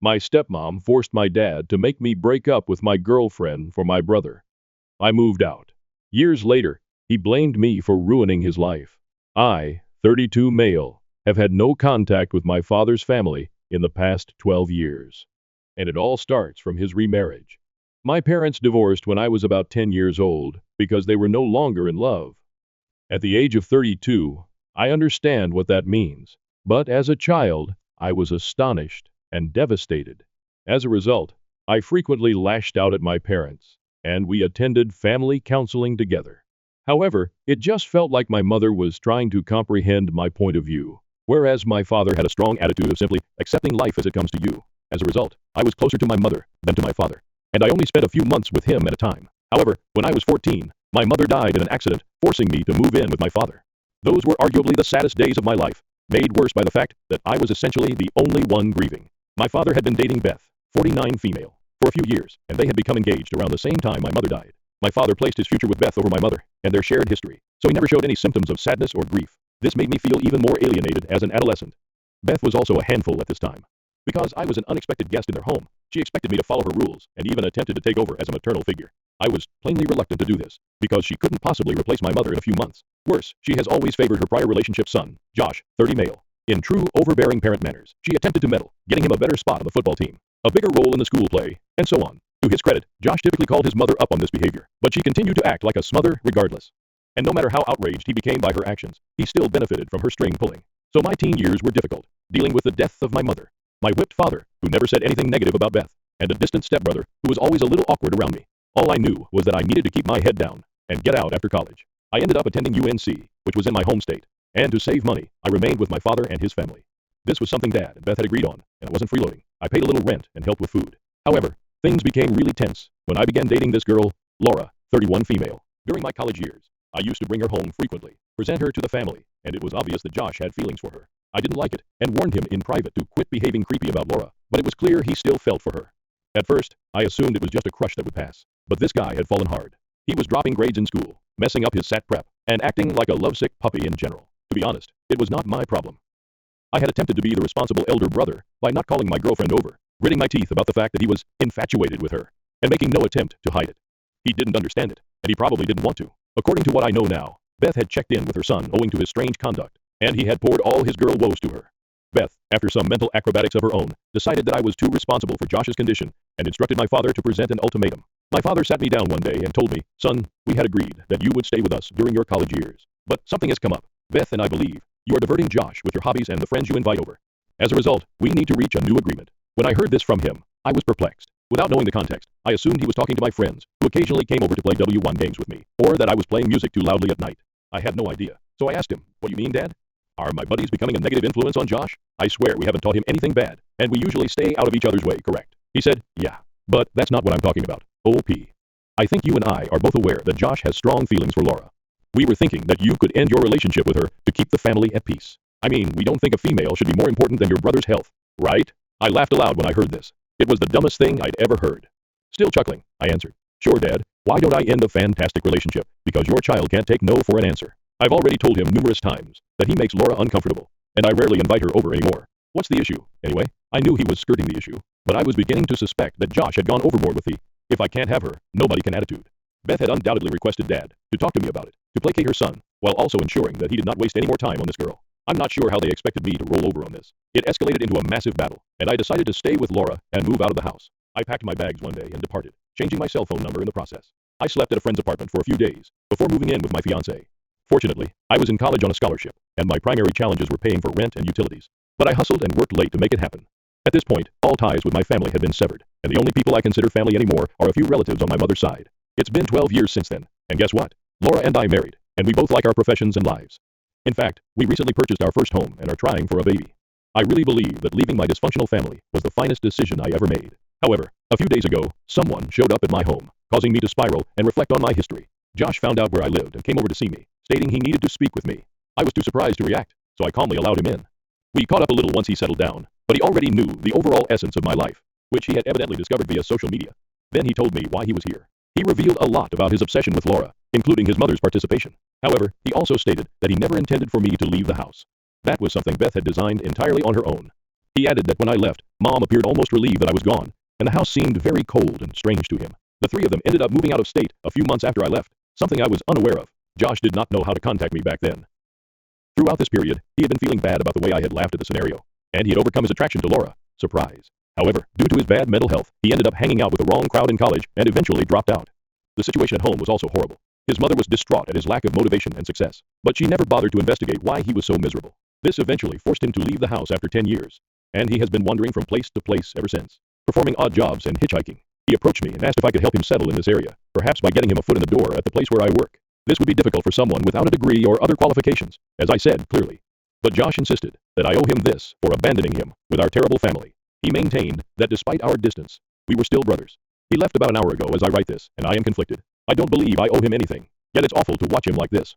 My stepmom forced my dad to make me break up with my girlfriend for my brother. I moved out. Years later, he blamed me for ruining his life. I, 32 male, have had no contact with my father's family in the past 12 years. And it all starts from his remarriage. My parents divorced when I was about 10 years old because they were no longer in love. At the age of 32, I understand what that means. But as a child, I was astonished and devastated. As a result, I frequently lashed out at my parents, and we attended family counseling together. However, it just felt like my mother was trying to comprehend my point of view, whereas my father had a strong attitude of simply accepting life as it comes to you. As a result, I was closer to my mother than to my father, and I only spent a few months with him at a time. However, when I was 14, my mother died in an accident, forcing me to move in with my father. Those were arguably the saddest days of my life, made worse by the fact that I was essentially the only one grieving. My father had been dating Beth, 49 female, for a few years, and they had become engaged around the same time my mother died. My father placed his future with Beth over my mother and their shared history, so he never showed any symptoms of sadness or grief. This made me feel even more alienated as an adolescent. Beth was also a handful at this time. Because I was an unexpected guest in their home, she expected me to follow her rules and even attempted to take over as a maternal figure. I was plainly reluctant to do this, because she couldn't possibly replace my mother in a few months. Worse, she has always favored her prior relationship's son, Josh, 30 male. In true overbearing parent manners, she attempted to meddle, getting him a better spot on the football team, a bigger role in the school play, and so on. To his credit, Josh typically called his mother up on this behavior, but she continued to act like a smother regardless. And no matter how outraged he became by her actions, he still benefited from her string pulling. So my teen years were difficult, dealing with the death of my mother, my whipped father, who never said anything negative about Beth, and a distant stepbrother, who was always a little awkward around me. All I knew was that I needed to keep my head down and get out after college. I ended up attending UNC, which was in my home state, and to save money, I remained with my father and his family. This was something Dad and Beth had agreed on, and it wasn't freeloading. I paid a little rent and helped with food. However, things became really tense when I began dating this girl, Laura, 31 female. During my college years, I used to bring her home frequently, present her to the family, and it was obvious that Josh had feelings for her. I didn't like it, and warned him in private to quit behaving creepy about Laura, but it was clear he still felt for her. At first, I assumed it was just a crush that would pass, but this guy had fallen hard. He was dropping grades in school, messing up his SAT prep, and acting like a lovesick puppy in general. To be honest, it was not my problem. I had attempted to be the responsible elder brother by not calling my girlfriend over, gritting my teeth about the fact that he was infatuated with her, and making no attempt to hide it. He didn't understand it, and he probably didn't want to. According to what I know now, Beth had checked in with her son owing to his strange conduct, and he had poured all his girl woes to her. Beth, after some mental acrobatics of her own, decided that I was too responsible for Josh's condition and instructed my father to present an ultimatum. My father sat me down one day and told me, "Son, we had agreed that you would stay with us during your college years. But something has come up. Beth and I believe you are diverting Josh with your hobbies and the friends you invite over. As a result, we need to reach a new agreement." When I heard this from him, I was perplexed. Without knowing the context, I assumed he was talking to my friends, who occasionally came over to play W1 games with me, or that I was playing music too loudly at night. I had no idea, so I asked him, "What do you mean, Dad? Are my buddies becoming a negative influence on Josh? I swear we haven't taught him anything bad, and we usually stay out of each other's way, correct?" He said, "Yeah, but that's not what I'm talking about. OP. I think you and I are both aware that Josh has strong feelings for Laura. We were thinking that you could end your relationship with her to keep the family at peace. I mean, we don't think a female should be more important than your brother's health, right?" I laughed aloud when I heard this. It was the dumbest thing I'd ever heard. Still chuckling, I answered, "Sure, Dad. Why don't I end a fantastic relationship? Because your child can't take no for an answer. I've already told him numerous times that he makes Laura uncomfortable, and I rarely invite her over anymore. What's the issue, anyway?" I knew he was skirting the issue, but I was beginning to suspect that Josh had gone overboard with the "if I can't have her, nobody can" attitude. Beth had undoubtedly requested Dad to talk to me about it, to placate her son, while also ensuring that he did not waste any more time on this girl. I'm not sure how they expected me to roll over on this. It escalated into a massive battle, and I decided to stay with Laura and move out of the house. I packed my bags one day and departed, changing my cell phone number in the process. I slept at a friend's apartment for a few days before moving in with my fiancée. Fortunately, I was in college on a scholarship, and my primary challenges were paying for rent and utilities. But I hustled and worked late to make it happen. At this point, all ties with my family had been severed, and the only people I consider family anymore are a few relatives on my mother's side. It's been 12 years since then, and guess what? Laura and I married, and we both like our professions and lives. In fact, we recently purchased our first home and are trying for a baby. I really believe that leaving my dysfunctional family was the finest decision I ever made. However, a few days ago, someone showed up at my home, causing me to spiral and reflect on my history. Josh found out where I lived and came over to see me, stating he needed to speak with me. I was too surprised to react, so I calmly allowed him in. We caught up a little once he settled down, but he already knew the overall essence of my life, which he had evidently discovered via social media. Then he told me why he was here. He revealed a lot about his obsession with Laura, including his mother's participation. However, he also stated that he never intended for me to leave the house. That was something Beth had designed entirely on her own. He added that when I left, Mom appeared almost relieved that I was gone, and the house seemed very cold and strange to him. The three of them ended up moving out of state a few months after I left, something I was unaware of. Josh did not know how to contact me back then. Throughout this period, he had been feeling bad about the way I had laughed at the scenario, and he had overcome his attraction to Laura. Surprise. However, due to his bad mental health, he ended up hanging out with the wrong crowd in college and eventually dropped out. The situation at home was also horrible. His mother was distraught at his lack of motivation and success, but she never bothered to investigate why he was so miserable. This eventually forced him to leave the house after 10 years, and he has been wandering from place to place ever since, performing odd jobs and hitchhiking. He approached me and asked if I could help him settle in this area, perhaps by getting him a foot in the door at the place where I work. This would be difficult for someone without a degree or other qualifications, as I said clearly. But Josh insisted that I owe him this for abandoning him with our terrible family. He maintained that despite our distance, we were still brothers. He left about an hour ago as I write this, and I am conflicted. I don't believe I owe him anything, yet it's awful to watch him like this.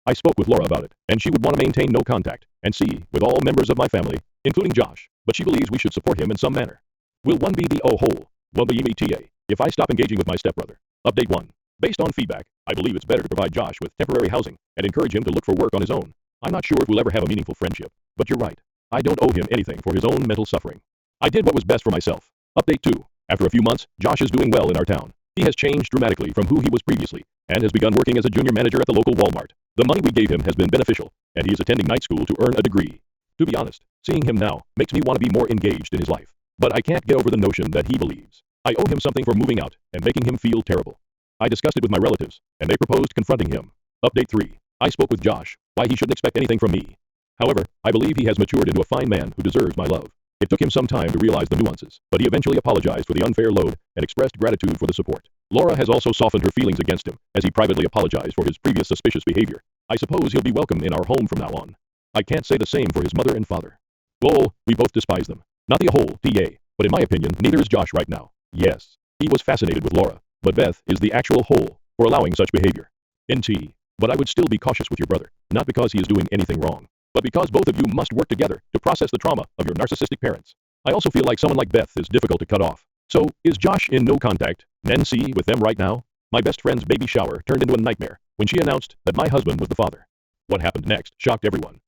I spoke with Laura about it, and she would want to maintain no contact, and see, with all members of my family, including Josh, but she believes we should support him in some manner. Will one be the whole? Will be ETA, if I stop engaging with my stepbrother? Update 1. Based on feedback, I believe it's better to provide Josh with temporary housing and encourage him to look for work on his own. I'm not sure if we'll ever have a meaningful friendship, but you're right. I don't owe him anything for his own mental suffering. I did what was best for myself. Update 2. After a few months, Josh is doing well in our town. He has changed dramatically from who he was previously, and has begun working as a junior manager at the local Walmart. The money we gave him has been beneficial, and he is attending night school to earn a degree. To be honest, seeing him now makes me want to be more engaged in his life. But I can't get over the notion that he believes I owe him something for moving out and making him feel terrible. I discussed it with my relatives, and they proposed confronting him. Update 3. I spoke with Josh, why he shouldn't expect anything from me. However, I believe he has matured into a fine man who deserves my love. It took him some time to realize the nuances, but he eventually apologized for the unfair load and expressed gratitude for the support. Laura has also softened her feelings against him, as he privately apologized for his previous suspicious behavior. I suppose he'll be welcome in our home from now on. I can't say the same for his mother and father. Lol, we both despise them. Not the whole, TA, but in my opinion, neither is Josh right now. Yes, he was fascinated with Laura, but Beth is the actual whole for allowing such behavior. NT, but I would still be cautious with your brother, not because he is doing anything wrong, but because both of you must work together to process the trauma of your narcissistic parents. I also feel like someone like Beth is difficult to cut off. So, is Josh in no contact, NC, with them right now? My best friend's baby shower turned into a nightmare when she announced that my husband was the father. What happened next shocked everyone.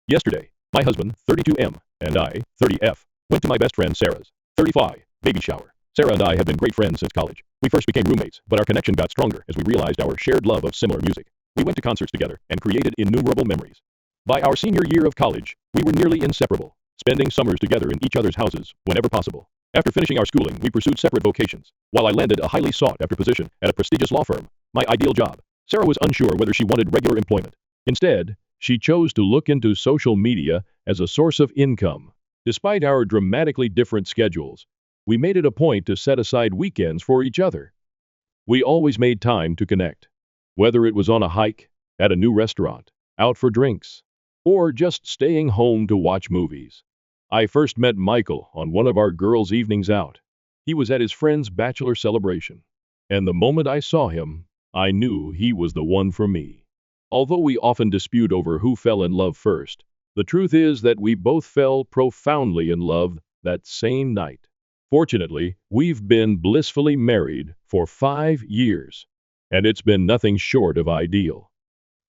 Yesterday, my husband, 32M, and I, 30F, went to my best friend Sarah's, 35, baby shower. Sarah and I have been great friends since college. We first became roommates, but our connection got stronger as we realized our shared love of similar music. We went to concerts together and created innumerable memories. By our senior year of college, we were nearly inseparable, spending summers together in each other's houses whenever possible. After finishing our schooling, we pursued separate vocations. While I landed a highly sought-after position at a prestigious law firm, my ideal job, Sarah was unsure whether she wanted regular employment. Instead, she chose to look into social media as a source of income. Despite our dramatically different schedules, we made it a point to set aside weekends for each other. We always made time to connect, whether it was on a hike, at a new restaurant, out for drinks, or just staying home to watch movies. I first met Michael on one of our girls' evenings out. He was at his friend's bachelor celebration, and the moment I saw him, I knew he was the one for me. Although we often dispute over who fell in love first, the truth is that we both fell profoundly in love that same night. Fortunately, we've been blissfully married for 5 years, and it's been nothing short of ideal.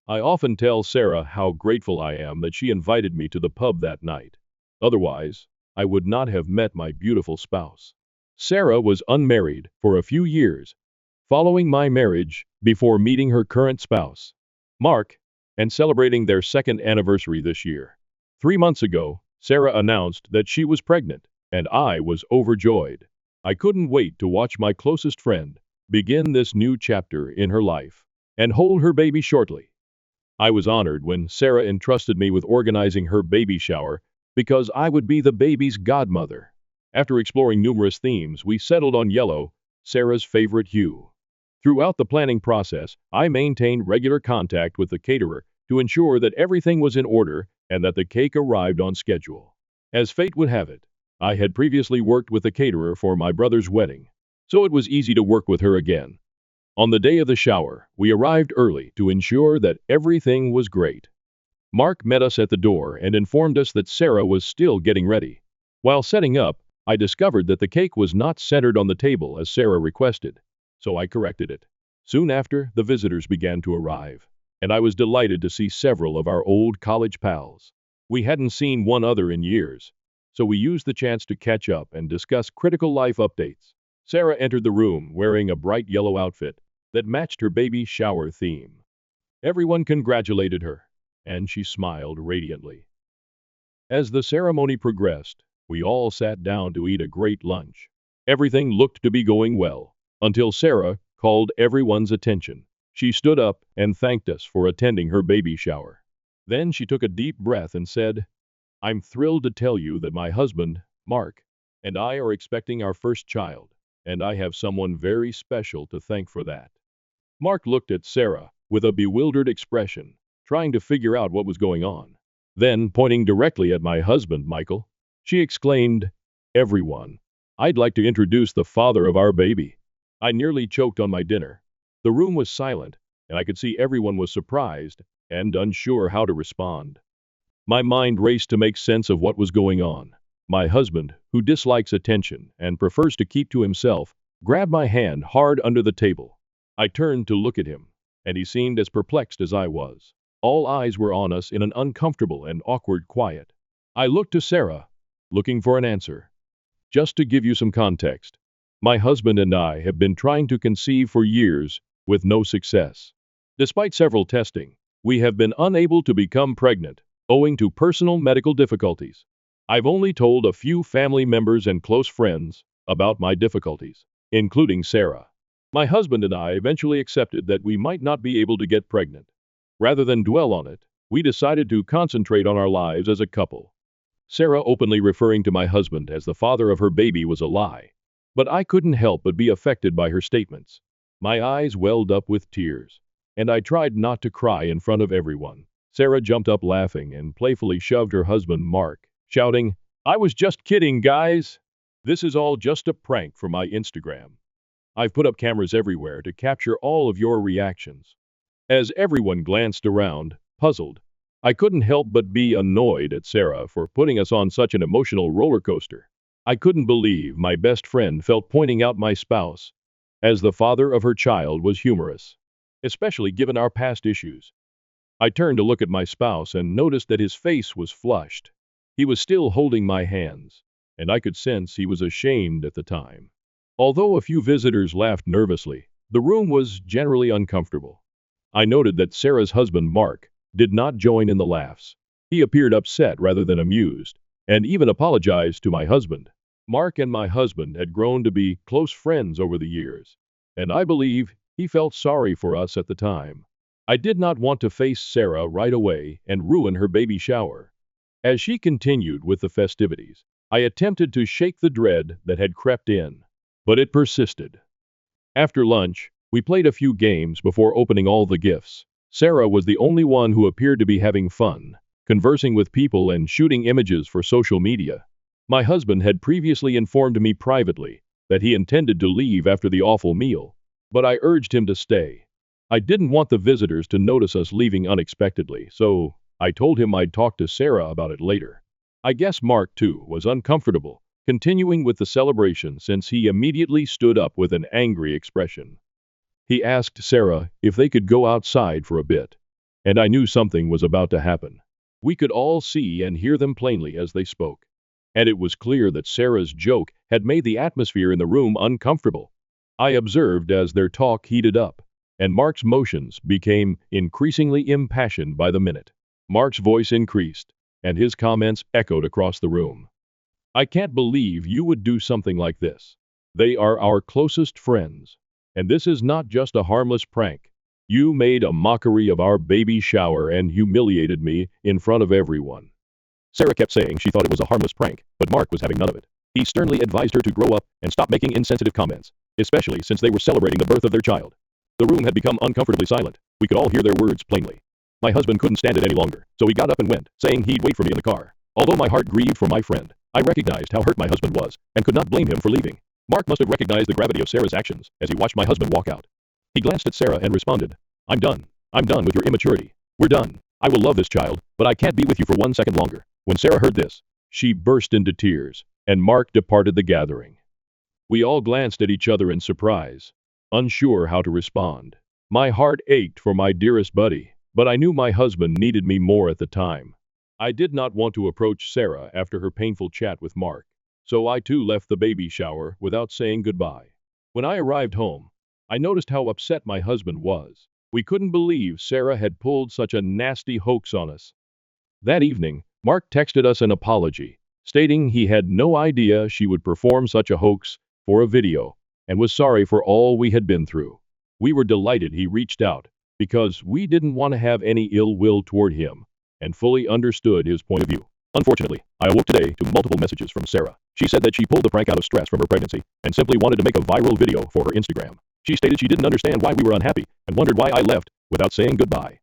I often tell Sarah how grateful I am that she invited me to the pub that night. Otherwise, I would not have met my beautiful spouse. Sarah was unmarried for a few years, following my marriage before meeting her current spouse, Mark, and celebrating their second anniversary this year. 3 months ago, Sarah announced that she was pregnant, and I was overjoyed. I couldn't wait to watch my closest friend begin this new chapter in her life and hold her baby shortly. I was honored when Sarah entrusted me with organizing her baby shower because I would be the baby's godmother. After exploring numerous themes, we settled on yellow, Sarah's favorite hue. Throughout the planning process, I maintained regular contact with the caterer to ensure that everything was in order and that the cake arrived on schedule. As fate would have it, I had previously worked with the caterer for my brother's wedding, so it was easy to work with her again. On the day of the shower, we arrived early to ensure that everything was great. Mark met us at the door and informed us that Sarah was still getting ready. While setting up, I discovered that the cake was not centered on the table as Sarah requested, so I corrected it. Soon after, the visitors began to arrive, and I was delighted to see several of our old college pals. We hadn't seen one another in years, so we used the chance to catch up and discuss critical life updates. Sarah entered the room wearing a bright yellow outfit that matched her baby shower theme. Everyone congratulated her, and she smiled radiantly. As the ceremony progressed, we all sat down to eat a great lunch. Everything looked to be going well, until Sarah called everyone's attention. She stood up and thanked us for attending her baby shower. Then she took a deep breath and said, "I'm thrilled to tell you that my husband, Mark, and I are expecting our first child, and I have someone very special to thank for that." Mark looked at Sarah with a bewildered expression, trying to figure out what was going on. Then, pointing directly at my husband, Michael, she exclaimed, "Everyone, I'd like to introduce the father of our baby." I nearly choked on my dinner. The room was silent, and I could see everyone was surprised and unsure how to respond. My mind raced to make sense of what was going on. My husband, who dislikes attention and prefers to keep to himself, grabbed my hand hard under the table. I turned to look at him, and he seemed as perplexed as I was. All eyes were on us in an uncomfortable and awkward quiet. I looked to Sarah, looking for an answer. Just to give you some context, my husband and I have been trying to conceive for years with no success. Despite several testing, we have been unable to become pregnant, owing to personal medical difficulties. I've only told a few family members and close friends about my difficulties, including Sarah. My husband and I eventually accepted that we might not be able to get pregnant. Rather than dwell on it, we decided to concentrate on our lives as a couple. Sarah openly referring to my husband as the father of her baby was a lie, but I couldn't help but be affected by her statements. My eyes welled up with tears, and I tried not to cry in front of everyone. Sarah jumped up laughing and playfully shoved her husband Mark, shouting, "I was just kidding, guys! This is all just a prank for my Instagram. I've put up cameras everywhere to capture all of your reactions." As everyone glanced around, puzzled, I couldn't help but be annoyed at Sarah for putting us on such an emotional roller coaster. I couldn't believe my best friend felt pointing out my spouse as the father of her child was humorous, especially given our past issues. I turned to look at my spouse and noticed that his face was flushed. He was still holding my hands, and I could sense he was ashamed at the time. Although a few visitors laughed nervously, the room was generally uncomfortable. I noted that Sarah's husband, Mark, did not join in the laughs. He appeared upset rather than amused, and even apologized to my husband. Mark and my husband had grown to be close friends over the years, and I believe he felt sorry for us at the time. I did not want to face Sarah right away and ruin her baby shower. As she continued with the festivities, I attempted to shake the dread that had crept in, but it persisted. After lunch, we played a few games before opening all the gifts. Sarah was the only one who appeared to be having fun, conversing with people and shooting images for social media. My husband had previously informed me privately that he intended to leave after the awful meal, but I urged him to stay. I didn't want the visitors to notice us leaving unexpectedly, so I told him I'd talk to Sarah about it later. I guess Mark, too, was uncomfortable, continuing with the celebration since he immediately stood up with an angry expression. He asked Sarah if they could go outside for a bit, and I knew something was about to happen. We could all see and hear them plainly as they spoke, and it was clear that Sarah's joke had made the atmosphere in the room uncomfortable. I observed as their talk heated up, and Mark's motions became increasingly impassioned by the minute. Mark's voice increased, and his comments echoed across the room. "I can't believe you would do something like this. They are our closest friends. And this is not just a harmless prank. You made a mockery of our baby shower and humiliated me in front of everyone." Sarah kept saying she thought it was a harmless prank, but Mark was having none of it. He sternly advised her to grow up and stop making insensitive comments, especially since they were celebrating the birth of their child. The room had become uncomfortably silent. We could all hear their words plainly. My husband couldn't stand it any longer, so he got up and went, saying he'd wait for me in the car. Although my heart grieved for my friend, I recognized how hurt my husband was and could not blame him for leaving. Mark must have recognized the gravity of Sarah's actions as he watched my husband walk out. He glanced at Sarah and responded, "I'm done. I'm done with your immaturity. We're done. I will love this child, but I can't be with you for 1 second longer." When Sarah heard this, she burst into tears, and Mark departed the gathering. We all glanced at each other in surprise, unsure how to respond. My heart ached for my dearest buddy, but I knew my husband needed me more at the time. I did not want to approach Sarah after her painful chat with Mark, so I too left the baby shower without saying goodbye. When I arrived home, I noticed how upset my husband was. We couldn't believe Sarah had pulled such a nasty hoax on us. That evening, Mark texted us an apology, stating he had no idea she would perform such a hoax for a video and was sorry for all we had been through. We were delighted he reached out because we didn't want to have any ill will toward him and fully understood his point of view. Unfortunately, I awoke today to multiple messages from Sarah. She said that she pulled the prank out of stress from her pregnancy and simply wanted to make a viral video for her Instagram. She stated she didn't understand why we were unhappy and wondered why I left without saying goodbye.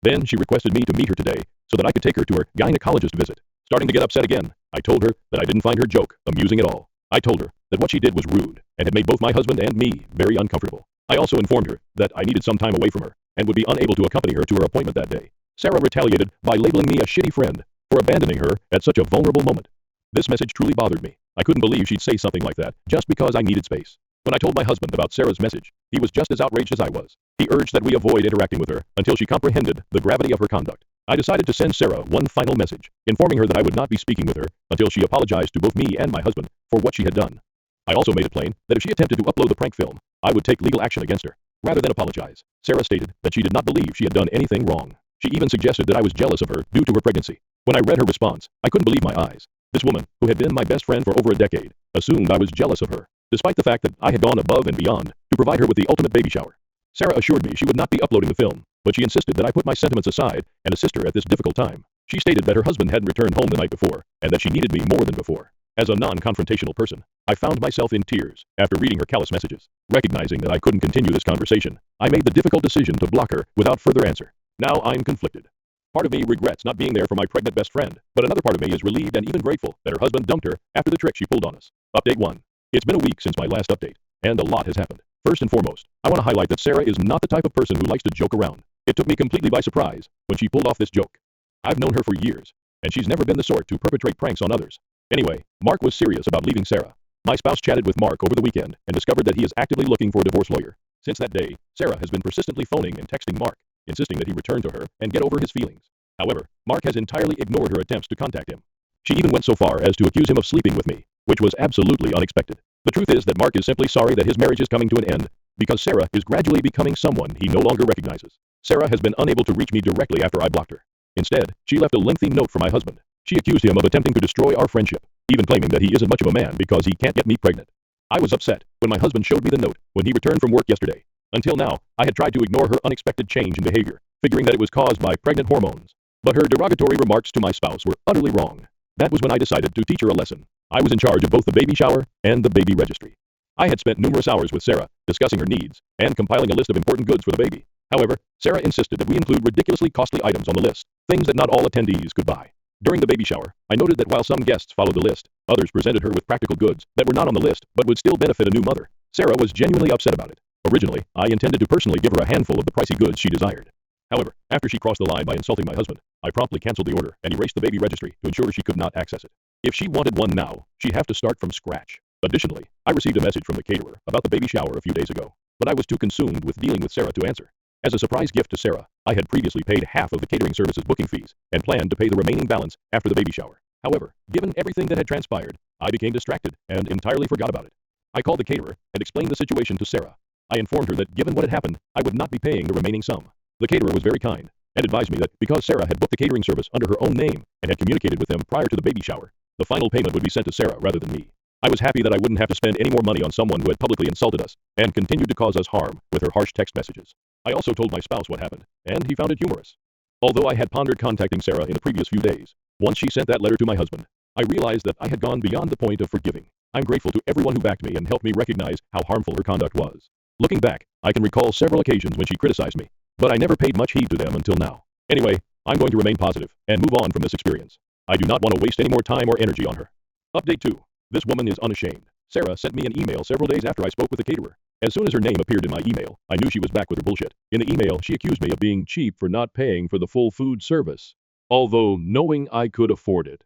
Then she requested me to meet her today so that I could take her to her gynecologist visit. Starting to get upset again, I told her that I didn't find her joke amusing at all. I told her that what she did was rude and had made both my husband and me very uncomfortable. I also informed her that I needed some time away from her and would be unable to accompany her to her appointment that day. Sarah retaliated by labeling me a shitty friend for abandoning her at such a vulnerable moment. This message truly bothered me. I couldn't believe she'd say something like that just because I needed space. When I told my husband about Sarah's message, he was just as outraged as I was. He urged that we avoid interacting with her until she comprehended the gravity of her conduct. I decided to send Sarah one final message, informing her that I would not be speaking with her until she apologized to both me and my husband for what she had done. I also made it plain that if she attempted to upload the prank film, I would take legal action against her, rather than apologize. Sarah stated that she did not believe she had done anything wrong. She even suggested that I was jealous of her due to her pregnancy. When I read her response, I couldn't believe my eyes. This woman, who had been my best friend for over a decade, assumed I was jealous of her, despite the fact that I had gone above and beyond to provide her with the ultimate baby shower. Sarah assured me she would not be uploading the film, but she insisted that I put my sentiments aside and assist her at this difficult time. She stated that her husband hadn't returned home the night before, and that she needed me more than before. As a non-confrontational person, I found myself in tears after reading her callous messages. Recognizing that I couldn't continue this conversation, I made the difficult decision to block her without further answer. Now I'm conflicted. Part of me regrets not being there for my pregnant best friend, but another part of me is relieved and even grateful that her husband dumped her after the trick she pulled on us. Update 1. It's been a week since my last update, and a lot has happened. First and foremost, I want to highlight that Sarah is not the type of person who likes to joke around. It took me completely by surprise when she pulled off this joke. I've known her for years, and she's never been the sort to perpetrate pranks on others. Anyway, Mark was serious about leaving Sarah. My spouse chatted with Mark over the weekend and discovered that he is actively looking for a divorce lawyer. Since that day, Sarah has been persistently phoning and texting Mark, insisting that he return to her and get over his feelings. However, Mark has entirely ignored her attempts to contact him. She even went so far as to accuse him of sleeping with me, which was absolutely unexpected. The truth is that Mark is simply sorry that his marriage is coming to an end because Sarah is gradually becoming someone he no longer recognizes. Sarah has been unable to reach me directly after I blocked her. Instead, she left a lengthy note for my husband. She accused him of attempting to destroy our friendship, even claiming that he isn't much of a man because he can't get me pregnant. I was upset when my husband showed me the note when he returned from work yesterday. Until now, I had tried to ignore her unexpected change in behavior, figuring that it was caused by pregnant hormones. But her derogatory remarks to my spouse were utterly wrong. That was when I decided to teach her a lesson. I was in charge of both the baby shower and the baby registry. I had spent numerous hours with Sarah, discussing her needs, and compiling a list of important goods for the baby. However, Sarah insisted that we include ridiculously costly items on the list, things that not all attendees could buy. During the baby shower, I noted that while some guests followed the list, others presented her with practical goods that were not on the list but would still benefit a new mother. Sarah was genuinely upset about it. Originally, I intended to personally give her a handful of the pricey goods she desired. However, after she crossed the line by insulting my husband, I promptly canceled the order and erased the baby registry to ensure she could not access it. If she wanted one now, she'd have to start from scratch. Additionally, I received a message from the caterer about the baby shower a few days ago, but I was too consumed with dealing with Sarah to answer. As a surprise gift to Sarah, I had previously paid half of the catering service's booking fees and planned to pay the remaining balance after the baby shower. However, given everything that had transpired, I became distracted and entirely forgot about it. I called the caterer and explained the situation to Sarah. I informed her that given what had happened, I would not be paying the remaining sum. The caterer was very kind and advised me that because Sarah had booked the catering service under her own name and had communicated with them prior to the baby shower, the final payment would be sent to Sarah rather than me. I was happy that I wouldn't have to spend any more money on someone who had publicly insulted us and continued to cause us harm with her harsh text messages. I also told my spouse what happened, and he found it humorous. Although I had pondered contacting Sarah in the previous few days, once she sent that letter to my husband, I realized that I had gone beyond the point of forgiving. I'm grateful to everyone who backed me and helped me recognize how harmful her conduct was. Looking back, I can recall several occasions when she criticized me, but I never paid much heed to them until now. Anyway, I'm going to remain positive and move on from this experience. I do not want to waste any more time or energy on her. Update 2. This woman is unashamed. Sarah sent me an email several days after I spoke with the caterer. As soon as her name appeared in my email, I knew she was back with her bullshit. In the email, she accused me of being cheap for not paying for the full food service, although knowing I could afford it.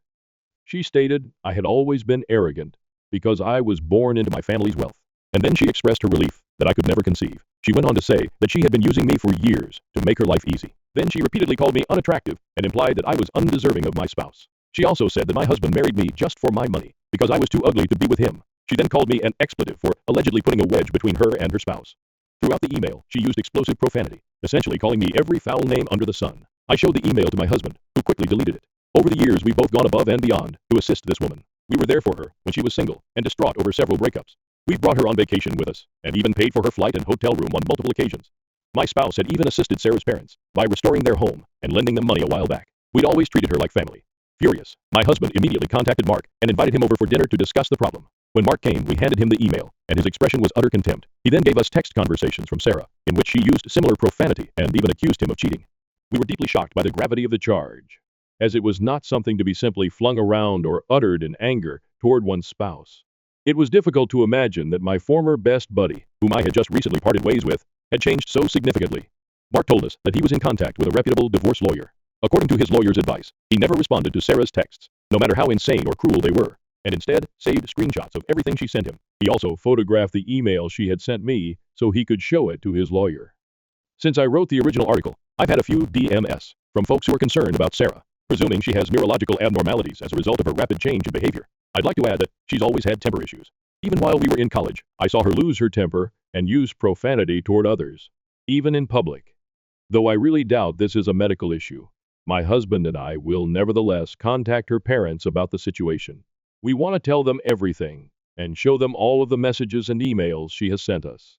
She stated I had always been arrogant because I was born into my family's wealth. And then she expressed her relief that I could never conceive. She went on to say that she had been using me for years to make her life easy. Then she repeatedly called me unattractive and implied that I was undeserving of my spouse. She also said that my husband married me just for my money, because I was too ugly to be with him. She then called me an expletive for allegedly putting a wedge between her and her spouse. Throughout the email, she used explosive profanity, essentially calling me every foul name under the sun. I showed the email to my husband, who quickly deleted it. Over the years, we've both gone above and beyond to assist this woman. We were there for her when she was single and distraught over several breakups. We brought her on vacation with us and even paid for her flight and hotel room on multiple occasions. My spouse had even assisted Sarah's parents by restoring their home and lending them money a while back. We'd always treated her like family. Furious, my husband immediately contacted Mark and invited him over for dinner to discuss the problem. When Mark came, we handed him the email, and his expression was utter contempt. He then gave us text conversations from Sarah, in which she used similar profanity and even accused him of cheating. We were deeply shocked by the gravity of the charge, as it was not something to be simply flung around or uttered in anger toward one's spouse. It was difficult to imagine that my former best buddy, whom I had just recently parted ways with, had changed so significantly. Mark told us that he was in contact with a reputable divorce lawyer. According to his lawyer's advice, he never responded to Sarah's texts, no matter how insane or cruel they were, and instead saved screenshots of everything she sent him. He also photographed the email she had sent me so he could show it to his lawyer. Since I wrote the original article, I've had a few DMs from folks who are concerned about Sarah, presuming she has neurological abnormalities as a result of her rapid change in behavior. I'd like to add that she's always had temper issues. Even while we were in college, I saw her lose her temper and use profanity toward others, even in public. Though I really doubt this is a medical issue, my husband and I will nevertheless contact her parents about the situation. We want to tell them everything and show them all of the messages and emails she has sent us.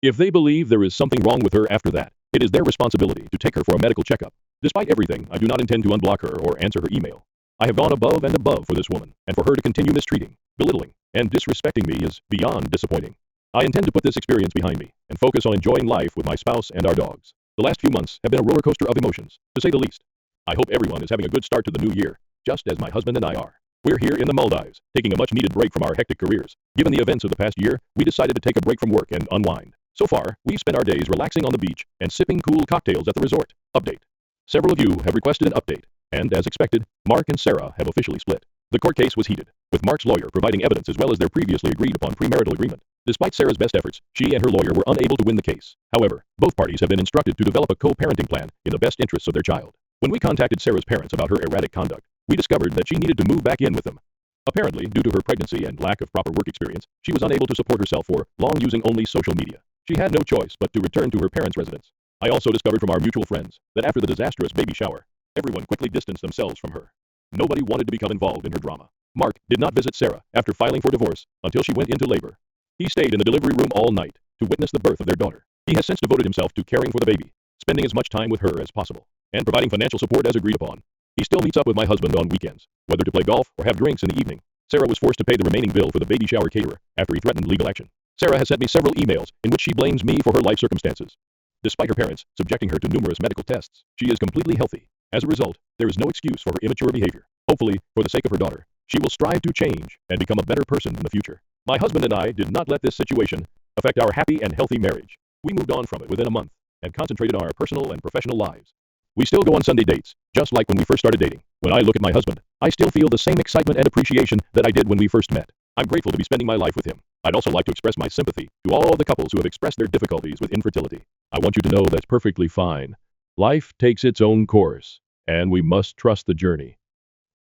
If they believe there is something wrong with her after that, it is their responsibility to take her for a medical checkup. Despite everything, I do not intend to unblock her or answer her email. I have gone above and above for this woman, and for her to continue mistreating, belittling, and disrespecting me is beyond disappointing. I intend to put this experience behind me and focus on enjoying life with my spouse and our dogs. The last few months have been a roller coaster of emotions, to say the least. I hope everyone is having a good start to the new year, just as my husband and I are. We're here in the Maldives, taking a much-needed break from our hectic careers. Given the events of the past year, we decided to take a break from work and unwind. So far, we've spent our days relaxing on the beach and sipping cool cocktails at the resort. Update. Several of you have requested an update, and as expected, Mark and Sarah have officially split. The court case was heated, with Mark's lawyer providing evidence as well as their previously agreed upon premarital agreement. Despite Sarah's best efforts, she and her lawyer were unable to win the case. However, both parties have been instructed to develop a co-parenting plan in the best interests of their child. When we contacted Sarah's parents about her erratic conduct, we discovered that she needed to move back in with them. Apparently, due to her pregnancy and lack of proper work experience, she was unable to support herself for long using only social media. She had no choice but to return to her parents' residence. I also discovered from our mutual friends that after the disastrous baby shower, everyone quickly distanced themselves from her. Nobody wanted to become involved in her drama. Mark did not visit Sarah after filing for divorce until she went into labor. He stayed in the delivery room all night to witness the birth of their daughter. He has since devoted himself to caring for the baby, spending as much time with her as possible, and providing financial support as agreed upon. He still meets up with my husband on weekends, whether to play golf or have drinks in the evening. Sarah was forced to pay the remaining bill for the baby shower caterer after he threatened legal action. Sarah has sent me several emails in which she blames me for her life circumstances. Despite her parents subjecting her to numerous medical tests, she is completely healthy. As a result, there is no excuse for her immature behavior. Hopefully, for the sake of her daughter, she will strive to change and become a better person in the future. My husband and I did not let this situation affect our happy and healthy marriage. We moved on from it within a month and concentrated on our personal and professional lives. We still go on Sunday dates, just like when we first started dating. When I look at my husband, I still feel the same excitement and appreciation that I did when we first met. I'm grateful to be spending my life with him. I'd also like to express my sympathy to all the couples who have expressed their difficulties with infertility. I want you to know that's perfectly fine. Life takes its own course, and we must trust the journey.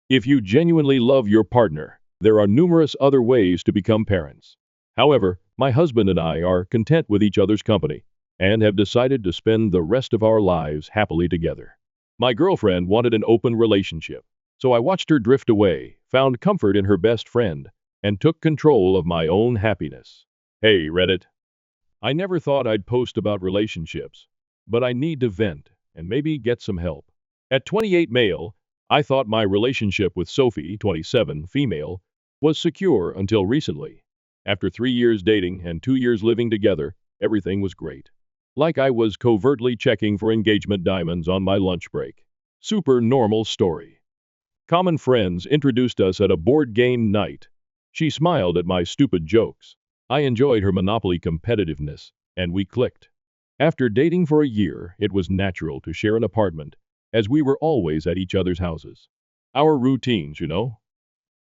If you genuinely love your partner, there are numerous other ways to become parents. However, my husband and I are content with each other's company and have decided to spend the rest of our lives happily together. My girlfriend wanted an open relationship, so I watched her drift away, found comfort in her best friend, and took control of my own happiness. Hey, Reddit. I never thought I'd post about relationships, but I need to vent and maybe get some help. At 28 male, I thought my relationship with Sophie, 27 female, was secure until recently. After 3 years dating and 2 years living together, everything was great. Like I was covertly checking for engagement diamonds on my lunch break. Super normal story. Common friends introduced us at a board game night. She smiled at my stupid jokes. I enjoyed her Monopoly competitiveness, and we clicked. After dating for a year, it was natural to share an apartment, as we were always at each other's houses. Our routines, you know?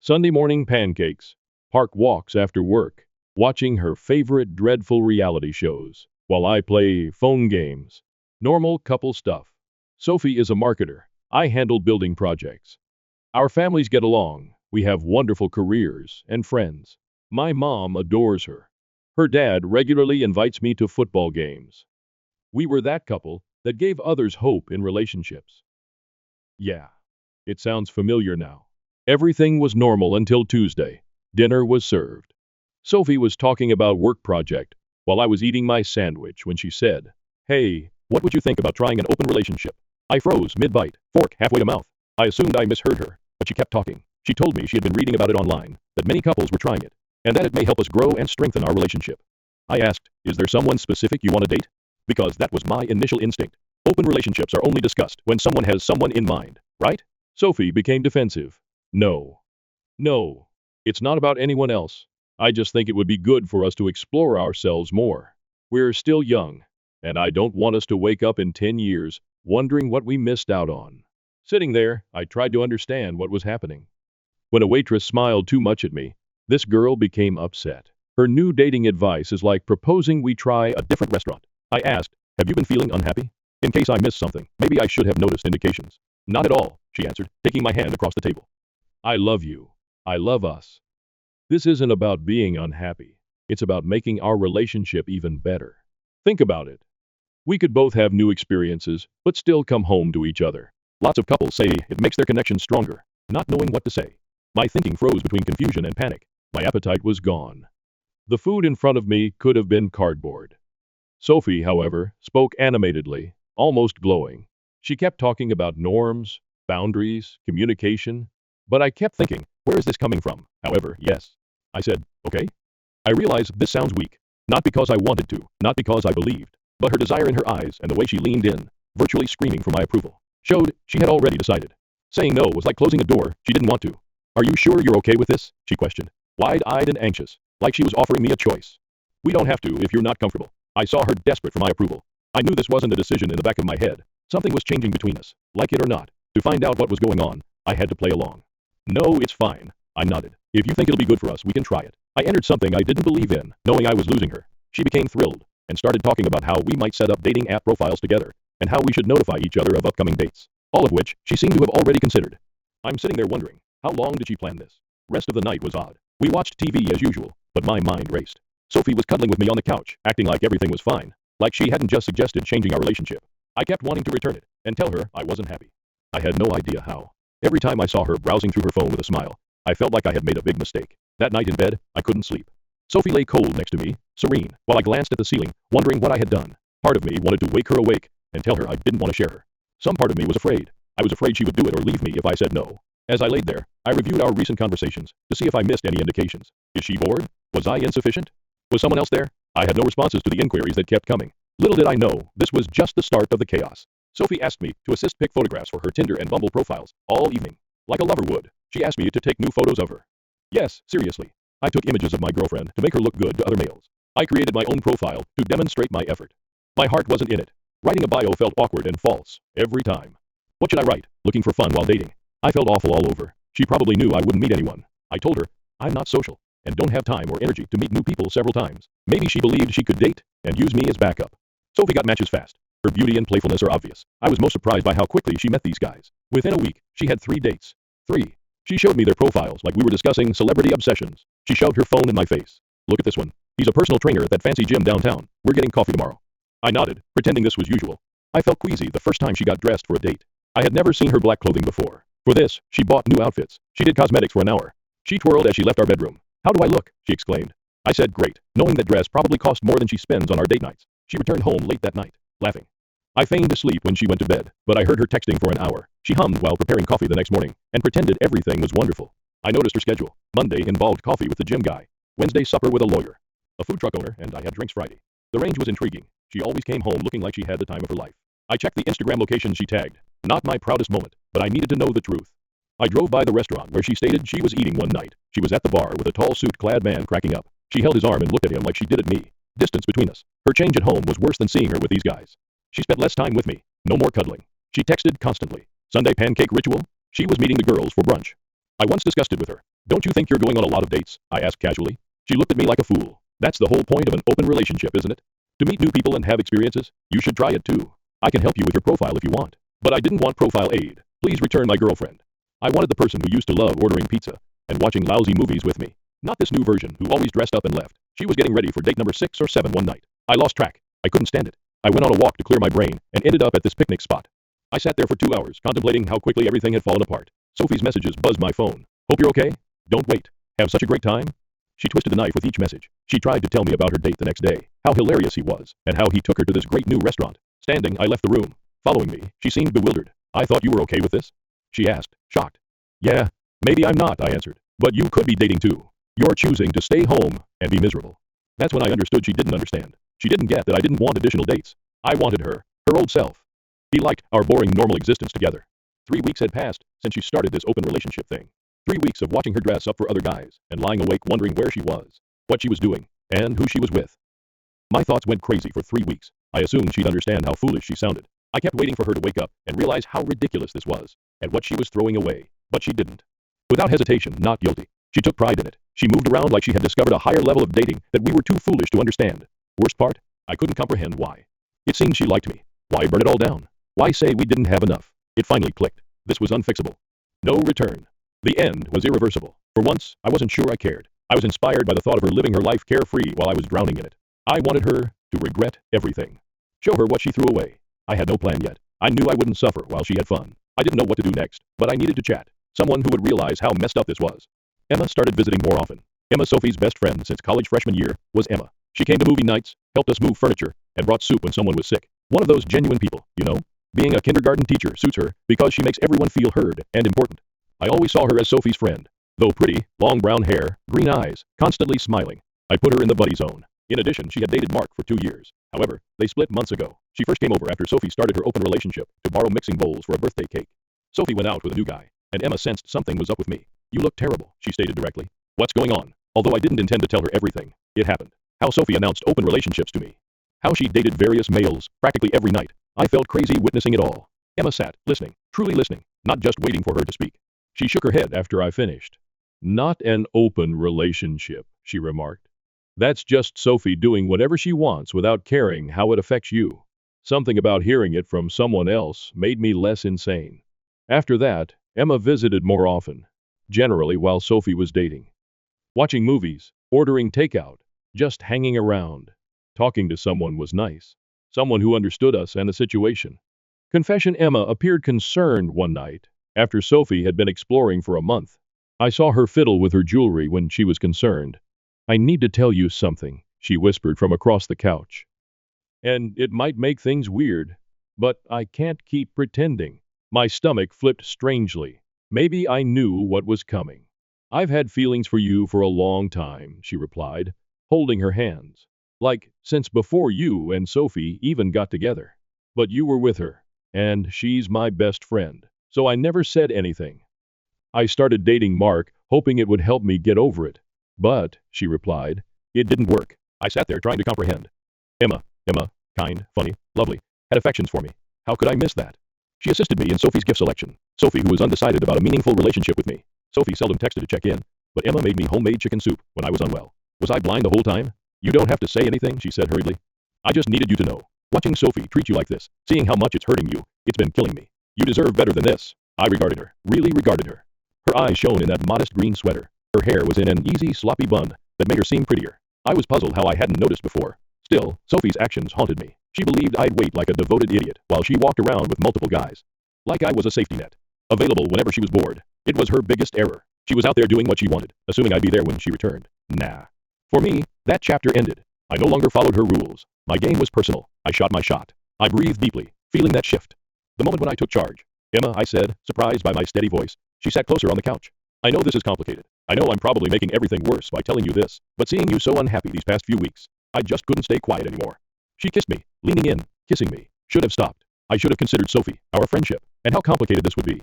Sunday morning pancakes, park walks after work, watching her favorite dreadful reality shows, while I play phone games. Normal couple stuff. Sophie is a marketer. I handle building projects. Our families get along. We have wonderful careers and friends. My mom adores her. Her dad regularly invites me to football games. We were that couple that gave others hope in relationships. Yeah, it sounds familiar now. Everything was normal until Tuesday. Dinner was served. Sophie was talking about work project while I was eating my sandwich when she said, "Hey, what would you think about trying an open relationship?" I froze mid-bite, fork halfway to mouth. I assumed I misheard her, but she kept talking. She told me she had been reading about it online, that many couples were trying it, and that it may help us grow and strengthen our relationship. I asked, "Is there someone specific you want to date?" Because that was my initial instinct. Open relationships are only discussed when someone has someone in mind, right? Sophie became defensive. No. No. It's not about anyone else. I just think it would be good for us to explore ourselves more. We're still young, and I don't want us to wake up in 10 years wondering what we missed out on. Sitting there, I tried to understand what was happening. When a waitress smiled too much at me, this girl became upset. Her new dating advice is like proposing we try a different restaurant. I asked, "Have you been feeling unhappy?" In case I missed something, maybe I should have noticed indications. "Not at all," she answered, taking my hand across the table. "I love you. I love us. This isn't about being unhappy. It's about making our relationship even better. Think about it. We could both have new experiences, but still come home to each other. Lots of couples say it makes their connection stronger, not knowing what to say. My thinking froze between confusion and panic. My appetite was gone. The food in front of me could have been cardboard. Sophie, however, spoke animatedly, almost glowing. She kept talking about norms, boundaries, communication, but I kept thinking, where is this coming from? However, yes. I said, okay. I realized this sounds weak. Not because I wanted to, not because I believed, but her desire in her eyes and the way she leaned in, virtually screaming for my approval, showed she had already decided. Saying no was like closing a door she didn't want to. "Are you sure you're okay with this?" she questioned, wide-eyed and anxious, like she was offering me a choice. "We don't have to if you're not comfortable." I saw her desperate for my approval. I knew this wasn't a decision in the back of my head. Something was changing between us, like it or not. To find out what was going on, I had to play along. "No, it's fine." I nodded. "If you think it'll be good for us, we can try it." I entered something I didn't believe in, knowing I was losing her. She became thrilled and started talking about how we might set up dating app profiles together and how we should notify each other of upcoming dates, all of which she seemed to have already considered. I'm sitting there wondering, how long did she plan this? Rest of the night was odd. We watched TV as usual, but my mind raced. Sophie was cuddling with me on the couch, acting like everything was fine, like she hadn't just suggested changing our relationship. I kept wanting to return it and tell her I wasn't happy. I had no idea how. Every time I saw her browsing through her phone with a smile, I felt like I had made a big mistake. That night in bed, I couldn't sleep. Sophie lay cold next to me, serene, while I glanced at the ceiling, wondering what I had done. Part of me wanted to wake her awake and tell her I didn't want to share her. Some part of me was afraid. I was afraid she would do it or leave me if I said no. As I laid there, I reviewed our recent conversations to see if I missed any indications. Is she bored? Was I insufficient? Was someone else there? I had no responses to the inquiries that kept coming. Little did I know, this was just the start of the chaos. Sophie asked me to assist pick photographs for her Tinder and Bumble profiles, all evening. Like a lover would, she asked me to take new photos of her. Yes, seriously. I took images of my girlfriend to make her look good to other males. I created my own profile to demonstrate my effort. My heart wasn't in it. Writing a bio felt awkward and false, every time. What should I write? Looking for fun while dating. I felt awful all over. She probably knew I wouldn't meet anyone. I told her, I'm not social, and don't have time or energy to meet new people several times. Maybe she believed she could date and use me as backup. Sophie got matches fast. Her beauty and playfulness are obvious. I was most surprised by how quickly she met these guys. Within a week, she had 3 dates. 3. She showed me their profiles like we were discussing celebrity obsessions. She shoved her phone in my face. "Look at this one. He's a personal trainer at that fancy gym downtown. We're getting coffee tomorrow." I nodded, pretending this was usual. I felt queasy the first time she got dressed for a date. I had never seen her black clothing before. For this, she bought new outfits. She did cosmetics for an hour. She twirled as she left our bedroom. "How do I look?" she exclaimed. I said great, knowing that dress probably cost more than she spends on our date nights. She returned home late that night, laughing. I feigned asleep when she went to bed, but I heard her texting for an hour. She hummed while preparing coffee the next morning and pretended everything was wonderful. I noticed her schedule. Monday involved coffee with the gym guy. Wednesday supper with a lawyer. A food truck owner, and I had drinks Friday. The range was intriguing. She always came home looking like she had the time of her life. I checked the Instagram locations she tagged. Not my proudest moment, but I needed to know the truth. I drove by the restaurant where she stated she was eating one night. She was at the bar with a tall suit-clad man cracking up. She held his arm and looked at him like she did at me. Distance between us. Her change at home was worse than seeing her with these guys. She spent less time with me. No more cuddling. She texted constantly. Sunday pancake ritual? She was meeting the girls for brunch. I once discussed it with her. "Don't you think you're going on a lot of dates?" I asked casually. She looked at me like a fool. That's the whole point of an open relationship, isn't it? To meet new people and have experiences? You should try it too. I can help you with your profile if you want. But I didn't want profile aid. Please return my girlfriend. I wanted the person who used to love ordering pizza and watching lousy movies with me. Not this new version who always dressed up and left. She was getting ready for date number 6 or 7 one night. I lost track. I couldn't stand it. I went on a walk to clear my brain and ended up at this picnic spot. I sat there for 2 hours, contemplating how quickly everything had fallen apart. Sophie's messages buzzed my phone. Hope you're okay. Don't wait. Have such a great time. She twisted the knife with each message. She tried to tell me about her date the next day, how hilarious he was, and how he took her to this great new restaurant. Standing, I left the room. Following me, she seemed bewildered. I thought you were okay with this? She asked, shocked. Yeah, maybe I'm not, I answered. But you could be dating too. You're choosing to stay home and be miserable. That's when I understood she didn't understand. She didn't get that I didn't want additional dates. I wanted her old self. He liked our boring normal existence together. 3 weeks had passed since she started this open relationship thing. 3 weeks of watching her dress up for other guys and lying awake wondering where she was, what she was doing, and who she was with. My thoughts went crazy for 3 weeks. I assumed she'd understand how foolish she sounded. I kept waiting for her to wake up and realize how ridiculous this was, and what she was throwing away, but she didn't. Without hesitation, not guilty. She took pride in it. She moved around like she had discovered a higher level of dating that we were too foolish to understand. Worst part? I couldn't comprehend why. It seemed she liked me. Why burn it all down? Why say we didn't have enough? It finally clicked. This was unfixable. No return. The end was irreversible. For once, I wasn't sure I cared. I was inspired by the thought of her living her life carefree while I was drowning in it. I wanted her to regret everything. Show her what she threw away. I had no plan yet. I knew I wouldn't suffer while she had fun. I didn't know what to do next, but I needed to chat. Someone who would realize how messed up this was. Emma started visiting more often. Emma, Sophie's best friend since college freshman year, was Emma. She came to movie nights, helped us move furniture, and brought soup when someone was sick. One of those genuine people, you know? Being a kindergarten teacher suits her because she makes everyone feel heard and important. I always saw her as Sophie's friend. Though pretty, long brown hair, green eyes, constantly smiling. I put her in the buddy zone. In addition, she had dated Mark for 2 years. However, they split months ago. She first came over after Sophie started her open relationship to borrow mixing bowls for a birthday cake. Sophie went out with a new guy, and Emma sensed something was up with me. You look terrible, she stated directly. What's going on? Although I didn't intend to tell her everything, it happened. How Sophie announced open relationships to me. How she dated various males, practically every night. I felt crazy witnessing it all. Emma sat, listening, truly listening, not just waiting for her to speak. She shook her head after I finished. Not an open relationship, she remarked. That's just Sophie doing whatever she wants without caring how it affects you. Something about hearing it from someone else made me less insane. After that, Emma visited more often, generally while Sophie was dating. Watching movies, ordering takeout, just hanging around. Talking to someone was nice. Someone who understood us and the situation. Confession: Emma appeared concerned one night, after Sophie had been exploring for a month. I saw her fiddle with her jewelry when she was concerned. I need to tell you something, she whispered from across the couch. And it might make things weird, but I can't keep pretending. My stomach flipped strangely. Maybe I knew what was coming. I've had feelings for you for a long time, she replied, holding her hands. Like, since before you and Sophie even got together. But you were with her, and she's my best friend, so I never said anything. I started dating Mark, hoping it would help me get over it. But, she replied, it didn't work. I sat there trying to comprehend. Emma, kind, funny, lovely, had affections for me. How could I miss that? She assisted me in Sophie's gift selection. Sophie, who was undecided about a meaningful relationship with me. Sophie seldom texted to check in, but Emma made me homemade chicken soup when I was unwell. Was I blind the whole time? You don't have to say anything, she said hurriedly. I just needed you to know. Watching Sophie treat you like this, seeing how much it's hurting you, it's been killing me. You deserve better than this. I regarded her, really regarded her. Her eyes shone in that modest green sweater. Her hair was in an easy, sloppy bun that made her seem prettier. I was puzzled how I hadn't noticed before. Still, Sophie's actions haunted me. She believed I'd wait like a devoted idiot while she walked around with multiple guys. Like I was a safety net. Available whenever she was bored. It was her biggest error. She was out there doing what she wanted, assuming I'd be there when she returned. Nah. For me, that chapter ended. I no longer followed her rules. My game was personal. I shot my shot. I breathed deeply, feeling that shift. The moment when I took charge. Emma, I said, surprised by my steady voice. She sat closer on the couch. I know this is complicated. I know I'm probably making everything worse by telling you this, but seeing you so unhappy these past few weeks, I just couldn't stay quiet anymore. She kissed me, leaning in, kissing me. Should have stopped. I should have considered Sophie, our friendship, and how complicated this would be.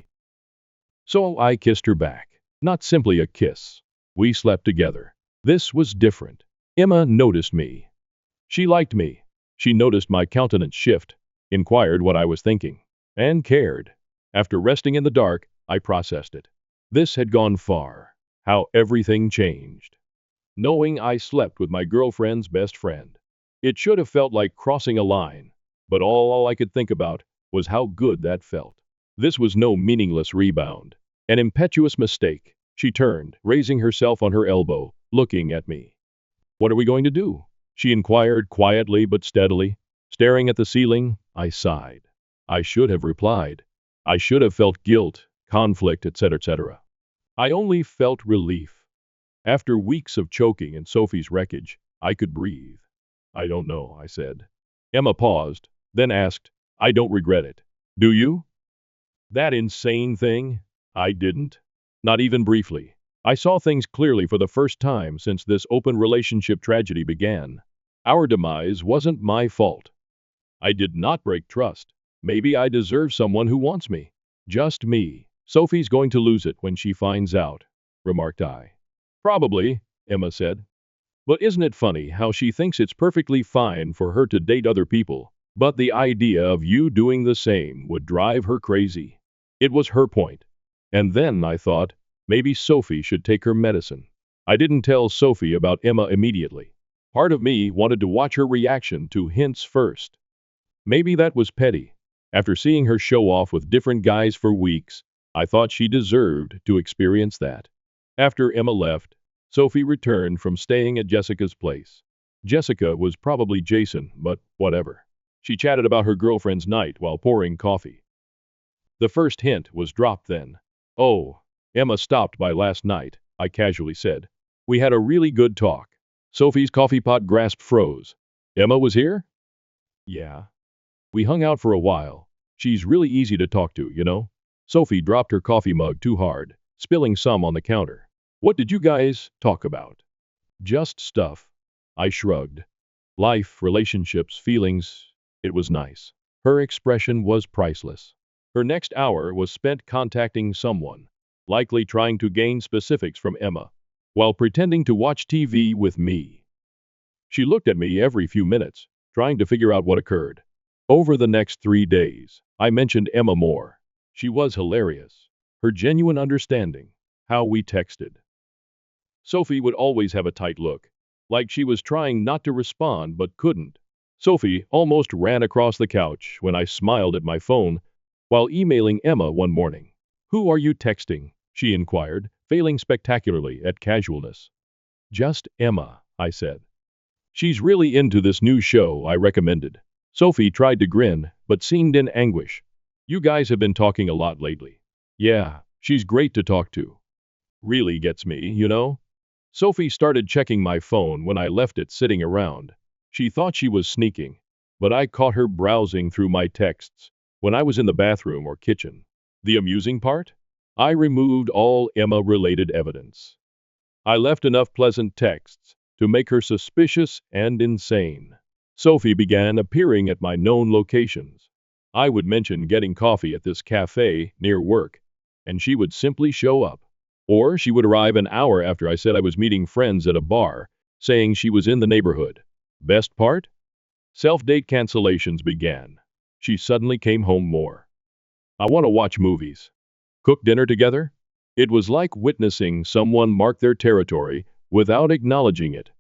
So I kissed her back. Not simply a kiss. We slept together. This was different. Emma noticed me. She liked me. She noticed my countenance shift, inquired what I was thinking, and cared. After resting in the dark, I processed it. This had gone far. How everything changed. Knowing I slept with my girlfriend's best friend. It should have felt like crossing a line, but all I could think about was how good that felt. This was no meaningless rebound. An impetuous mistake. She turned, raising herself on her elbow, looking at me. "What are we going to do?" she inquired quietly but steadily. Staring at the ceiling, I sighed. I should have replied. I should have felt guilt, conflict, etc., etc. I only felt relief. After weeks of choking in Sophie's wreckage, I could breathe. "I don't know," I said. Emma paused, then asked, "I don't regret it. Do you?" That insane thing? I didn't. Not even briefly. I saw things clearly for the first time since this open relationship tragedy began. Our demise wasn't my fault. I did not break trust. Maybe I deserve someone who wants me. Just me. "Sophie's going to lose it when she finds out," remarked I. "Probably," Emma said. "But isn't it funny how she thinks it's perfectly fine for her to date other people, but the idea of you doing the same would drive her crazy?" It was her point. And then I thought, maybe Sophie should take her medicine. I didn't tell Sophie about Emma immediately. Part of me wanted to watch her reaction to hints first. Maybe that was petty. After seeing her show off with different guys for weeks, I thought she deserved to experience that. After Emma left, Sophie returned from staying at Jessica's place. Jessica was probably Jason, but whatever. She chatted about her girlfriend's night while pouring coffee. The first hint was dropped then. "Oh, Emma stopped by last night," I casually said. "We had a really good talk." Sophie's coffee pot grasp froze. "Emma was here?" "Yeah. We hung out for a while. She's really easy to talk to, you know." Sophie dropped her coffee mug too hard, spilling some on the counter. "What did you guys talk about?" "Just stuff." I shrugged. Life, relationships, feelings. It was nice. Her expression was priceless. Her next hour was spent contacting someone, likely trying to gain specifics from Emma, while pretending to watch TV with me. She looked at me every few minutes, trying to figure out what occurred. Over the next 3 days, I mentioned Emma more. She was hilarious. Her genuine understanding. How we texted. Sophie would always have a tight look, like she was trying not to respond but couldn't. Sophie almost ran across the couch when I smiled at my phone while emailing Emma one morning. "Who are you texting?" she inquired, failing spectacularly at casualness. "Just Emma," I said. "She's really into this new show I recommended." Sophie tried to grin, but seemed in anguish. "You guys have been talking a lot lately." "Yeah, she's great to talk to. Really gets me, you know?" Sophie started checking my phone when I left it sitting around. She thought she was sneaking, but I caught her browsing through my texts when I was in the bathroom or kitchen. The amusing part? I removed all Emma-related evidence. I left enough pleasant texts to make her suspicious and insane. Sophie began appearing at my known locations. I would mention getting coffee at this cafe near work, and she would simply show up. Or she would arrive an hour after I said I was meeting friends at a bar, saying she was in the neighborhood. Best part? Self-date cancellations began. She suddenly came home more. "I want to watch movies. Cook dinner together?" It was like witnessing someone mark their territory without acknowledging it.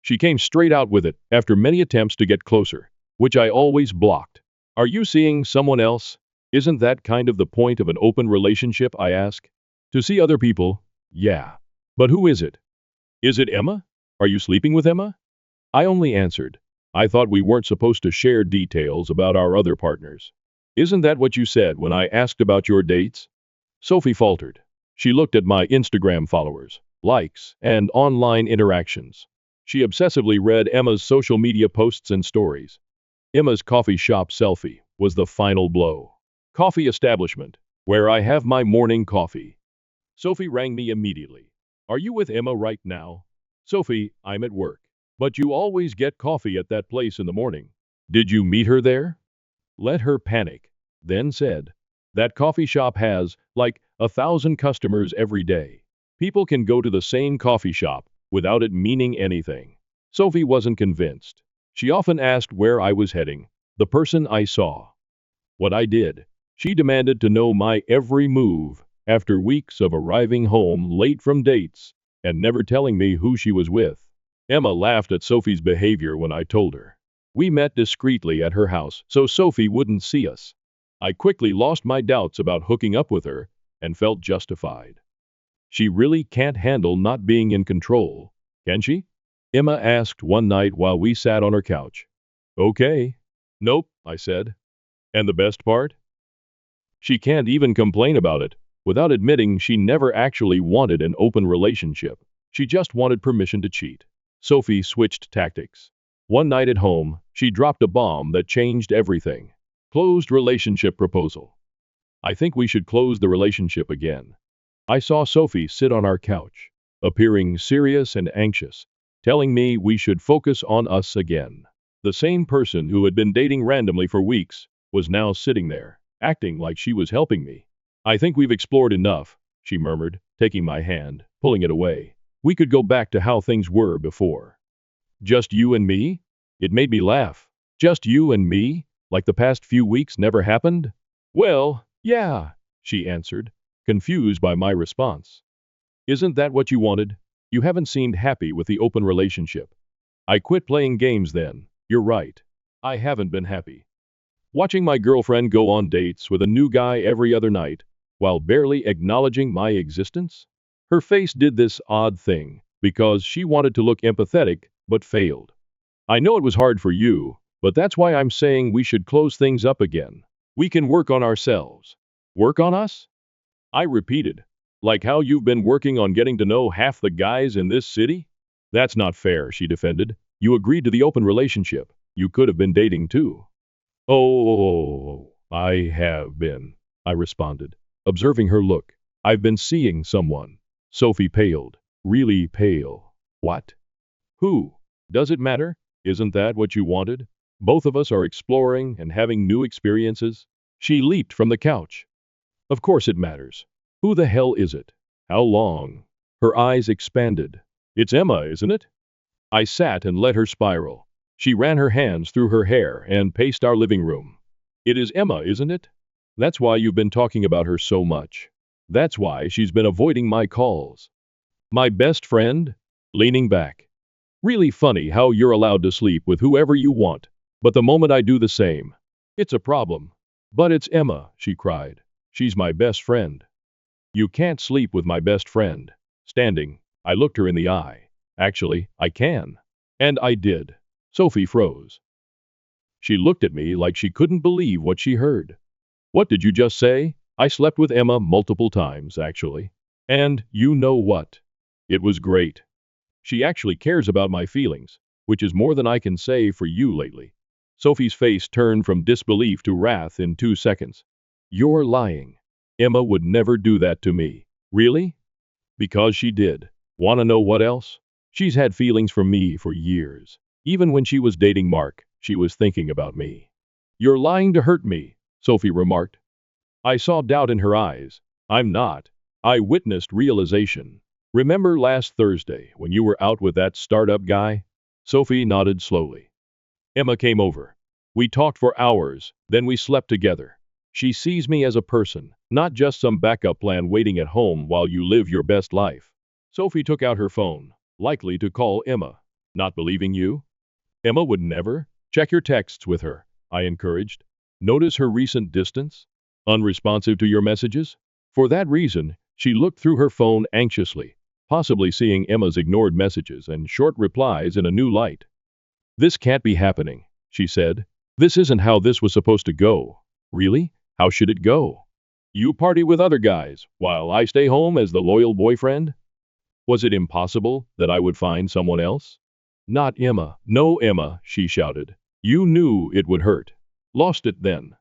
She came straight out with it after many attempts to get closer, which I always blocked. "Are you seeing someone else? Isn't that kind of the point of an open relationship?" I ask. "To see other people? Yeah. But who is it? Is it Emma? Are you sleeping with Emma?" I only answered, "I thought we weren't supposed to share details about our other partners." "Isn't that what you said when I asked about your dates?" Sophie faltered. She looked at my Instagram followers, likes, and online interactions. She obsessively read Emma's social media posts and stories. Emma's coffee shop selfie was the final blow. "Coffee establishment, where I have my morning coffee." Sophie rang me immediately. "Are you with Emma right now?" "Sophie, I'm at work. But you always get coffee at that place in the morning. Did you meet her there?" Let her panic, then said, "That coffee shop has, like, 1,000 customers every day. People can go to the same coffee shop without it meaning anything." Sophie wasn't convinced. She often asked where I was heading, the person I saw, what I did. She demanded to know my every move after weeks of arriving home late from dates and never telling me who she was with. Emma laughed at Sophie's behavior when I told her. We met discreetly at her house so Sophie wouldn't see us. I quickly lost my doubts about hooking up with her and felt justified. She really can't handle not being in control, can she? Emma asked one night while we sat on her couch. Okay. Nope, I said. And the best part? She can't even complain about it, without admitting she never actually wanted an open relationship. She just wanted permission to cheat. Sophie switched tactics. One night at home, she dropped a bomb that changed everything. Closed relationship proposal. I think we should close the relationship again. I saw Sophie sit on our couch, appearing serious and anxious, telling me we should focus on us again. The same person who had been dating randomly for weeks was now sitting there, acting like she was helping me. I think we've explored enough, she murmured, taking my hand, pulling it away. We could go back to how things were before. Just you and me? It made me laugh. Just you and me? Like the past few weeks never happened? Well, yeah, she answered, confused by my response. Isn't that what you wanted? You haven't seemed happy with the open relationship. I quit playing games then. You're right. I haven't been happy. Watching my girlfriend go on dates with a new guy every other night, while barely acknowledging my existence? Her face did this odd thing, because she wanted to look empathetic, but failed. I know it was hard for you, but that's why I'm saying we should close things up again. We can work on ourselves. Work on us? I repeated. Like how you've been working on getting to know half the guys in this city? That's not fair, she defended. You agreed to the open relationship. You could have been dating too. Oh, I have been, I responded, observing her look. I've been seeing someone. Sophie paled. Really pale. What? Who? Does it matter? Isn't that what you wanted? Both of us are exploring and having new experiences. She leaped from the couch. Of course it matters. Who the hell is it? How long? Her eyes expanded. It's Emma, isn't it? I sat and let her spiral. She ran her hands through her hair and paced our living room. It is Emma, isn't it? That's why you've been talking about her so much. That's why she's been avoiding my calls. My best friend? Leaning back. Really funny how you're allowed to sleep with whoever you want, but the moment I do the same, it's a problem. But it's Emma, she cried. She's my best friend. You can't sleep with my best friend. Standing, I looked her in the eye. Actually, I can. And I did. Sophie froze. She looked at me like she couldn't believe what she heard. What did you just say? I slept with Emma multiple times, actually. And you know what? It was great. She actually cares about my feelings, which is more than I can say for you lately. Sophie's face turned from disbelief to wrath in 2 seconds. You're lying. Emma would never do that to me. Really? Because she did. Wanna know what else? She's had feelings for me for years. Even when she was dating Mark, she was thinking about me. You're lying to hurt me, Sophie remarked. I saw doubt in her eyes. I'm not. I witnessed realization. Remember last Thursday when you were out with that startup guy? Sophie nodded slowly. Emma came over. We talked for hours, then we slept together. She sees me as a person, not just some backup plan waiting at home while you live your best life. Sophie took out her phone, likely to call Emma. Not believing you? Emma would never. Check your texts with her, I encouraged. Notice her recent distance? Unresponsive to your messages? For that reason, she looked through her phone anxiously, possibly seeing Emma's ignored messages and short replies in a new light. This can't be happening, she said. This isn't how this was supposed to go. Really? How should it go? You party with other guys, while I stay home as the loyal boyfriend? Was it impossible that I would find someone else? Not Emma. No, Emma, she shouted. You knew it would hurt. Lost it then.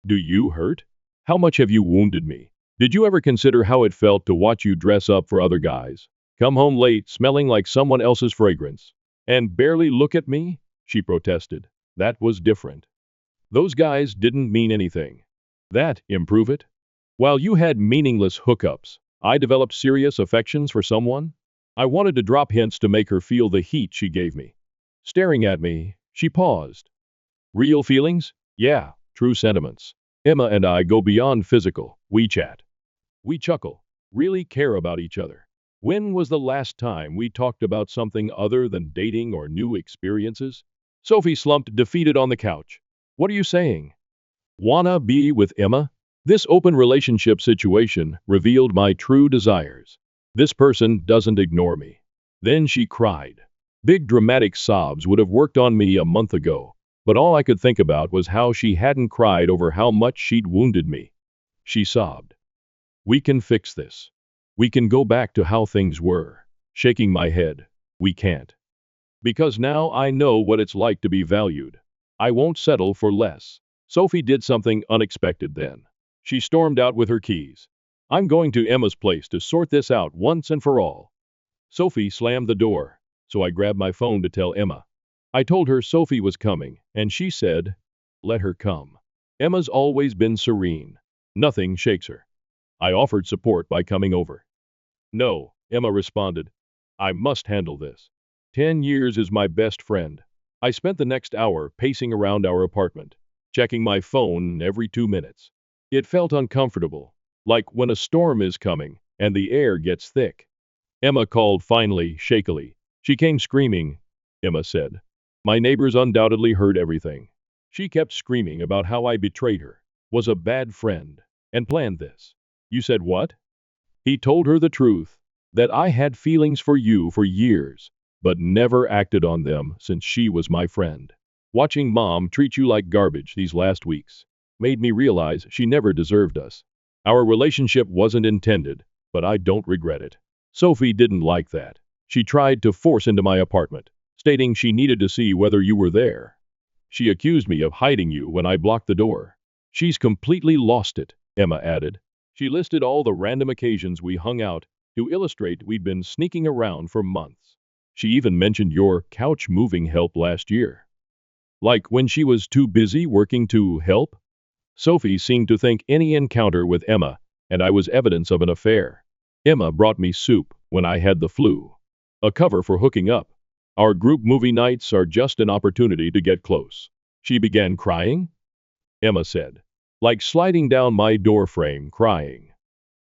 Do you hurt? How much have you wounded me? Did you ever consider how it felt to watch you dress up for other guys? Come home late, smelling like someone else's fragrance. And barely look at me? She protested. That was different. Those guys didn't mean anything. That improve it? While you had meaningless hookups, I developed serious affections for someone. I wanted to drop hints to make her feel the heat she gave me. Staring at me, she paused. Real feelings? Yeah, true sentiments. Emma and I go beyond physical. We chat. We chuckle. Really care about each other. When was the last time we talked about something other than dating or new experiences? Sophie slumped defeated on the couch. What are you saying? Wanna be with Emma? This open relationship situation revealed my true desires. This person doesn't ignore me. Then she cried. Big dramatic sobs would have worked on me a month ago, but all I could think about was how she hadn't cried over how much she'd wounded me. She sobbed. We can fix this. We can go back to how things were. Shaking my head. We can't. Because now I know what it's like to be valued. I won't settle for less. Sophie did something unexpected then. She stormed out with her keys. I'm going to Emma's place to sort this out once and for all. Sophie slammed the door, so I grabbed my phone to tell Emma. I told her Sophie was coming, and she said, let her come. Emma's always been serene. Nothing shakes her. I offered support by coming over. No, Emma responded. I must handle this. 10 years is my best friend. I spent the next hour pacing around our apartment, checking my phone every 2 minutes. It felt uncomfortable, like when a storm is coming and the air gets thick. Emma called finally, shakily. She came screaming, Emma said. My neighbors undoubtedly heard everything. She kept screaming about how I betrayed her, was a bad friend, and planned this. You said what? He told her the truth, that I had feelings for you for years, but never acted on them since she was my friend. Watching Mom treat you like garbage these last weeks made me realize she never deserved us. Our relationship wasn't intended, but I don't regret it. Sophie didn't like that. She tried to force into my apartment, stating she needed to see whether you were there. She accused me of hiding you when I blocked the door. She's completely lost it, Emma added. She listed all the random occasions we hung out to illustrate we'd been sneaking around for months. She even mentioned your couch moving help last year. Like when she was too busy working to help? Sophie seemed to think any encounter with Emma and I was evidence of an affair. Emma brought me soup when I had the flu. A cover for hooking up. Our group movie nights are just an opportunity to get close. She began crying? Emma said. Like sliding down my door frame crying.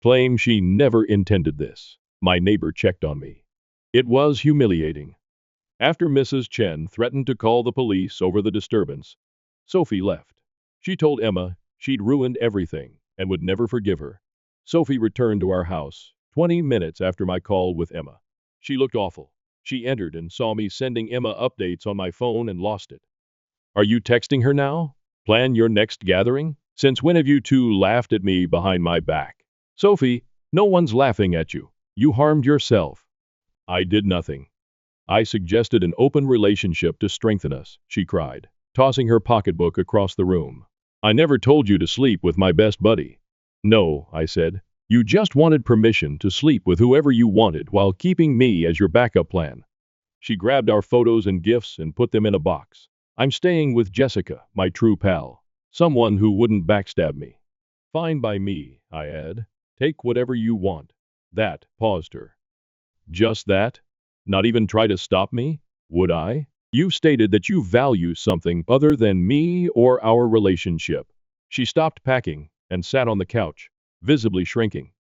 Claim she never intended this. My neighbor checked on me. It was humiliating. After Mrs. Chen threatened to call the police over the disturbance, Sophie left. She told Emma she'd ruined everything and would never forgive her. Sophie returned to our house 20 minutes after my call with Emma. She looked awful. She entered and saw me sending Emma updates on my phone and lost it. Are you texting her now? Plan your next gathering? Since when have you two laughed at me behind my back? Sophie, no one's laughing at you. You harmed yourself. I did nothing. I suggested an open relationship to strengthen us, she cried, tossing her pocketbook across the room. I never told you to sleep with my best buddy. No, I said. You just wanted permission to sleep with whoever you wanted while keeping me as your backup plan. She grabbed our photos and gifts and put them in a box. I'm staying with Jessica, my true pal. Someone who wouldn't backstab me. Fine by me, I add. Take whatever you want. That paused her. Just that? Not even try to stop me? Would I? You stated that you value something other than me or our relationship. She stopped packing and sat on the couch, visibly shrinking.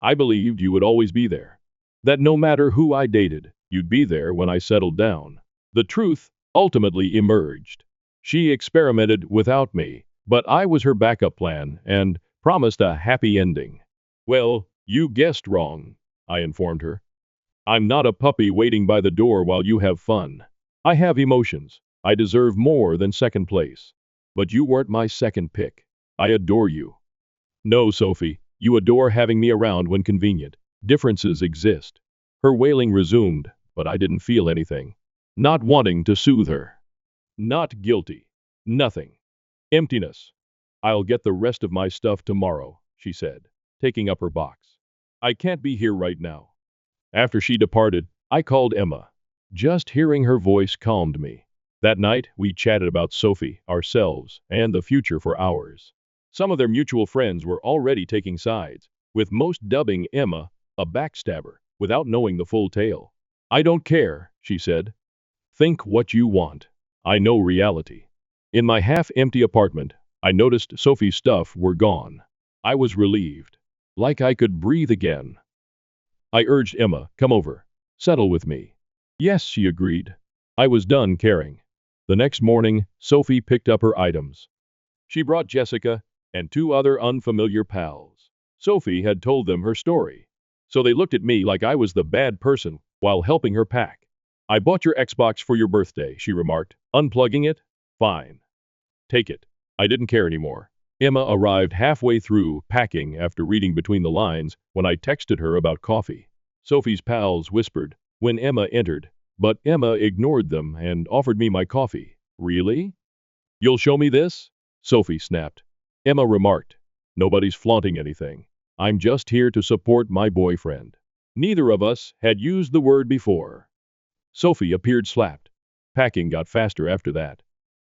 I believed you would always be there. That no matter who I dated, you'd be there when I settled down. The truth ultimately emerged. She experimented without me, but I was her backup plan and promised a happy ending. Well, you guessed wrong, I informed her. I'm not a puppy waiting by the door while you have fun. I have emotions. I deserve more than second place. But you weren't my second pick. I adore you. No, Sophie, you adore having me around when convenient. Differences exist. Her wailing resumed, but I didn't feel anything. Not wanting to soothe her. Not guilty. Nothing. Emptiness. I'll get the rest of my stuff tomorrow, she said, taking up her box. I can't be here right now. After she departed, I called Emma. Just hearing her voice calmed me. That night, we chatted about Sophie, ourselves, and the future for hours. Some of their mutual friends were already taking sides, with most dubbing Emma a backstabber, without knowing the full tale. I don't care, she said. Think what you want. I know reality. In my half-empty apartment, I noticed Sophie's stuff were gone. I was relieved. Like I could breathe again. I urged Emma, come over. Settle with me. Yes, she agreed. I was done caring. The next morning, Sophie picked up her items. She brought Jessica and two other unfamiliar pals. Sophie had told them her story, so they looked at me like I was the bad person while helping her pack. I bought your Xbox for your birthday, she remarked, unplugging it. Fine. Take it. I didn't care anymore. Emma arrived halfway through packing after reading between the lines when I texted her about coffee. Sophie's pals whispered when Emma entered, but Emma ignored them and offered me my coffee. Really? You'll show me this? Sophie snapped. Emma remarked, nobody's flaunting anything. I'm just here to support my boyfriend. Neither of us had used the word before. Sophie appeared slapped. Packing got faster after that.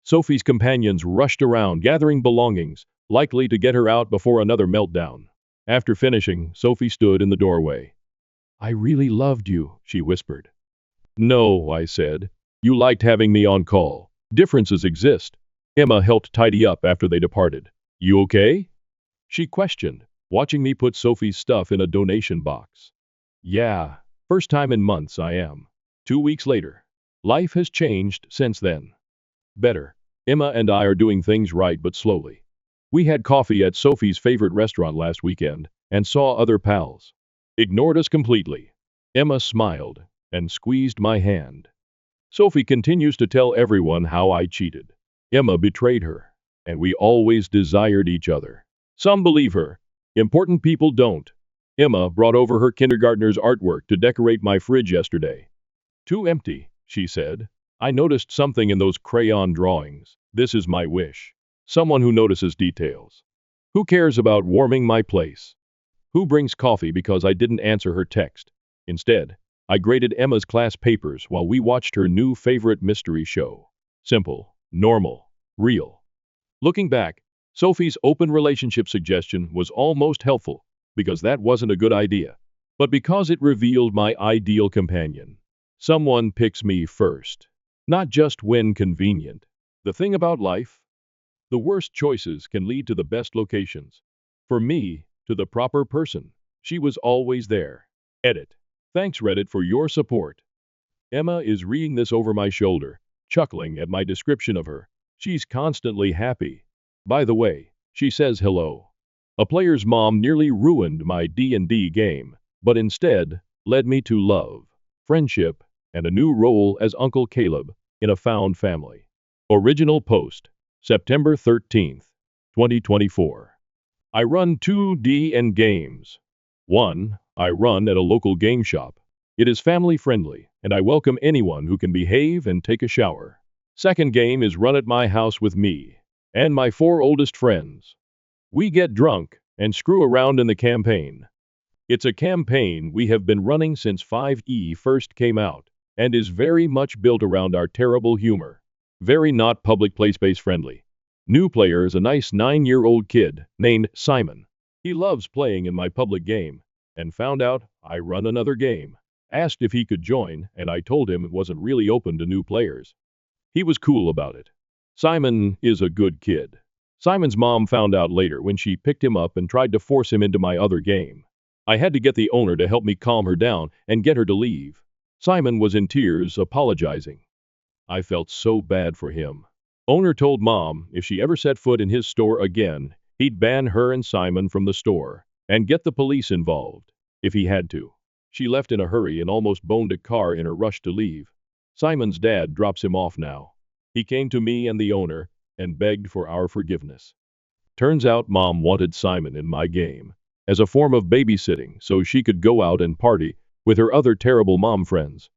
Sophie's companions rushed around gathering belongings, likely to get her out before another meltdown. After finishing, Sophie stood in the doorway. I really loved you, she whispered. No, I said. You liked having me on call. Differences exist. Emma helped tidy up after they departed. You okay? She questioned, watching me put Sophie's stuff in a donation box. Yeah, first time in months I am. 2 weeks later. Life has changed since then. Better. Emma and I are doing things right but slowly. We had coffee at Sophie's favorite restaurant last weekend and saw other pals. Ignored us completely. Emma smiled and squeezed my hand. Sophie continues to tell everyone how I cheated. Emma betrayed her, and we always desired each other. Some believe her. Important people don't. Emma brought over her kindergartner's artwork to decorate my fridge yesterday. Too empty, she said. I noticed something in those crayon drawings. This is my wish. Someone who notices details. Who cares about warming my place? Who brings coffee because I didn't answer her text? Instead, I graded Emma's class papers while we watched her new favorite mystery show. Simple, normal, real. Looking back, Sophie's open relationship suggestion was almost helpful because that wasn't a good idea, but because it revealed my ideal companion. Someone picks me first, not just when convenient. The thing about life, the worst choices can lead to the best locations. For me, to the proper person. She was always there. Edit. Thanks Reddit for your support. Emma is reading this over my shoulder, chuckling at my description of her. She's constantly happy. By the way, she says hello. A player's mom nearly ruined my D&D game, but instead led me to love, friendship, and a new role as Uncle Caleb in a found family. Original post, September 13th, 2024. I run 2D games. 1. I run at a local game shop. It is family friendly, and I welcome anyone who can behave and take a shower. Second game is run at my house with me and my 4 oldest friends. We get drunk and screw around in the campaign. It's a campaign we have been running since 5E first came out, and is very much built around our terrible humor. Very not public play space friendly. New player is a nice 9-year-old kid named Simon. He loves playing in my public game, and found out I run another game. Asked if he could join, and I told him it wasn't really open to new players. He was cool about it. Simon is a good kid. Simon's mom found out later when she picked him up and tried to force him into my other game. I had to get the owner to help me calm her down and get her to leave. Simon was in tears, apologizing. I felt so bad for him. Owner told mom if she ever set foot in his store again, he'd ban her and Simon from the store and get the police involved if he had to. She left in a hurry and almost boned a car in her rush to leave. Simon's dad drops him off now. He came to me and the owner and begged for our forgiveness. Turns out mom wanted Simon in my game as a form of babysitting so she could go out and party with her other terrible mom friends.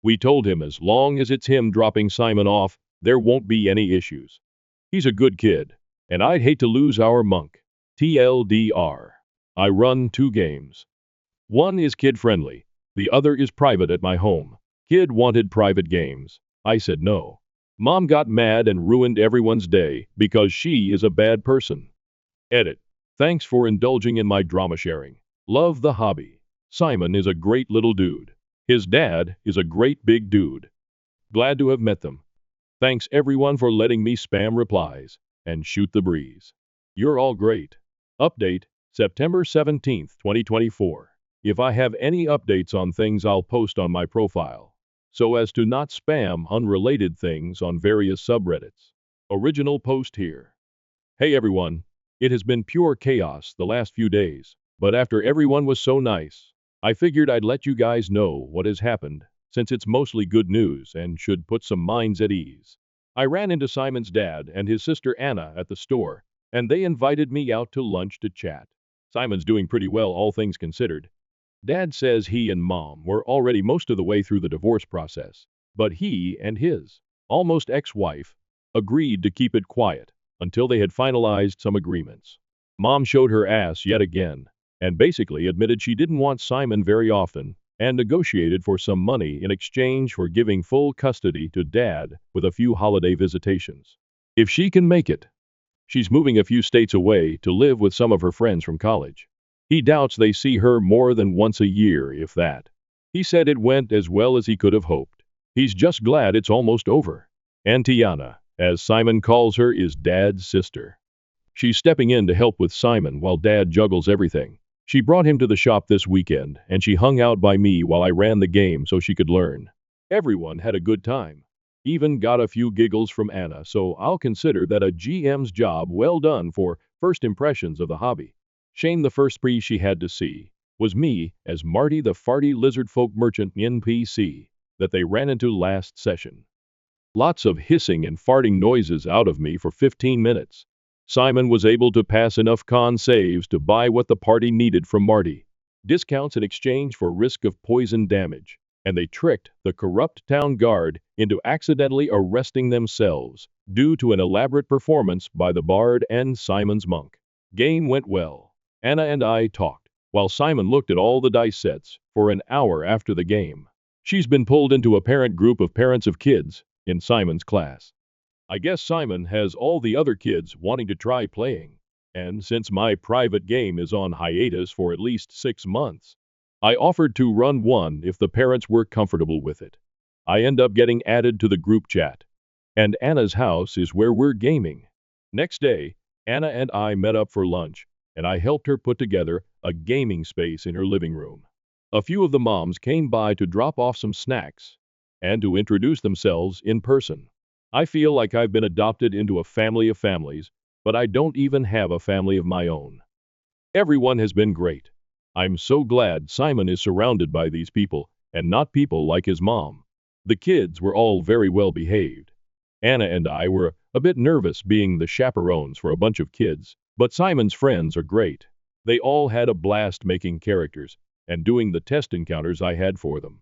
We told him as long as it's him dropping Simon off, there won't be any issues. He's a good kid, and I'd hate to lose our monk. TLDR. I run 2 games. One is kid-friendly, the other is private at my home. Kid wanted private games. I said no. Mom got mad and ruined everyone's day because she is a bad person. Edit. Thanks for indulging in my drama sharing. Love the hobby. Simon is a great little dude. His dad is a great big dude. Glad to have met them. Thanks everyone for letting me spam replies and shoot the breeze. You're all great. Update, September 17th, 2024. If I have any updates on things I'll post on my profile, so as to not spam unrelated things on various subreddits. Original post here. Hey everyone. It has been pure chaos the last few days, but after everyone was so nice, I figured I'd let you guys know what has happened, since it's mostly good news and should put some minds at ease. I ran into Simon's dad and his sister Anna at the store, and they invited me out to lunch to chat. Simon's doing pretty well, all things considered. Dad says he and Mom were already most of the way through the divorce process, but he and his almost ex-wife agreed to keep it quiet until they had finalized some agreements. Mom showed her ass yet again and basically admitted she didn't want Simon very often and negotiated for some money in exchange for giving full custody to Dad with a few holiday visitations. If she can make it. She's moving a few states away to live with some of her friends from college. He doubts they see her more than once a year, if that. He said it went as well as he could have hoped. He's just glad it's almost over. Auntie Anna, as Simon calls her, is Dad's sister. She's stepping in to help with Simon while Dad juggles everything. She brought him to the shop this weekend, and she hung out by me while I ran the game so she could learn. Everyone had a good time. Even got a few giggles from Anna, so I'll consider that a GM's job well done for first impressions of the hobby. Shame the first spree she had to see was me as Marty the farty lizard folk merchant NPC that they ran into last session. Lots of hissing and farting noises out of me for 15 minutes. Simon was able to pass enough con saves to buy what the party needed from Marty. Discounts in exchange for risk of poison damage, and they tricked the corrupt town guard into accidentally arresting themselves due to an elaborate performance by the bard and Simon's monk. Game went well. Anna and I talked, while Simon looked at all the dice sets, for an hour after the game. She's been pulled into a parent group of parents of kids in Simon's class. I guess Simon has all the other kids wanting to try playing, and since my private game is on hiatus for at least 6 months, I offered to run one if the parents were comfortable with it. I end up getting added to the group chat, and Anna's house is where we're gaming. Next day, Anna and I met up for lunch, and I helped her put together a gaming space in her living room. A few of the moms came by to drop off some snacks and to introduce themselves in person. I feel like I've been adopted into a family of families, but I don't even have a family of my own. Everyone has been great. I'm so glad Simon is surrounded by these people and not people like his mom. The kids were all very well behaved. Anna and I were a bit nervous being the chaperones for a bunch of kids, but Simon's friends are great. They all had a blast making characters and doing the test encounters I had for them.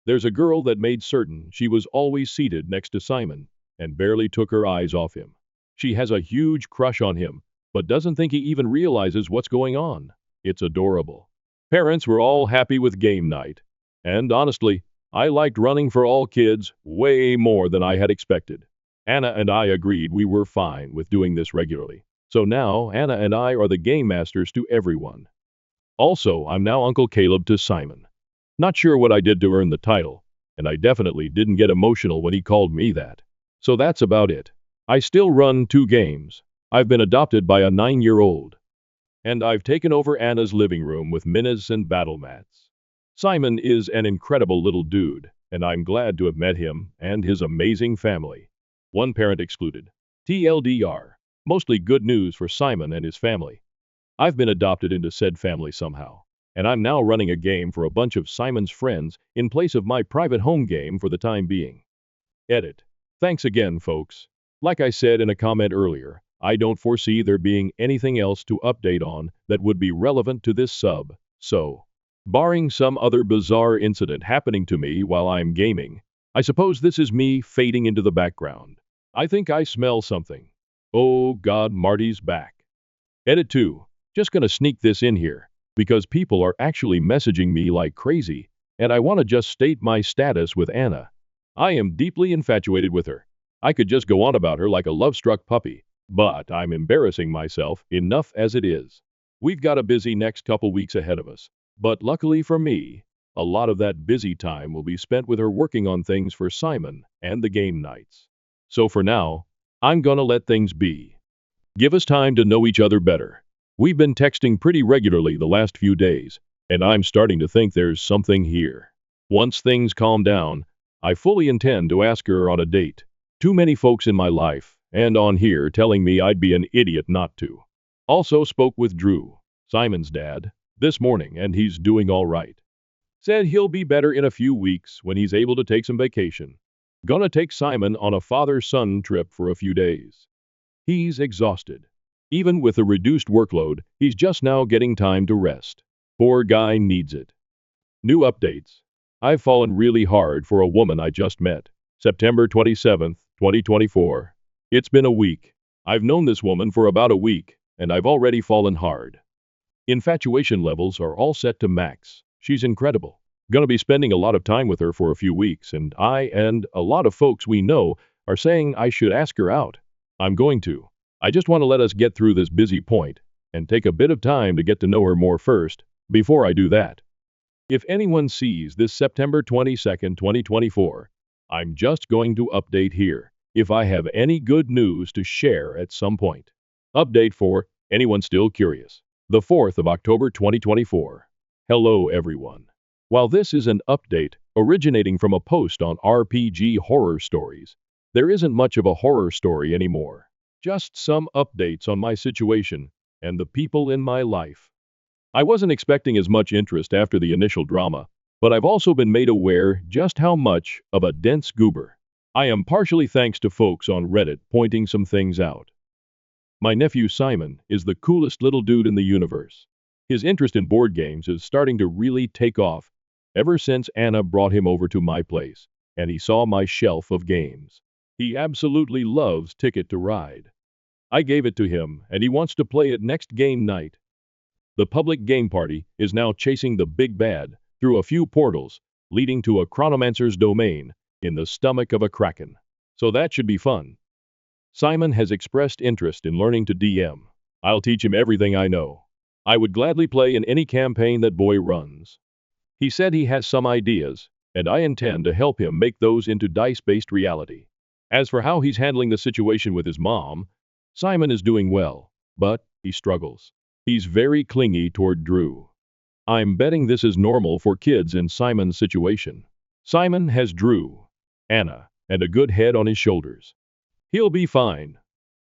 There's a girl that made certain she was always seated next to Simon and barely took her eyes off him. She has a huge crush on him, but doesn't think he even realizes what's going on. It's adorable. Parents were all happy with game night, and honestly, I liked running for all kids way more than I had expected. Anna and I agreed we were fine with doing this regularly. So now, Anna and I are the game masters to everyone. Also, I'm now Uncle Caleb to Simon. Not sure what I did to earn the title, and I definitely didn't get emotional when he called me that. So that's about it. I still run 2 games. I've been adopted by a 9-year-old. And I've taken over Anna's living room with minnas and battle mats. Simon is an incredible little dude, and I'm glad to have met him and his amazing family. One parent excluded. TLDR. Mostly good news for Simon and his family. I've been adopted into said family somehow, and I'm now running a game for a bunch of Simon's friends in place of my private home game for the time being. Edit. Thanks again, folks. Like I said in a comment earlier, I don't foresee there being anything else to update on that would be relevant to this sub, so, barring some other bizarre incident happening to me while I'm gaming, I suppose this is me fading into the background. I think I smell something. Oh God, Marty's back. Edit 2. Just gonna sneak this in here, because people are actually messaging me like crazy, and I want to just state my status with Anna. I am deeply infatuated with her. I could just go on about her like a love-struck puppy, but I'm embarrassing myself enough as it is. We've got a busy next couple weeks ahead of us, but luckily for me, a lot of that busy time will be spent with her working on things for Simon and the game nights. So for now, I'm gonna let things be. Give us time to know each other better. We've been texting pretty regularly the last few days, and I'm starting to think there's something here. Once things calm down, I fully intend to ask her on a date. Too many folks in my life and on here telling me I'd be an idiot not to. Also spoke with Drew, Simon's dad, this morning, and he's doing all right. Said he'll be better in a few weeks when he's able to take some vacation. Gonna take Simon on a father-son trip for a few days. He's exhausted. Even with a reduced workload, he's just now getting time to rest. Poor guy needs it. New updates. I've fallen really hard for a woman I just met. September 27th, 2024. It's been a week. I've known this woman for about a week, and I've already fallen hard. Infatuation levels are all set to max. She's incredible. Gonna be spending a lot of time with her for a few weeks, and I and a lot of folks we know are saying I should ask her out. I'm going to. I just want to let us get through this busy point and take a bit of time to get to know her more first before I do that. If anyone sees this September 22nd, 2024, I'm just going to update here if I have any good news to share at some point. Update for anyone still curious. The 4th of October 2024. Hello everyone. While this is an update originating from a post on RPG horror stories, there isn't much of a horror story anymore. Just some updates on my situation and the people in my life. I wasn't expecting as much interest after the initial drama, but I've also been made aware just how much of a dense goober I am, partially thanks to folks on Reddit pointing some things out. My nephew Simon is the coolest little dude in the universe. His interest in board games is starting to really take off ever since Anna brought him over to my place and he saw my shelf of games. He absolutely loves Ticket to Ride. I gave it to him and he wants to play it next game night. The public game party is now chasing the big bad through a few portals, leading to a chronomancer's domain in the stomach of a kraken. So that should be fun. Simon has expressed interest in learning to DM. I'll teach him everything I know. I would gladly play in any campaign that boy runs. He said he has some ideas, and I intend to help him make those into dice-based reality. As for how he's handling the situation with his mom, Simon is doing well, but he struggles. He's very clingy toward Drew. I'm betting this is normal for kids in Simon's situation. Simon has Drew, Anna, and a good head on his shoulders. He'll be fine.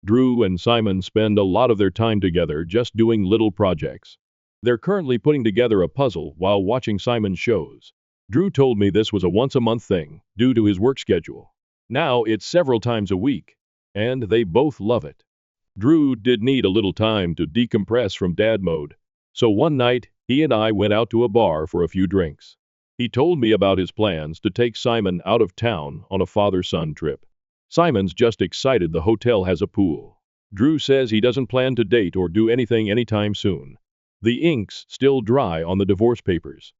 Drew and Simon spend a lot of their time together just doing little projects. They're currently putting together a puzzle while watching Simon's shows. Drew told me this was a once-a-month thing due to his work schedule. Now it's several times a week, and they both love it. Drew did need a little time to decompress from dad mode, so one night he and I went out to a bar for a few drinks. He told me about his plans to take Simon out of town on a father-son trip. Simon's just excited the hotel has a pool. Drew says he doesn't plan to date or do anything anytime soon. The ink's still dry on the divorce papers.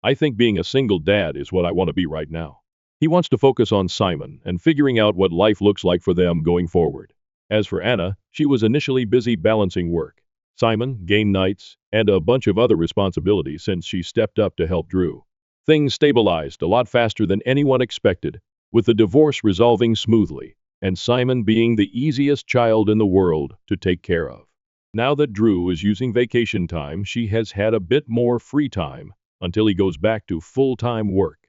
I think being a single dad is what I want to be right now. He wants to focus on Simon and figuring out what life looks like for them going forward. As for Anna, she was initially busy balancing work, Simon, game nights, and a bunch of other responsibilities since she stepped up to help Drew. Things stabilized a lot faster than anyone expected, with the divorce resolving smoothly, and Simon being the easiest child in the world to take care of. Now that Drew is using vacation time, she has had a bit more free time until he goes back to full-time work.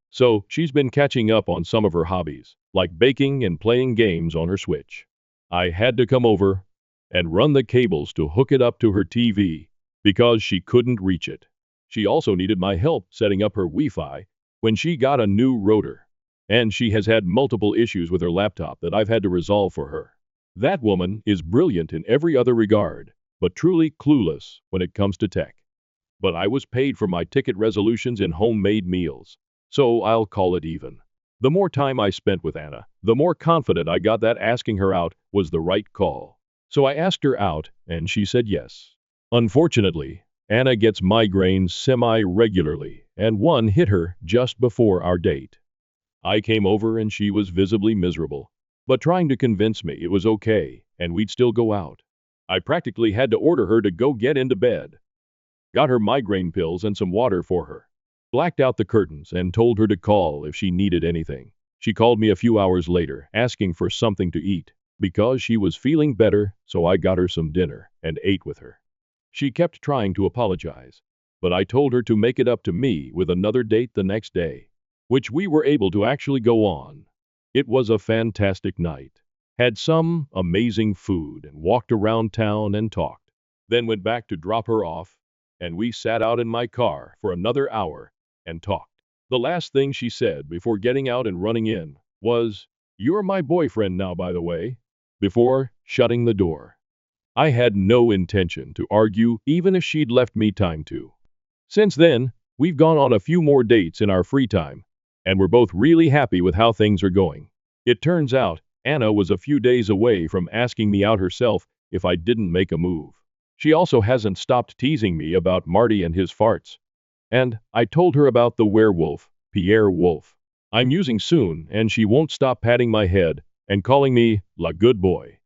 So she's been catching up on some of her hobbies, like baking and playing games on her Switch. I had to come over and run the cables to hook it up to her TV because she couldn't reach it. She also needed my help setting up her Wi-Fi when she got a new router. And she has had multiple issues with her laptop that I've had to resolve for her. That woman is brilliant in every other regard, but truly clueless when it comes to tech. But I was paid for my ticket resolutions in homemade meals, so I'll call it even. The more time I spent with Anna, the more confident I got that asking her out was the right call. So I asked her out, and she said yes. Unfortunately, Anna gets migraines semi-regularly, and one hit her just before our date. I came over and she was visibly miserable, but trying to convince me it was okay and we'd still go out. I practically had to order her to go get into bed. Got her migraine pills and some water for her. Blacked out the curtains and told her to call if she needed anything. She called me a few hours later asking for something to eat because she was feeling better, so I got her some dinner and ate with her. She kept trying to apologize, but I told her to make it up to me with another date the next day, which we were able to actually go on. It was a fantastic night. had some amazing food, and walked around town and talked. Then went back to drop her off, and we sat out in my car for another hour and talked. The last thing she said before getting out and running in was, "You're my boyfriend now, by the way," before shutting the door. I had no intention to argue, even if she'd left me time to. Since then, we've gone on a few more dates in our free time, and we're both really happy with how things are going. It turns out, Anna was a few days away from asking me out herself if I didn't make a move. She also hasn't stopped teasing me about Marty and his farts. And I told her about the werewolf, Pierre Wolf, I'm using soon, and she won't stop patting my head and calling me la good boy.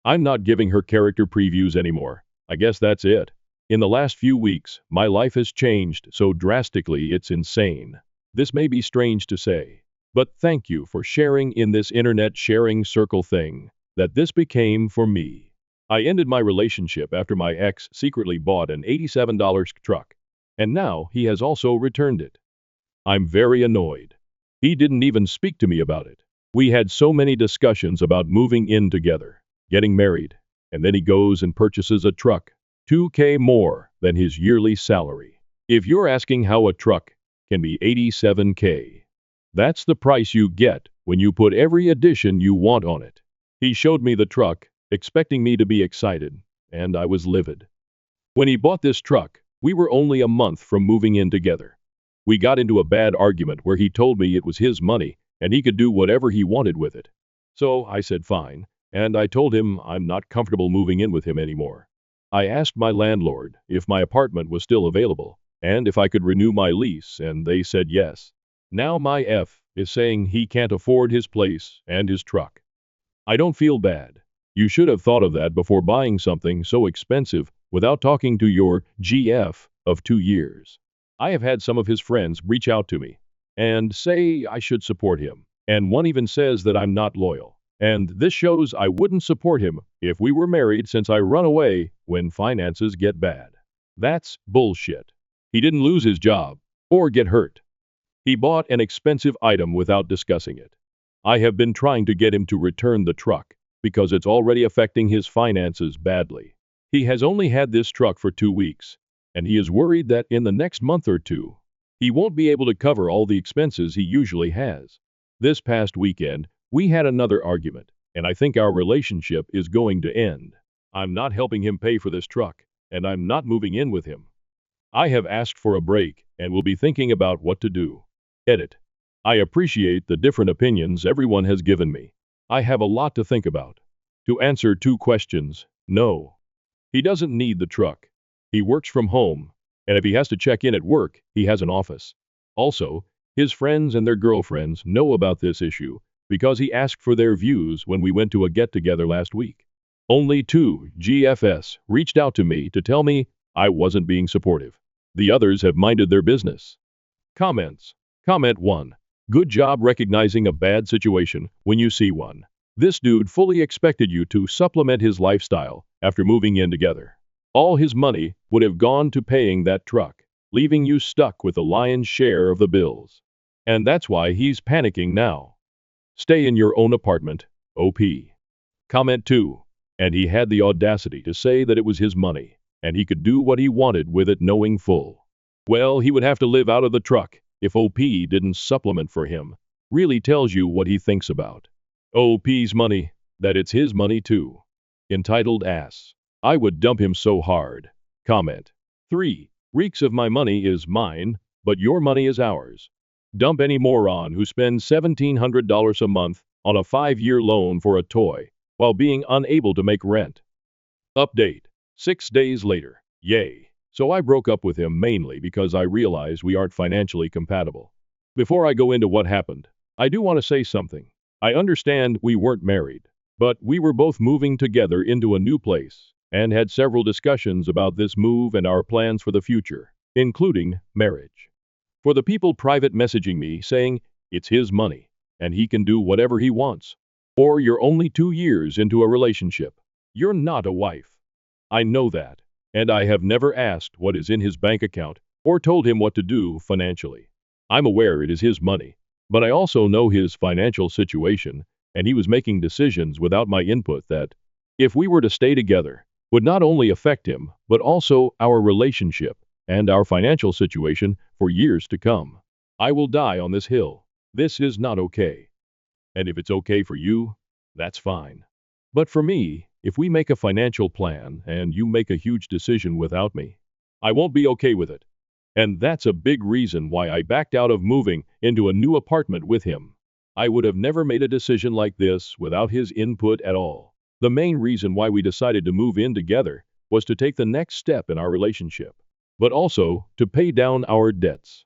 I'm not giving her character previews anymore. I guess that's it. In the last few weeks, my life has changed so drastically it's insane. This may be strange to say, but thank you for sharing in this internet sharing circle thing that this became for me. I ended my relationship after my ex secretly bought an $87 truck, and now he has also returned it. I'm very annoyed. He didn't even speak to me about it. We had so many discussions about moving in together, getting married, and then he goes and purchases a truck, $2K more than his yearly salary. If you're asking how a truck can be $87K, that's the price you get when you put every addition you want on it. He showed me the truck, expecting me to be excited, and I was livid. When he bought this truck, we were only a month from moving in together. We got into a bad argument where he told me it was his money and he could do whatever he wanted with it. So I said fine, and I told him I'm not comfortable moving in with him anymore. I asked my landlord if my apartment was still available and if I could renew my lease, and they said yes. Now my F is saying he can't afford his place and his truck. I don't feel bad. You should have thought of that before buying something so expensive without talking to your GF of 2 years. I have had some of his friends reach out to me and say I should support him, and one even says that I'm not loyal. And this shows I wouldn't support him if we were married, since I run away when finances get bad. That's bullshit. He didn't lose his job or get hurt. He bought an expensive item without discussing it. I have been trying to get him to return the truck because it's already affecting his finances badly. He has only had this truck for 2 weeks, and he is worried that in the next month or two, he won't be able to cover all the expenses he usually has. This past weekend, we had another argument, and I think our relationship is going to end. I'm not helping him pay for this truck, and I'm not moving in with him. I have asked for a break and will be thinking about what to do. Edit. I appreciate the different opinions everyone has given me. I have a lot to think about. To answer 2 questions, no. He doesn't need the truck. He works from home, and if he has to check in at work, he has an office. Also, his friends and their girlfriends know about this issue because he asked for their views when we went to a get-together last week. Only 2 GFS reached out to me to tell me I wasn't being supportive. The others have minded their business. Comments. Comment 1. Good job recognizing a bad situation when you see one. This dude fully expected you to supplement his lifestyle after moving in together. All his money would have gone to paying that truck, leaving you stuck with the lion's share of the bills. And that's why he's panicking now. Stay in your own apartment, OP. Comment 2. And he had the audacity to say that it was his money, and he could do what he wanted with it knowing full. Well, he would have to live out of the truck if OP didn't supplement for him. Really tells you what he thinks about OP's money, that it's his money too. Entitled ass. I would dump him so hard. Comment 3. Reeks of my money is mine, but your money is ours. Dump any moron who spends $1,700 a month on a 5-year loan for a toy while being unable to make rent. Update. 6 days later. Yay. So I broke up with him mainly because I realized we aren't financially compatible. Before I go into what happened, I do want to say something. I understand we weren't married, but we were both moving together into a new place and had several discussions about this move and our plans for the future, including marriage. For the people private messaging me saying it's his money and he can do whatever he wants, or you're only 2 years into a relationship, you're not a wife. I know that, and I have never asked what is in his bank account or told him what to do financially. I'm aware it is his money, but I also know his financial situation and he was making decisions without my input that, if we were to stay together, would not only affect him, but also our relationship and our financial situation for years to come. I will die on this hill. This is not okay. And if it's okay for you, that's fine. But for me, if we make a financial plan and you make a huge decision without me, I won't be okay with it. And that's a big reason why I backed out of moving into a new apartment with him. I would have never made a decision like this without his input at all. The main reason why we decided to move in together was to take the next step in our relationship, but also to pay down our debts.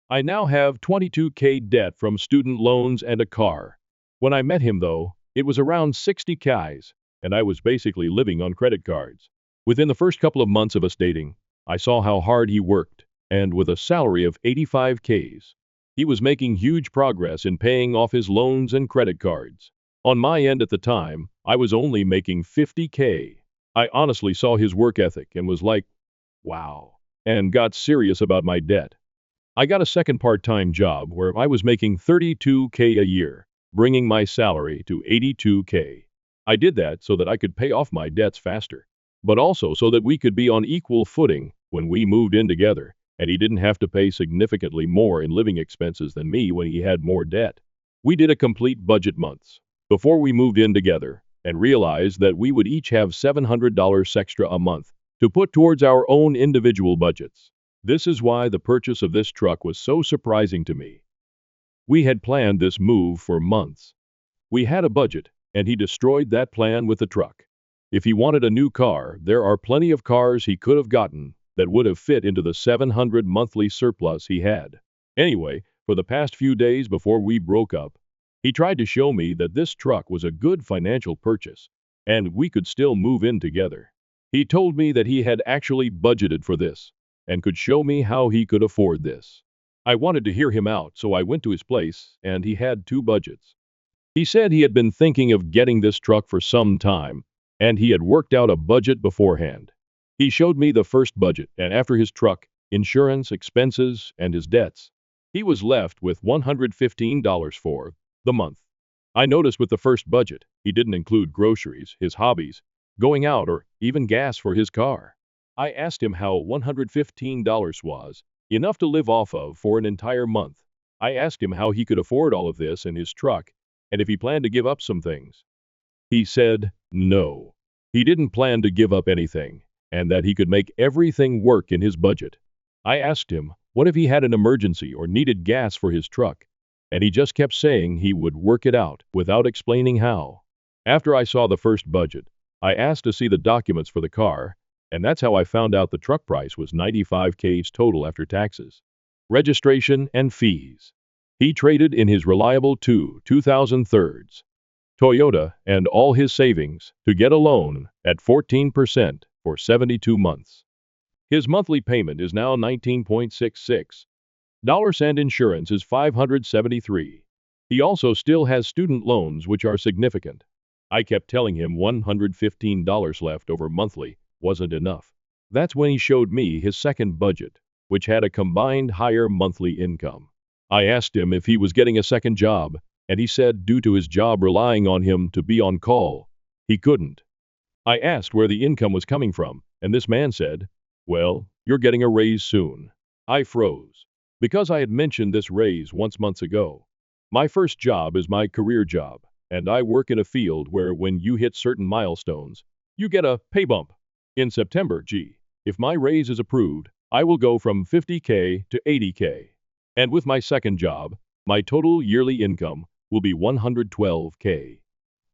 I now have 22K debt from student loans and a car. When I met him, though, it was around 60Ks, and I was basically living on credit cards. Within the first couple of months of us dating, I saw how hard he worked, and with a salary of 85Ks, he was making huge progress in paying off his loans and credit cards. On my end at the time, I was only making 50K. I honestly saw his work ethic and was like, wow, and got serious about my debt. I got a second part-time job where I was making 32K a year, bringing my salary to 82K. I did that so that I could pay off my debts faster, but also so that we could be on equal footing when we moved in together, and he didn't have to pay significantly more in living expenses than me when he had more debt. We did a complete budget months before we moved in together and realized that we would each have $700 extra a month to put towards our own individual budgets. This is why the purchase of this truck was so surprising to me. We had planned this move for months. We had a budget, and he destroyed that plan with the truck. If he wanted a new car, there are plenty of cars he could have gotten that would have fit into the $700 monthly surplus he had. Anyway, for the past few days before we broke up, he tried to show me that this truck was a good financial purchase, and we could still move in together. He told me that he had actually budgeted for this, and could show me how he could afford this. I wanted to hear him out, so I went to his place, and he had two budgets. He said he had been thinking of getting this truck for some time, and he had worked out a budget beforehand. He showed me the first budget, and after his truck, insurance, expenses, and his debts, he was left with $115 for the month. I noticed with the first budget, he didn't include groceries, his hobbies, going out, or even gas for his car. I asked him how $115 was enough to live off of for an entire month. I asked him how he could afford all of this in his truck, and if he planned to give up some things. He said no. He didn't plan to give up anything, and that he could make everything work in his budget. I asked him, what if he had an emergency or needed gas for his truck? And he just kept saying he would work it out without explaining how. After I saw the first budget, I asked to see the documents for the car, and that's how I found out the truck price was 95K's total after taxes, registration, and fees. He traded in his reliable 2003 Toyota and all his savings to get a loan at 14% for 72 months. His monthly payment is now $19.66, and insurance is $573. He also still has student loans which are significant. I kept telling him $115 left over monthly wasn't enough. That's when he showed me his second budget, which had a combined higher monthly income. I asked him if he was getting a second job, and he said due to his job relying on him to be on call, he couldn't. I asked where the income was coming from, and this man said, well, you're getting a raise soon. I froze, because I had mentioned this raise once months ago. My first job is my career job, and I work in a field where when you hit certain milestones, you get a pay bump. In September, if my raise is approved, I will go from 50K to 80K. And with my second job, my total yearly income will be 112K.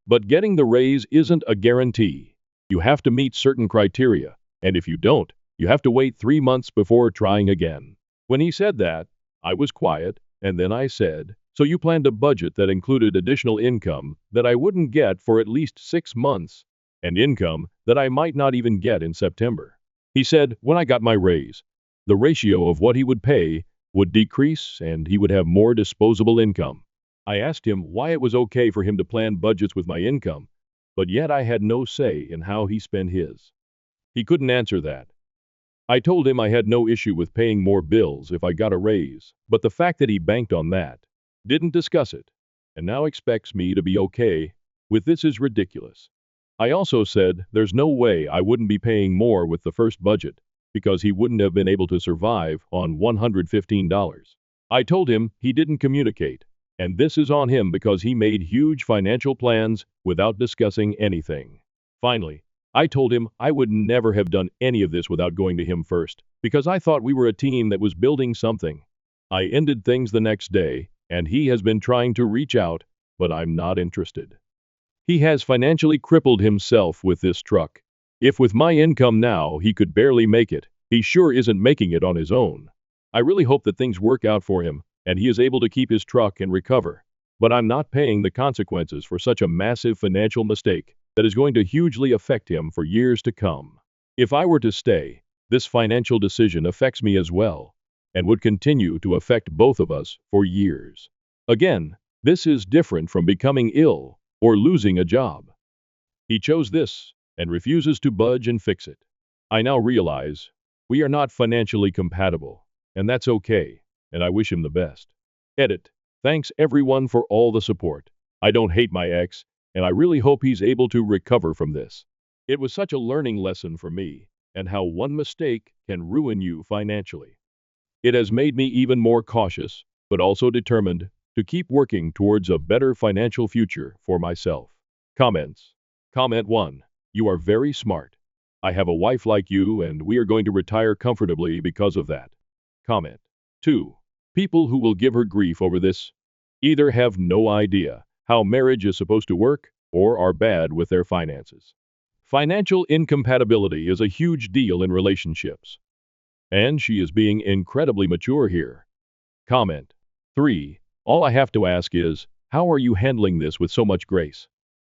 But getting the raise isn't a guarantee. You have to meet certain criteria, and if you don't, you have to wait 3 months before trying again. When he said that, I was quiet, and then I said, so you planned a budget that included additional income that I wouldn't get for at least 6 months, and income that I might not even get in September. He said when I got my raise, the ratio of what he would pay would decrease and he would have more disposable income. I asked him why it was okay for him to plan budgets with my income, but yet I had no say in how he spent his. He couldn't answer that. I told him I had no issue with paying more bills if I got a raise, but the fact that he banked on that, didn't discuss it. and now expects me to be okay with this is ridiculous. I also said there's no way I wouldn't be paying more with the first budget because he wouldn't have been able to survive on $115. I told him he didn't communicate, and this is on him because he made huge financial plans without discussing anything. Finally, I told him I would never have done any of this without going to him first, because I thought we were a team that was building something. I ended things the next day, and he has been trying to reach out, but I'm not interested. He has financially crippled himself with this truck. If with my income now he could barely make it, he sure isn't making it on his own. I really hope that things work out for him, and he is able to keep his truck and recover. But I'm not paying the consequences for such a massive financial mistake that is going to hugely affect him for years to come. If I were to stay, this financial decision affects me as well, and would continue to affect both of us for years. Again, this is different from becoming ill or losing a job. He chose this and refuses to budge and fix it. I now realize we are not financially compatible, and that's okay, and I wish him the best. Edit. Thanks everyone for all the support. I don't hate my ex, and I really hope he's able to recover from this. It was such a learning lesson for me, and how one mistake can ruin you financially. It has made me even more cautious, but also determined to keep working towards a better financial future for myself. Comments. Comment 1. You are very smart. I have a wife like you, and we are going to retire comfortably because of that. Comment 2. People who will give her grief over this either have no idea how marriage is supposed to work or are bad with their finances. Financial incompatibility is a huge deal in relationships, and she is being incredibly mature here. Comment 3. All I have to ask is, how are you handling this with so much grace?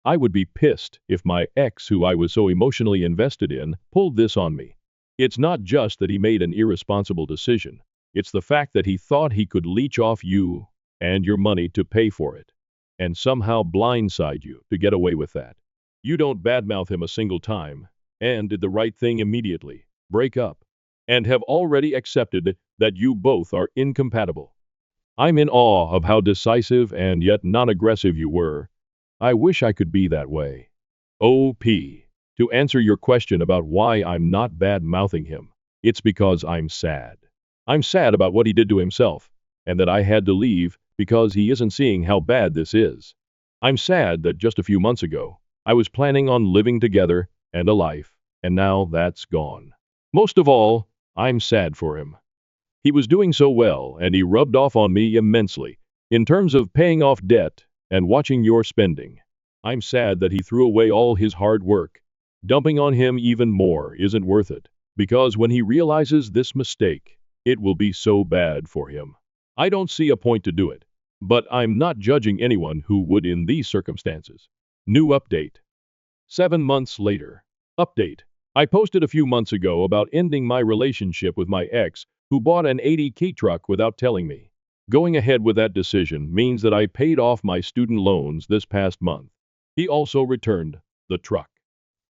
I would be pissed if my ex, who I was so emotionally invested in, pulled this on me. It's not just that he made an irresponsible decision. It's the fact that he thought he could leech off you and your money to pay for it, and somehow blindside you to get away with that. You don't badmouth him a single time, and did the right thing immediately, break up, and have already accepted that you both are incompatible. I'm in awe of how decisive and yet non-aggressive you were. I wish I could be that way. OP. To answer your question about why I'm not bad-mouthing him, it's because I'm sad. I'm sad about what he did to himself, and that I had to leave because he isn't seeing how bad this is. I'm sad that just a few months ago, I was planning on living together and a life, and now that's gone. Most of all, I'm sad for him. He was doing so well, and he rubbed off on me immensely, in terms of paying off debt and watching your spending. I'm sad that he threw away all his hard work. Dumping on him even more isn't worth it, because when he realizes this mistake, it will be so bad for him. I don't see a point to do it, but I'm not judging anyone who would in these circumstances. New update. 7 months later. Update. I posted a few months ago about ending my relationship with my ex, who bought an 80K truck without telling me. Going ahead with that decision means that I paid off my student loans this past month. He also returned the truck.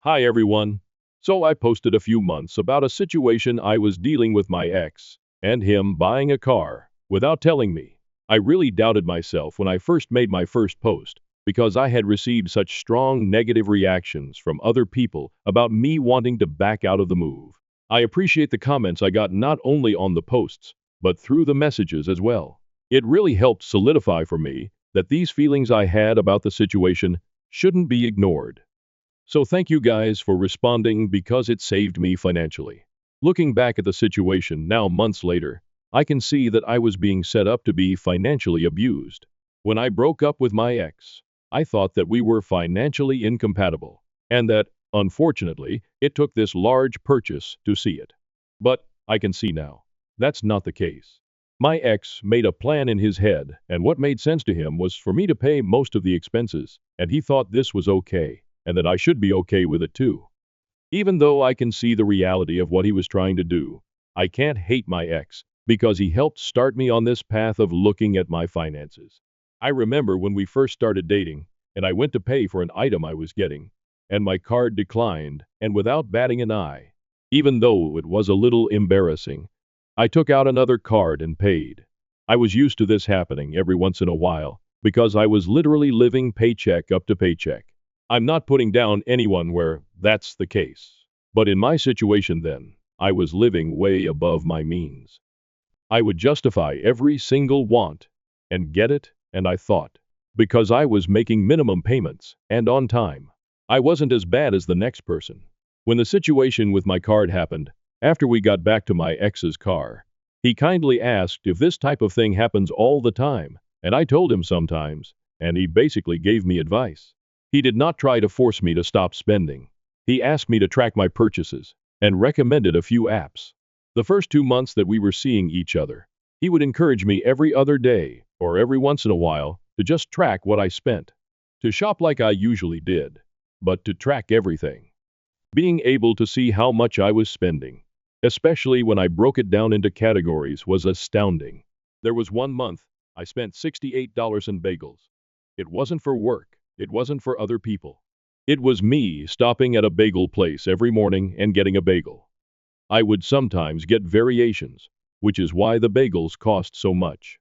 Hi everyone. So I posted a few months about a situation I was dealing with my ex, and him buying a car without telling me. I really doubted myself when I first made my first post, because I had received such strong negative reactions from other people about me wanting to back out of the move. I appreciate the comments I got not only on the posts, but through the messages as well. It really helped solidify for me that these feelings I had about the situation shouldn't be ignored. So thank you guys for responding, because it saved me financially. Looking back at the situation now months later, I can see that I was being set up to be financially abused. When I broke up with my ex, I thought that we were financially incompatible, and that, unfortunately, it took this large purchase to see it. But I can see now, that's not the case. My ex made a plan in his head, and what made sense to him was for me to pay most of the expenses, and he thought this was okay, and that I should be okay with it too. Even though I can see the reality of what he was trying to do, I can't hate my ex, because he helped start me on this path of looking at my finances. I remember when we first started dating, and I went to pay for an item I was getting, and my card declined, and without batting an eye, even though it was a little embarrassing, I took out another card and paid. I was used to this happening every once in a while, because I was literally living paycheck up to paycheck. I'm not putting down anyone where that's the case. But in my situation then, I was living way above my means. I would justify every single want and get it, and I thought, because I was making minimum payments and on time, I wasn't as bad as the next person. When the situation with my card happened, after we got back to my ex's car, he kindly asked if this type of thing happens all the time, and I told him sometimes, and he basically gave me advice. He did not try to force me to stop spending. He asked me to track my purchases and recommended a few apps. The first 2 months that we were seeing each other, he would encourage me every other day or every once in a while to just track what I spent. To shop like I usually did, but to track everything. Being able to see how much I was spending, especially when I broke it down into categories, was astounding. There was 1 month I spent $68 in bagels. It wasn't for work, it wasn't for other people. It was me stopping at a bagel place every morning and getting a bagel. I would sometimes get variations, which is why the bagels cost so much.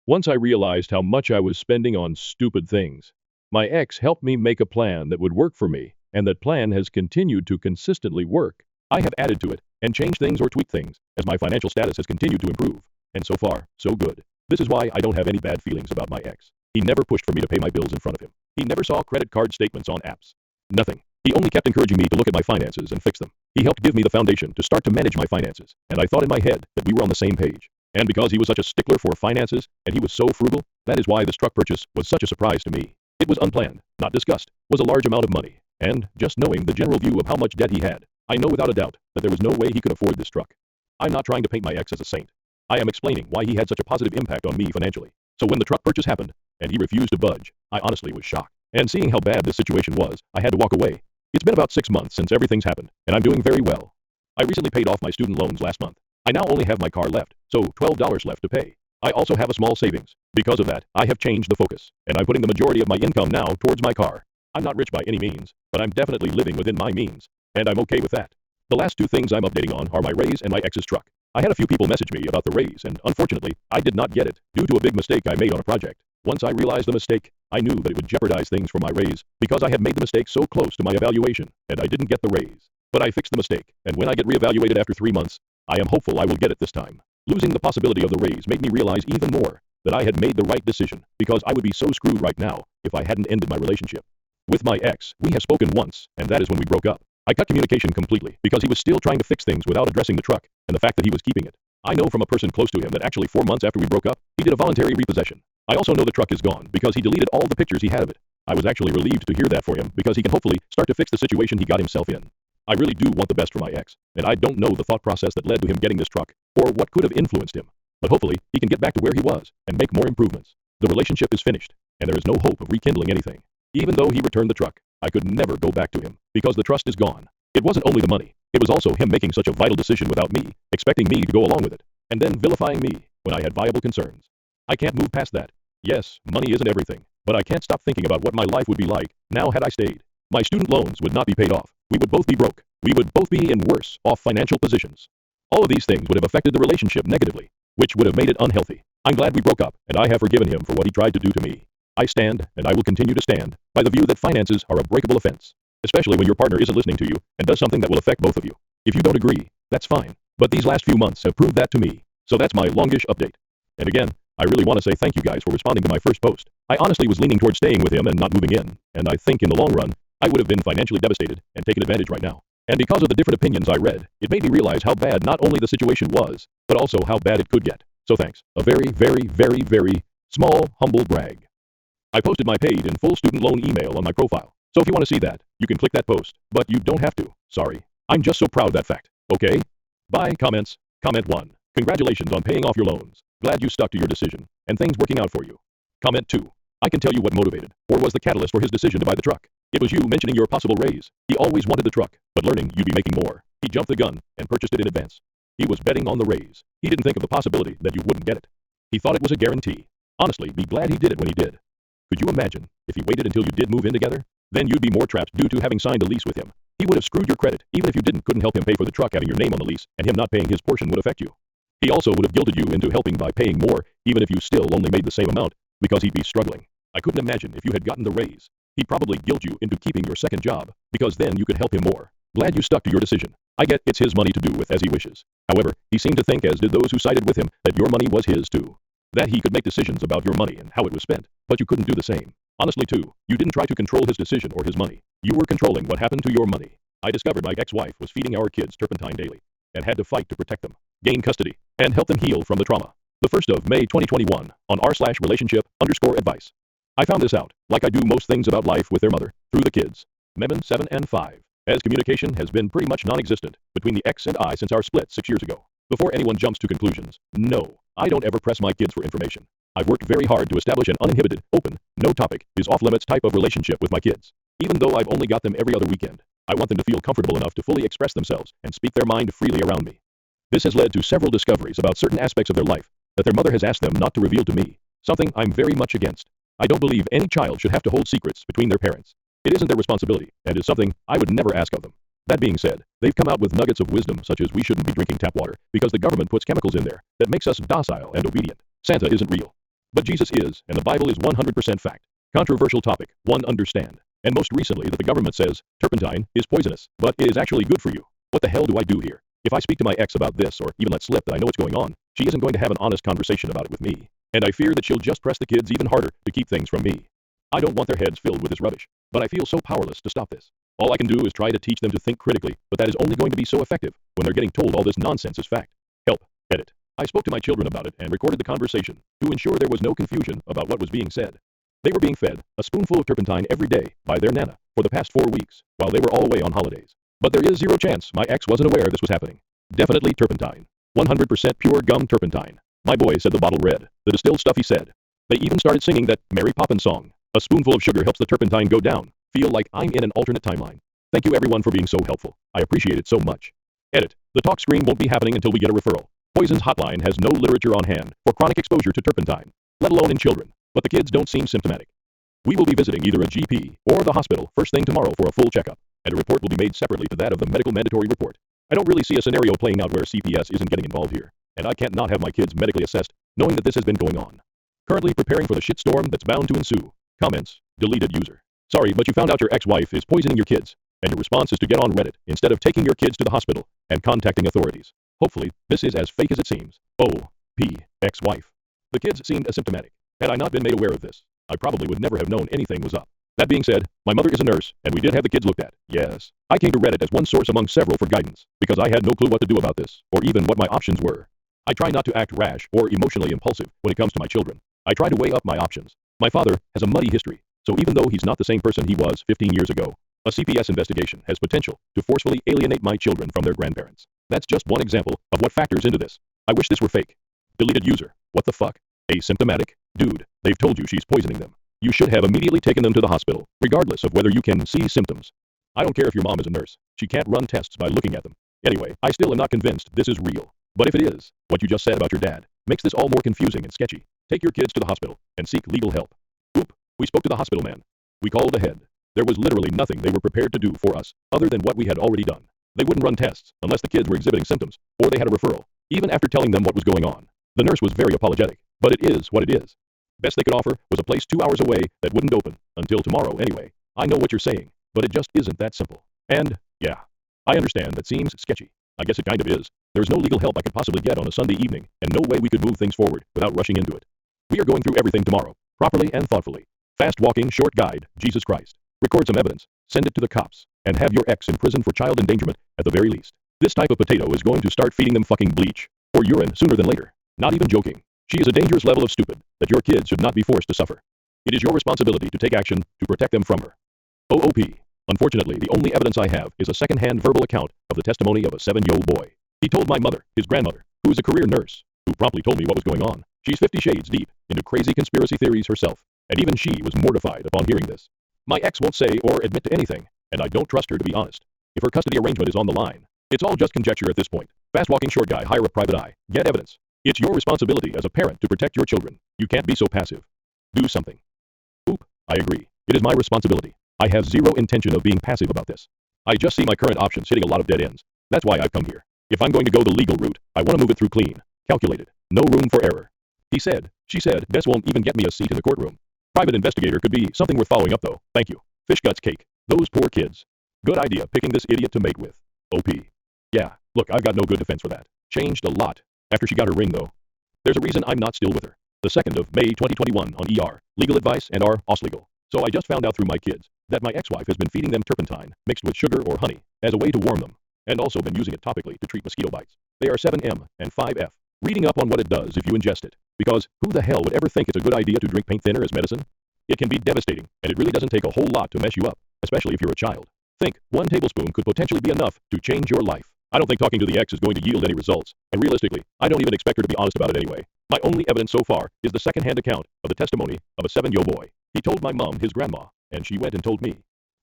Once I realized how much I was spending on stupid things, my ex helped me make a plan that would work for me, and that plan has continued to consistently work. I have added to it and changed things or tweaked things as my financial status has continued to improve. And so far, so good. This is why I don't have any bad feelings about my ex. He never pushed for me to pay my bills in front of him. He never saw credit card statements on apps. Nothing. He only kept encouraging me to look at my finances and fix them. He helped give me the foundation to start to manage my finances, and I thought in my head that we were on the same page. And because he was such a stickler for finances, and he was so frugal, that is why this truck purchase was such a surprise to me. It was unplanned, not discussed, was a large amount of money, and, just knowing the general view of how much debt he had, I know without a doubt that there was no way he could afford this truck. I'm not trying to paint my ex as a saint. I am explaining why he had such a positive impact on me financially. So when the truck purchase happened, and he refused to budge, I honestly was shocked. And seeing how bad this situation was, I had to walk away. It's been about 6 months since everything's happened, and I'm doing very well. I recently paid off my student loans last month. I now only have my car left, so $12 left to pay. I also have a small savings. Because of that, I have changed the focus, and I'm putting the majority of my income now towards my car. I'm not rich by any means, but I'm definitely living within my means, and I'm okay with that. The last 2 things I'm updating on are my raise and my ex's truck. I had a few people message me about the raise, and unfortunately, I did not get it due to a big mistake I made on a project. Once I realized the mistake, I knew that it would jeopardize things for my raise because I had made the mistake so close to my evaluation, and I didn't get the raise. But I fixed the mistake, and when I get reevaluated after 3 months, I am hopeful I will get it this time. Losing the possibility of the raise made me realize even more that I had made the right decision because I would be so screwed right now if I hadn't ended my relationship. With my ex, we have spoken once, and that is when we broke up. I cut communication completely because he was still trying to fix things without addressing the truck and the fact that he was keeping it. I know from a person close to him that actually 4 months after we broke up, he did a voluntary repossession. I also know the truck is gone because he deleted all the pictures he had of it. I was actually relieved to hear that for him because he can hopefully start to fix the situation he got himself in. I really do want the best for my ex, and I don't know the thought process that led to him getting this truck or what could have influenced him. But hopefully, he can get back to where he was and make more improvements. The relationship is finished, and there is no hope of rekindling anything. Even though he returned the truck, I could never go back to him because the trust is gone. It wasn't only the money, it was also him making such a vital decision without me, expecting me to go along with it, and then vilifying me when I had viable concerns. I can't move past that. Yes, money isn't everything, but I can't stop thinking about what my life would be like now had I stayed. My student loans would not be paid off. We would both be broke. We would both be in worse off financial positions. All of these things would have affected the relationship negatively, which would have made it unhealthy. I'm glad we broke up, and I have forgiven him for what he tried to do to me. I stand, and I will continue to stand, by the view that finances are a breakable offense, especially when your partner isn't listening to you and does something that will affect both of you. If you don't agree, that's fine, but these last few months have proved that to me, so that's my longish update. And again, I really want to say thank you guys for responding to my first post. I honestly was leaning towards staying with him and not moving in, and I think in the long run, I would have been financially devastated and taken advantage right now. And because of the different opinions I read, it made me realize how bad not only the situation was, but also how bad it could get. So thanks. A very, very, very, very small, humble brag. I posted my paid in full student loan email on my profile. So if you want to see that, you can click that post, but you don't have to. Sorry. I'm just so proud of that fact. Okay? Bye, comments. Comment 1. Congratulations on paying off your loans. Glad you stuck to your decision, and things working out for you. Comment 2. I can tell you what motivated, or was the catalyst for his decision to buy the truck. It was you mentioning your possible raise. He always wanted the truck, but learning you'd be making more, he jumped the gun and purchased it in advance. He was betting on the raise. He didn't think of the possibility that you wouldn't get it. He thought it was a guarantee. Honestly, be glad he did it when he did. Could you imagine if he waited until you did move in together? Then you'd be more trapped due to having signed a lease with him. He would have screwed your credit, even if you couldn't help him pay for the truck having your name on the lease, and him not paying his portion would affect you. He also would have guilted you into helping by paying more, even if you still only made the same amount, because he'd be struggling. I couldn't imagine if you had gotten the raise. He'd probably guilt you into keeping your second job, because then you could help him more. Glad you stuck to your decision. I get it's his money to do with as he wishes. However, he seemed to think, as did those who sided with him, that your money was his too. That he could make decisions about your money and how it was spent, but you couldn't do the same. Honestly too, you didn't try to control his decision or his money. You were controlling what happened to your money. I discovered my ex-wife was feeding our kids turpentine daily, and had to fight to protect them, gain custody, and help them heal from the trauma. The 1st of May 2021, on r/relationship_advice. I found this out, like I do most things about life with their mother, through the kids. Memon 7 and 5. As communication has been pretty much non-existent between the ex and I since our split 6 years ago. Before anyone jumps to conclusions, no, I don't ever press my kids for information. I've worked very hard to establish an uninhibited, open, no topic is off-limits type of relationship with my kids. Even though I've only got them every other weekend, I want them to feel comfortable enough to fully express themselves and speak their mind freely around me. This has led to several discoveries about certain aspects of their life that their mother has asked them not to reveal to me, something I'm very much against. I don't believe any child should have to hold secrets between their parents. It isn't their responsibility, and is something I would never ask of them. That being said, they've come out with nuggets of wisdom such as we shouldn't be drinking tap water because the government puts chemicals in there that makes us docile and obedient. Santa isn't real. But Jesus is, and the Bible is 100% fact. Controversial topic, one understand. And most recently that the government says turpentine is poisonous, but it is actually good for you. What the hell do I do here? If I speak to my ex about this or even let slip that I know what's going on, she isn't going to have an honest conversation about it with me. And I fear that she'll just press the kids even harder to keep things from me. I don't want their heads filled with this rubbish, but I feel so powerless to stop this. All I can do is try to teach them to think critically, but that is only going to be so effective when they're getting told all this nonsense is fact. Help. Edit. I spoke to my children about it and recorded the conversation to ensure there was no confusion about what was being said. They were being fed a spoonful of turpentine every day by their nana for the past 4 weeks while they were all away on holidays. But there is zero chance my ex wasn't aware this was happening. Definitely turpentine. 100% pure gum turpentine. My boy said the bottle read the distilled stuff, he said. They even started singing that Mary Poppins song. A spoonful of sugar helps the turpentine go down. Feel like I'm in an alternate timeline. Thank you everyone for being so helpful. I appreciate it so much. Edit. The talk screen won't be happening until we get a referral. Poisons Hotline has no literature on hand for chronic exposure to turpentine, let alone in children, but the kids don't seem symptomatic. We will be visiting either a GP or the hospital first thing tomorrow for a full checkup, and a report will be made separately to that of the medical mandatory report. I don't really see a scenario playing out where CPS isn't getting involved here, and I can't not have my kids medically assessed, knowing that this has been going on. Currently preparing for the shitstorm that's bound to ensue. Comments. Deleted user. Sorry, but you found out your ex-wife is poisoning your kids, and your response is to get on Reddit instead of taking your kids to the hospital and contacting authorities. Hopefully, this is as fake as it seems. O.P. Ex-wife. The kids seemed asymptomatic. Had I not been made aware of this, I probably would never have known anything was up. That being said, my mother is a nurse, and we did have the kids looked at. Yes. I came to Reddit as one source among several for guidance, because I had no clue what to do about this, or even what my options were. I try not to act rash or emotionally impulsive when it comes to my children. I try to weigh up my options. My father has a muddy history, so even though he's not the same person he was 15 years ago, a CPS investigation has potential to forcefully alienate my children from their grandparents. That's just one example of what factors into this. I wish this were fake. Deleted user. What the fuck? Asymptomatic? Dude, they've told you she's poisoning them. You should have immediately taken them to the hospital, regardless of whether you can see symptoms. I don't care if your mom is a nurse. She can't run tests by looking at them. Anyway, I still am not convinced this is real. But if it is, what you just said about your dad makes this all more confusing and sketchy. Take your kids to the hospital and seek legal help. Oop, we spoke to the hospital man. We called ahead. There was literally nothing they were prepared to do for us, other than what we had already done. They wouldn't run tests unless the kids were exhibiting symptoms, or they had a referral, even after telling them what was going on. The nurse was very apologetic, but it is what it is. Best they could offer was a place 2 hours away that wouldn't open until tomorrow anyway. I know what you're saying, but it just isn't that simple. And, yeah, I understand that seems sketchy. I guess it kind of is. There's no legal help I could possibly get on a Sunday evening, and no way we could move things forward without rushing into it. We are going through everything tomorrow, properly and thoughtfully. Fast walking, short guide, Jesus Christ. Record some evidence, send it to the cops, and have your ex in prison for child endangerment at the very least. This type of potato is going to start feeding them fucking bleach, or urine sooner than later. Not even joking. She is a dangerous level of stupid that your kids should not be forced to suffer. It is your responsibility to take action to protect them from her. OOP. Unfortunately, the only evidence I have is a second-hand verbal account of the testimony of a 7-year-old boy. He told my mother, his grandmother, who is a career nurse, who promptly told me what was going on. She's 50 shades deep into crazy conspiracy theories herself, and even she was mortified upon hearing this. My ex won't say or admit to anything, and I don't trust her to be honest. If her custody arrangement is on the line, it's all just conjecture at this point. Fast walking short guy, hire a private eye. Get evidence. It's your responsibility as a parent to protect your children. You can't be so passive. Do something. Oop, I agree. It is my responsibility. I have zero intention of being passive about this. I just see my current options hitting a lot of dead ends. That's why I've come here. If I'm going to go the legal route, I want to move it through clean, calculated, no room for error. He said, she said, Bess won't even get me a seat in the courtroom. Private investigator could be something worth following up though. Thank you. Fish guts cake. Those poor kids. Good idea picking this idiot to mate with. OP. Yeah, look, I've got no good defense for that. Changed a lot. After she got her ring though. There's a reason I'm not still with her. The 2nd of May 2021 on ER, legal advice and our OS legal. So I just found out through my kids that my ex-wife has been feeding them turpentine mixed with sugar or honey as a way to warm them, and also been using it topically to treat mosquito bites. They are 7M and 5F. Reading up on what it does if you ingest it, because who the hell would ever think it's a good idea to drink paint thinner as medicine? It can be devastating, and it really doesn't take a whole lot to mess you up, especially if you're a child. Think, 1 tablespoon could potentially be enough to change your life. I don't think talking to the ex is going to yield any results, and realistically, I don't even expect her to be honest about it anyway. My only evidence so far is the second-hand account of the testimony of a 7-year-old boy. He told my mom his grandma, and she went and told me.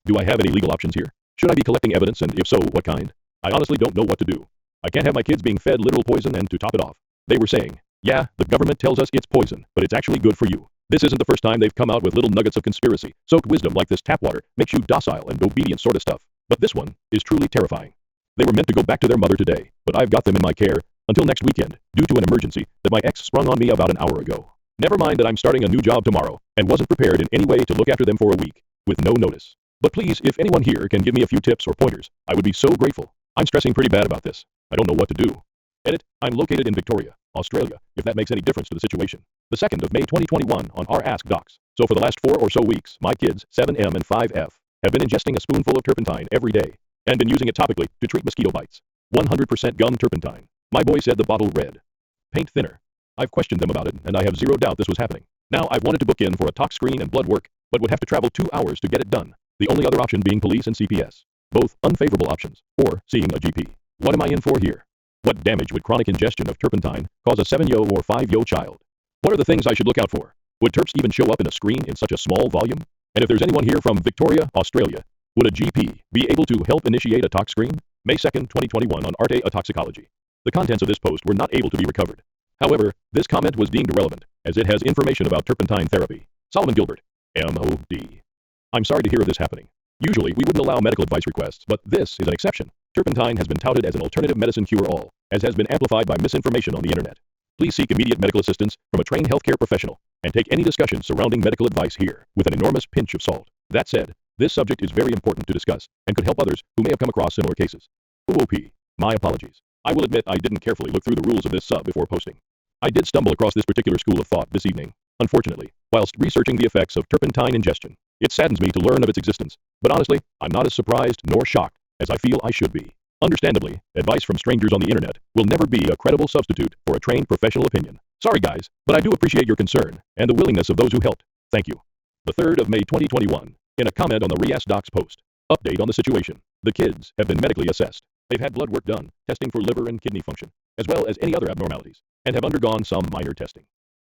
Do I have any legal options here? Should I be collecting evidence, and if so, what kind? I honestly don't know what to do. I can't have my kids being fed literal poison, and to top it off, they were saying, yeah, the government tells us it's poison, but it's actually good for you. This isn't the first time they've come out with little nuggets of conspiracy, soaked wisdom like this tap water makes you docile and obedient sort of stuff. But this one is truly terrifying. They were meant to go back to their mother today, but I've got them in my care until next weekend, due to an emergency that my ex sprung on me about an hour ago. Never mind that I'm starting a new job tomorrow, and wasn't prepared in any way to look after them for a week, with no notice. But please, if anyone here can give me a few tips or pointers, I would be so grateful. I'm stressing pretty bad about this. I don't know what to do. Edit, I'm located in Victoria, Australia, if that makes any difference to the situation. The 2nd of May 2021 on our Ask Docs. So for the last 4 or so weeks, my kids, 7M and 5F, have been ingesting a spoonful of turpentine every day, and been using it topically to treat mosquito bites. 100% gum turpentine. My boy said the bottle read paint thinner. I've questioned them about it, and I have zero doubt this was happening. Now I've wanted to book in for a tox screen and blood work, but would have to travel 2 hours to get it done. The only other option being police and CPS. Both unfavorable options, or seeing a GP. What am I in for here? What damage would chronic ingestion of turpentine cause a 7-yo or 5-yo child? What are the things I should look out for? Would terps even show up in a screen in such a small volume? And if there's anyone here from Victoria, Australia, would a GP be able to help initiate a tox screen? May 2nd, 2021 on AITA Toxicology. The contents of this post were not able to be recovered. However, this comment was deemed irrelevant, as it has information about turpentine therapy. Solomon Gilbert, MOD. I'm sorry to hear of this happening. Usually, we wouldn't allow medical advice requests, but this is an exception. Turpentine has been touted as an alternative medicine cure-all, as has been amplified by misinformation on the internet. Please seek immediate medical assistance from a trained healthcare professional, and take any discussion surrounding medical advice here with an enormous pinch of salt. That said, this subject is very important to discuss, and could help others who may have come across similar cases. OOP. My apologies. I will admit I didn't carefully look through the rules of this sub before posting. I did stumble across this particular school of thought this evening, unfortunately, whilst researching the effects of turpentine ingestion. It saddens me to learn of its existence, but honestly, I'm not as surprised nor shocked as I feel I should be. Understandably, advice from strangers on the internet will never be a credible substitute for a trained professional opinion. Sorry guys, but I do appreciate your concern and the willingness of those who helped. Thank you. The 3rd of May 2021. In a comment on the Reask Docs post. Update on the situation. The kids have been medically assessed. They've had blood work done, testing for liver and kidney function, as well as any other abnormalities, and have undergone some minor testing.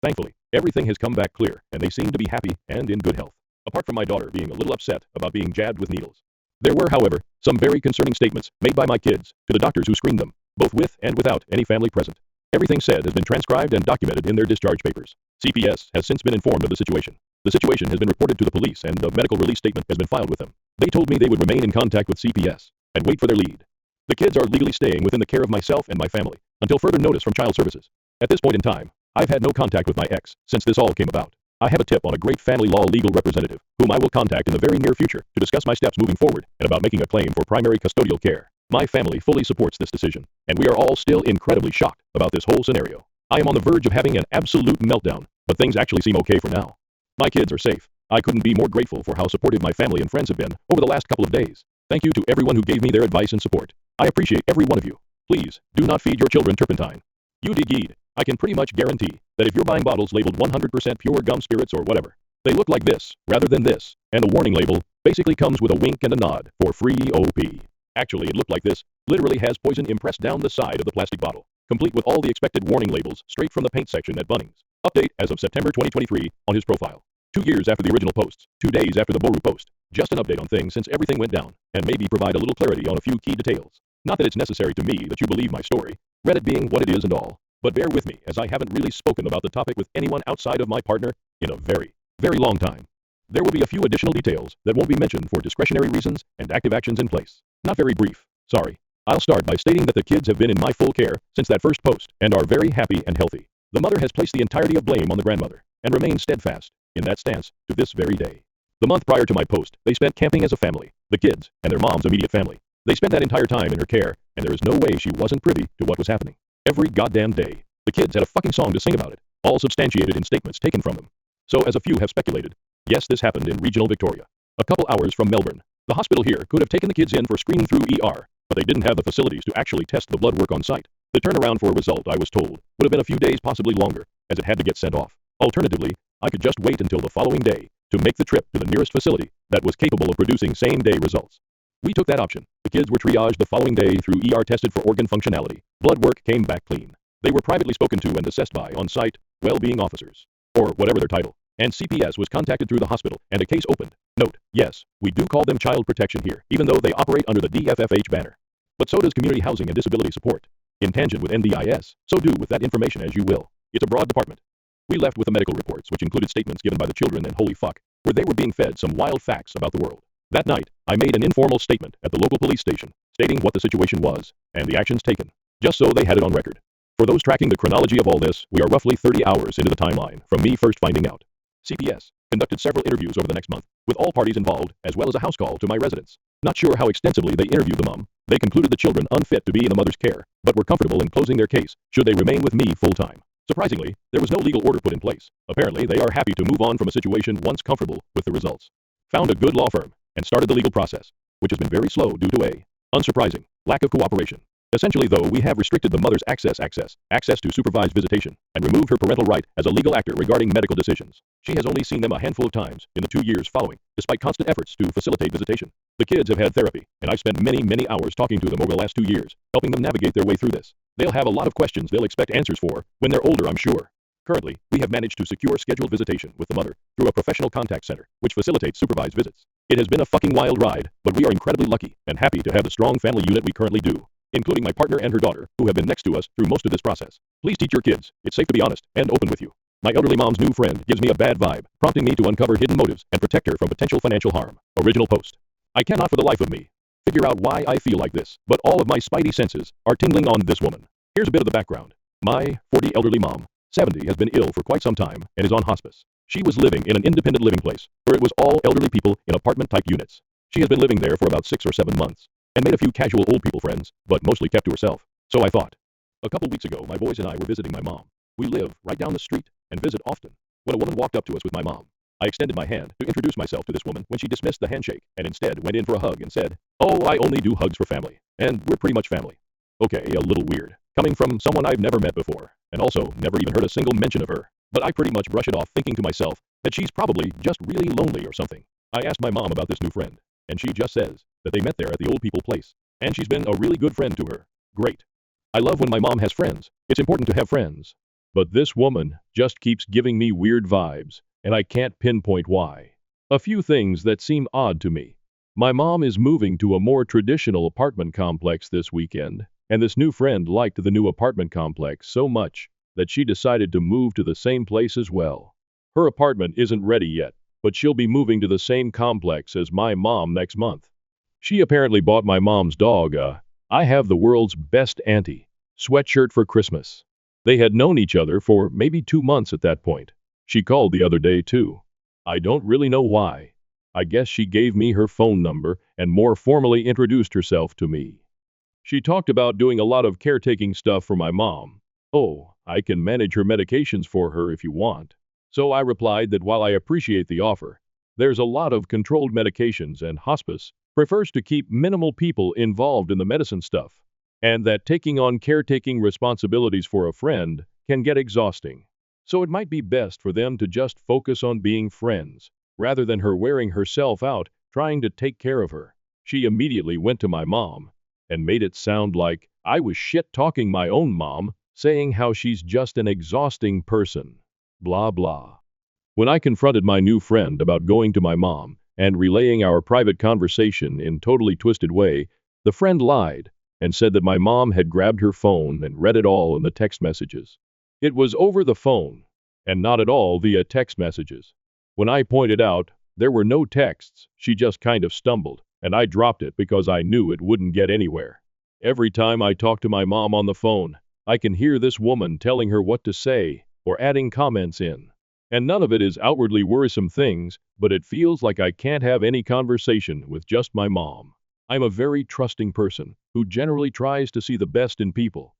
Thankfully, everything has come back clear, and they seem to be happy and in good health, apart from my daughter being a little upset about being jabbed with needles. There were, however, some very concerning statements made by my kids to the doctors who screened them, both with and without any family present. Everything said has been transcribed and documented in their discharge papers. CPS has since been informed of the situation. The situation has been reported to the police, and a medical release statement has been filed with them. They told me they would remain in contact with CPS and wait for their lead. The kids are legally staying within the care of myself and my family until further notice from Child Services. At this point in time, I've had no contact with my ex since this all came about. I have a tip on a great family law legal representative, whom I will contact in the very near future to discuss my steps moving forward and about making a claim for primary custodial care. My family fully supports this decision, and we are all still incredibly shocked about this whole scenario. I am on the verge of having an absolute meltdown, but things actually seem okay for now. My kids are safe. I couldn't be more grateful for how supportive my family and friends have been over the last couple of days. Thank you to everyone who gave me their advice and support. I appreciate every one of you. Please, do not feed your children turpentine. You dig. I can pretty much guarantee that if you're buying bottles labeled 100% pure gum spirits or whatever, they look like this, rather than this, and the warning label basically comes with a wink and a nod for free OP. Actually, it looked like this, literally has poison impressed down the side of the plastic bottle, complete with all the expected warning labels straight from the paint section at Bunnings. Update as of September 2023 on his profile. 2 years after the original posts, 2 days after the Boru post. Just an update on things since everything went down, and maybe provide a little clarity on a few key details. Not that it's necessary to me that you believe my story, Reddit being what it is and all, but bear with me as I haven't really spoken about the topic with anyone outside of my partner in a very, very long time. There will be a few additional details that won't be mentioned for discretionary reasons and active actions in place. Not very brief, sorry. I'll start by stating that the kids have been in my full care since that first post and are very happy and healthy. The mother has placed the entirety of blame on the grandmother and remains steadfast in that stance to this very day. The month prior to my post, they spent camping as a family, the kids, and their mom's immediate family. They spent that entire time in her care, and there is no way she wasn't privy to what was happening. Every goddamn day. The kids had a fucking song to sing about it, all substantiated in statements taken from them. So as a few have speculated, yes, this happened in regional Victoria, a couple hours from Melbourne. The hospital here could have taken the kids in for screening through ER, but they didn't have the facilities to actually test the blood work on site. The turnaround for a result, I was told, would have been a few days, possibly longer, as it had to get sent off. Alternatively, I could just wait until the following day to make the trip to the nearest facility that was capable of producing same-day results. We took that option. The kids were triaged the following day through ER, tested for organ functionality. Blood work came back clean. They were privately spoken to and assessed by on-site well-being officers, or whatever their title, and CPS was contacted through the hospital and a case opened. Note, yes, we do call them child protection here, even though they operate under the DFFH banner. But so does community housing and disability support. In tangent with NDIS, so do with that information as you will. It's a broad department. We left with the medical reports, which included statements given by the children, and holy fuck, where they were being fed some wild facts about the world. That night, I made an informal statement at the local police station, stating what the situation was, and the actions taken, just so they had it on record. For those tracking the chronology of all this, we are roughly 30 hours into the timeline from me first finding out. CPS conducted several interviews over the next month, with all parties involved, as well as a house call to my residence. Not sure how extensively they interviewed the mom. They concluded the children unfit to be in the mother's care, but were comfortable in closing their case should they remain with me full-time. Surprisingly, there was no legal order put in place. Apparently, they are happy to move on from a situation once comfortable with the results. Found a good law firm and started the legal process, which has been very slow due to a unsurprising lack of cooperation. Essentially, though, we have restricted the mother's access to supervised visitation, and removed her parental right as a legal actor regarding medical decisions. She has only seen them a handful of times in the 2 years following, despite constant efforts to facilitate visitation. The kids have had therapy, and I've spent many hours talking to them over the last 2 years, helping them navigate their way through this. They'll have a lot of questions they'll expect answers for when they're older, I'm sure. Currently, we have managed to secure scheduled visitation with the mother through a professional contact center, which facilitates supervised visits. It has been a fucking wild ride, but we are incredibly lucky and happy to have the strong family unit we currently do, including my partner and her daughter, who have been next to us through most of this process. Please teach your kids. It's safe to be honest and open with you. My elderly mom's new friend gives me a bad vibe, prompting me to uncover hidden motives and protect her from potential financial harm. Original post. I cannot for the life of me figure out why I feel like this, but all of my spidey senses are tingling on this woman. Here's a bit of the background. My 40 elderly mom, 70, has been ill for quite some time and is on hospice. She was living in an independent living place where it was all elderly people in apartment-type units. She has been living there for about 6 or 7 months and made a few casual old people friends, but mostly kept to herself. So I thought. A couple weeks ago, my boys and I were visiting my mom. We live right down the street and visit often. When a woman walked up to us with my mom, I extended my hand to introduce myself to this woman when she dismissed the handshake and instead went in for a hug and said, "Oh, I only do hugs for family, and we're pretty much family." Okay, a little weird, coming from someone I've never met before, and also never even heard a single mention of her. But I pretty much brush it off, thinking to myself that she's probably just really lonely or something. I asked my mom about this new friend, and she just says that they met there at the old people place, and she's been a really good friend to her. Great. I love when my mom has friends. It's important to have friends. But this woman just keeps giving me weird vibes, and I can't pinpoint why. A few things that seem odd to me. My mom is moving to a more traditional apartment complex this weekend, and this new friend liked the new apartment complex so much that she decided to move to the same place as well. Her apartment isn't ready yet, but she'll be moving to the same complex as my mom next month. She apparently bought my mom's dog a "I have the world's best auntie" sweatshirt for Christmas. They had known each other for maybe 2 months at that point. She called the other day too. I don't really know why. I guess she gave me her phone number and more formally introduced herself to me. She talked about doing a lot of caretaking stuff for my mom. "Oh, I can manage her medications for her if you want." So I replied that while I appreciate the offer, there's a lot of controlled medications and hospice prefers to keep minimal people involved in the medicine stuff, and that taking on caretaking responsibilities for a friend can get exhausting. So it might be best for them to just focus on being friends, rather than her wearing herself out trying to take care of her. She immediately went to my mom and made it sound like I was shit-talking my own mom, saying how she's just an exhausting person. Blah blah. When I confronted my new friend about going to my mom and relaying our private conversation in totally twisted way, the friend lied and said that my mom had grabbed her phone and read it all in the text messages. It was over the phone, and not at all via text messages. When I pointed out there were no texts, she just kind of stumbled, and I dropped it because I knew it wouldn't get anywhere. Every time I talk to my mom on the phone, I can hear this woman telling her what to say or adding comments in. And none of it is outwardly worrisome things, but it feels like I can't have any conversation with just my mom. I'm a very trusting person who generally tries to see the best in people.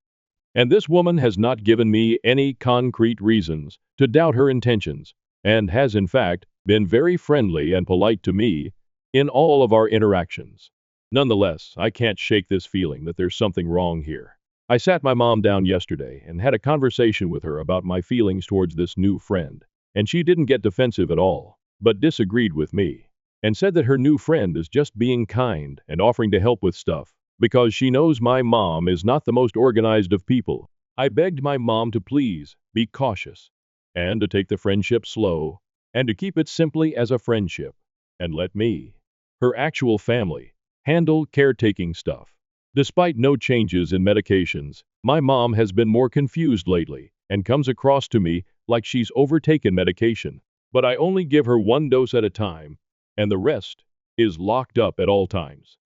And this woman has not given me any concrete reasons to doubt her intentions, and has in fact been very friendly and polite to me in all of our interactions. Nonetheless, I can't shake this feeling that there's something wrong here. I sat my mom down yesterday and had a conversation with her about my feelings towards this new friend, and she didn't get defensive at all, but disagreed with me, and said that her new friend is just being kind and offering to help with stuff because she knows my mom is not the most organized of people. I begged my mom to please be cautious and to take the friendship slow and to keep it simply as a friendship and let me, her actual family, handle caretaking stuff. Despite no changes in medications, my mom has been more confused lately and comes across to me like she's overtaken medication. But I only give her one dose at a time, and the rest is locked up at all times.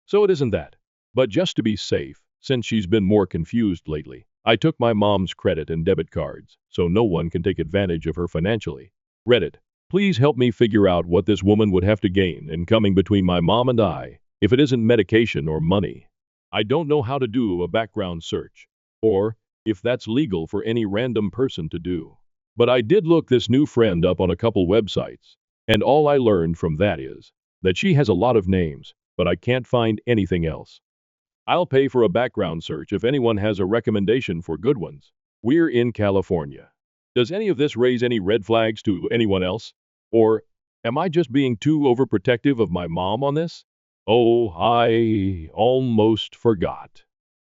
So it isn't that. But just to be safe, since she's been more confused lately, I took my mom's credit and debit cards, so no one can take advantage of her financially. Reddit, please help me figure out what this woman would have to gain in coming between my mom and I, if it isn't medication or money. I don't know how to do a background search, or if that's legal for any random person to do. But I did look this new friend up on a couple websites, and all I learned from that is that she has a lot of names, but I can't find anything else. I'll pay for a background search if anyone has a recommendation for good ones. We're in California. Does any of this raise any red flags to anyone else? Or am I just being too overprotective of my mom on this? Oh, I almost forgot.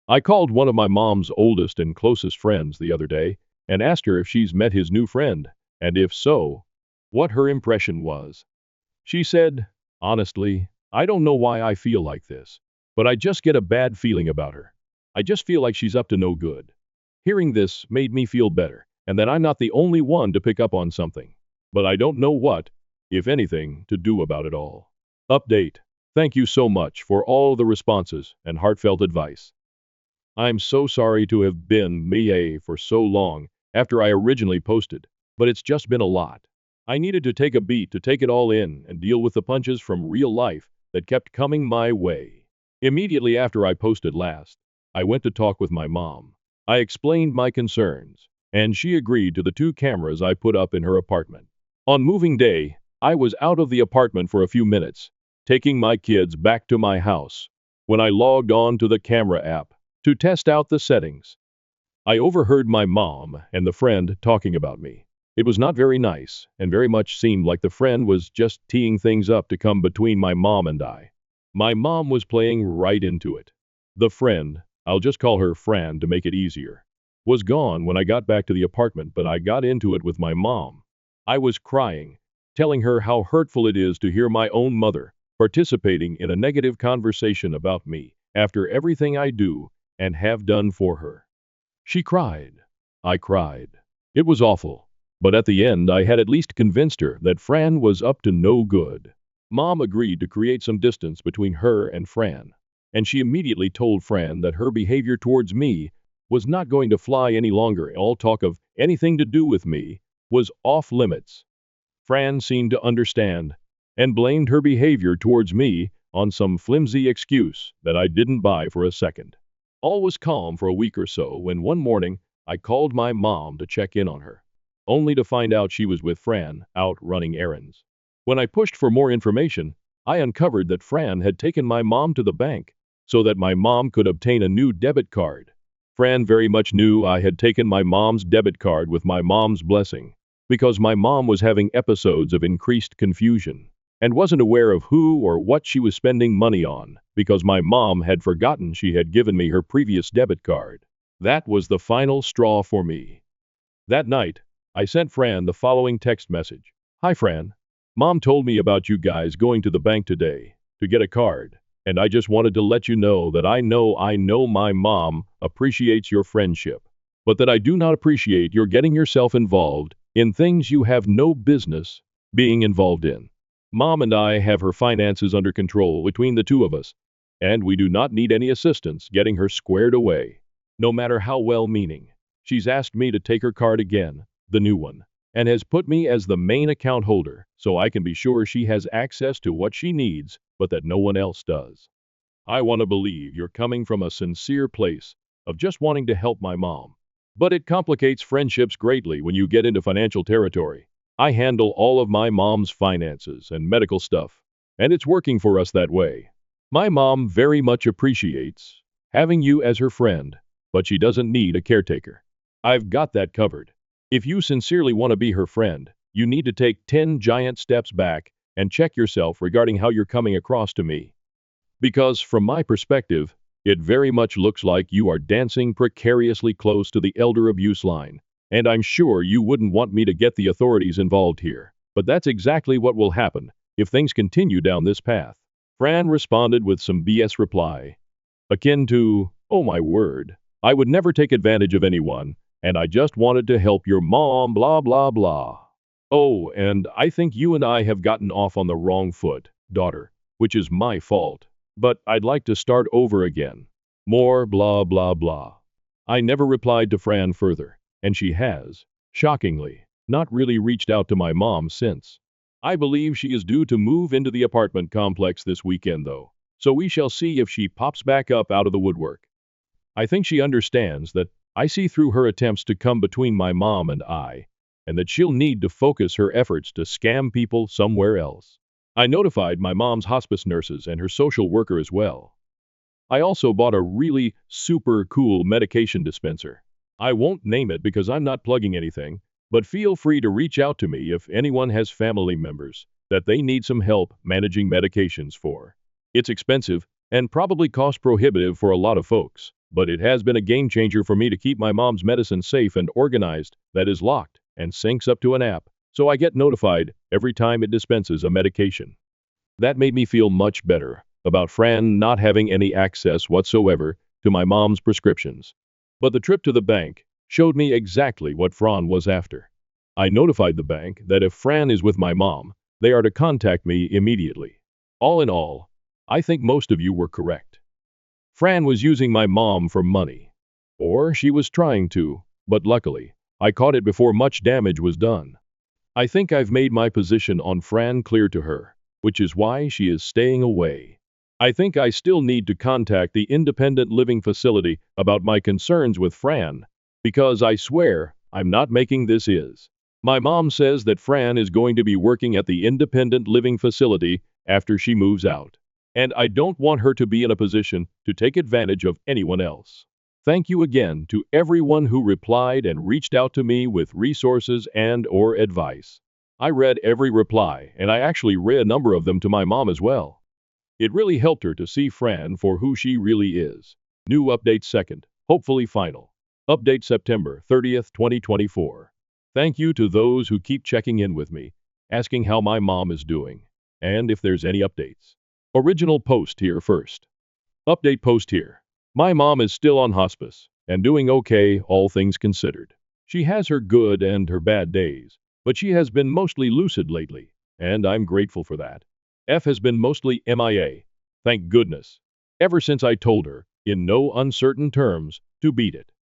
I called one of my mom's oldest and closest friends the other day and asked her if she's met his new friend, and if so, what her impression was. She said, honestly, I don't know why I feel like this, but I just get a bad feeling about her. I just feel like she's up to no good. Hearing this made me feel better, and that I'm not the only one to pick up on something. But I don't know what, if anything, to do about it all. Update. Thank you so much for all the responses and heartfelt advice. I'm so sorry to have been MIA for so long after I originally posted, but it's just been a lot. I needed to take a beat to take it all in and deal with the punches from real life that kept coming my way. Immediately after I posted last, I went to talk with my mom. I explained my concerns, and she agreed to the 2 cameras I put up in her apartment. On moving day, I was out of the apartment for a few minutes, taking my kids back to my house, when I logged on to the camera app to test out the settings. I overheard my mom and the friend talking about me. It was not very nice, and very much seemed like the friend was just teeing things up to come between my mom and I. My mom was playing right into it. The friend, I'll just call her Fran to make it easier, was gone when I got back to the apartment, but I got into it with my mom. I was crying, telling her how hurtful it is to hear my own mother participating in a negative conversation about me after everything I do and have done for her. She cried. I cried. It was awful. But at the end, I had at least convinced her that Fran was up to no good. Mom agreed to create some distance between her and Fran, and she immediately told Fran that her behavior towards me was not going to fly any longer. All talk of anything to do with me was off limits. Fran seemed to understand and blamed her behavior towards me on some flimsy excuse that I didn't buy for a second. All was calm for a week or so when one morning I called my mom to check in on her, only to find out she was with Fran out running errands. When I pushed for more information, I uncovered that Fran had taken my mom to the bank so that my mom could obtain a new debit card. Fran very much knew I had taken my mom's debit card with my mom's blessing, because my mom was having episodes of increased confusion and wasn't aware of who or what she was spending money on, because my mom had forgotten she had given me her previous debit card. That was the final straw for me. That night, I sent Fran the following text message. Hi Fran. Mom told me about you guys going to the bank today to get a card, and I just wanted to let you know that I know my mom appreciates your friendship, but that I do not appreciate your getting yourself involved in things you have no business being involved in. Mom and I have her finances under control between the 2 of us, and we do not need any assistance getting her squared away. No matter how well-meaning, she's asked me to take her card again, the new one, and has put me as the main account holder so I can be sure she has access to what she needs, but that no one else does. I want to believe you're coming from a sincere place of just wanting to help my mom. But it complicates friendships greatly when you get into financial territory. I handle all of my mom's finances and medical stuff, and it's working for us that way. My mom very much appreciates having you as her friend, but she doesn't need a caretaker. I've got that covered. If you sincerely want to be her friend, you need to take 10 giant steps back and check yourself regarding how you're coming across to me. Because from my perspective, it very much looks like you are dancing precariously close to the elder abuse line, and I'm sure you wouldn't want me to get the authorities involved here. But that's exactly what will happen if things continue down this path. Fran responded with some BS reply, akin to, "Oh my word, I would never take advantage of anyone, and I just wanted to help your mom, blah blah blah. Oh, and I think you and I have gotten off on the wrong foot, daughter, which is my fault. But I'd like to start over again." More blah blah blah. I never replied to Fran further, and she has, shockingly, not really reached out to my mom since. I believe she is due to move into the apartment complex this weekend though, so we shall see if she pops back up out of the woodwork. I think she understands that I see through her attempts to come between my mom and that she'll need to focus her efforts to scam people somewhere else. I notified my mom's hospice nurses and her social worker as well. I also bought a really super cool medication dispenser. I won't name it because I'm not plugging anything, but feel free to reach out to me if anyone has family members that they need some help managing medications for. It's expensive and probably cost prohibitive for a lot of folks, but it has been a game changer for me to keep my mom's medicine safe and organized, that is locked and syncs up to an app, so I get notified every time it dispenses a medication. That made me feel much better about Fran not having any access whatsoever to my mom's prescriptions. But the trip to the bank showed me exactly what Fran was after. I notified the bank that if Fran is with my mom, they are to contact me immediately. All in all, I think most of you were correct. Fran was using my mom for money. Or she was trying to, but luckily, I caught it before much damage was done. I think I've made my position on Fran clear to her, which is why she is staying away. I think I still need to contact the independent living facility about my concerns with Fran, because I swear I'm not making this is. My mom says that Fran is going to be working at the independent living facility after she moves out, and I don't want her to be in a position to take advantage of anyone else. Thank you again to everyone who replied and reached out to me with resources and/or advice. I read every reply, and I actually read a number of them to my mom as well. It really helped her to see Fran for who she really is. New update second, hopefully final. Update September 30th, 2024. Thank you to those who keep checking in with me, asking how my mom is doing, and if there's any updates. Original post here first. Update post here. My mom is still on hospice, and doing okay, all things considered. She has her good and her bad days, but she has been mostly lucid lately, and I'm grateful for that. F has been mostly MIA, thank goodness, ever since I told her, in no uncertain terms, to beat it.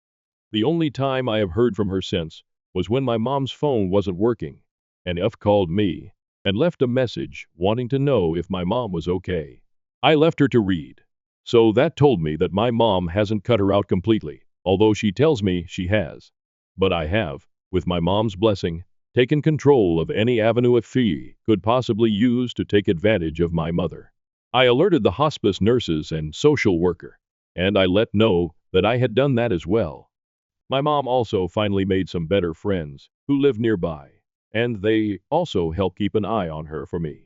The only time I have heard from her since was when my mom's phone wasn't working, and F called me and left a message wanting to know if my mom was okay. I left her to read. So that told me that my mom hasn't cut her out completely, although she tells me she has. But I have, with my mom's blessing, taken control of any avenue a fee could possibly use to take advantage of my mother. I alerted the hospice nurses and social worker, and I let know that I had done that as well. My mom also finally made some better friends who live nearby, and they also help keep an eye on her for me.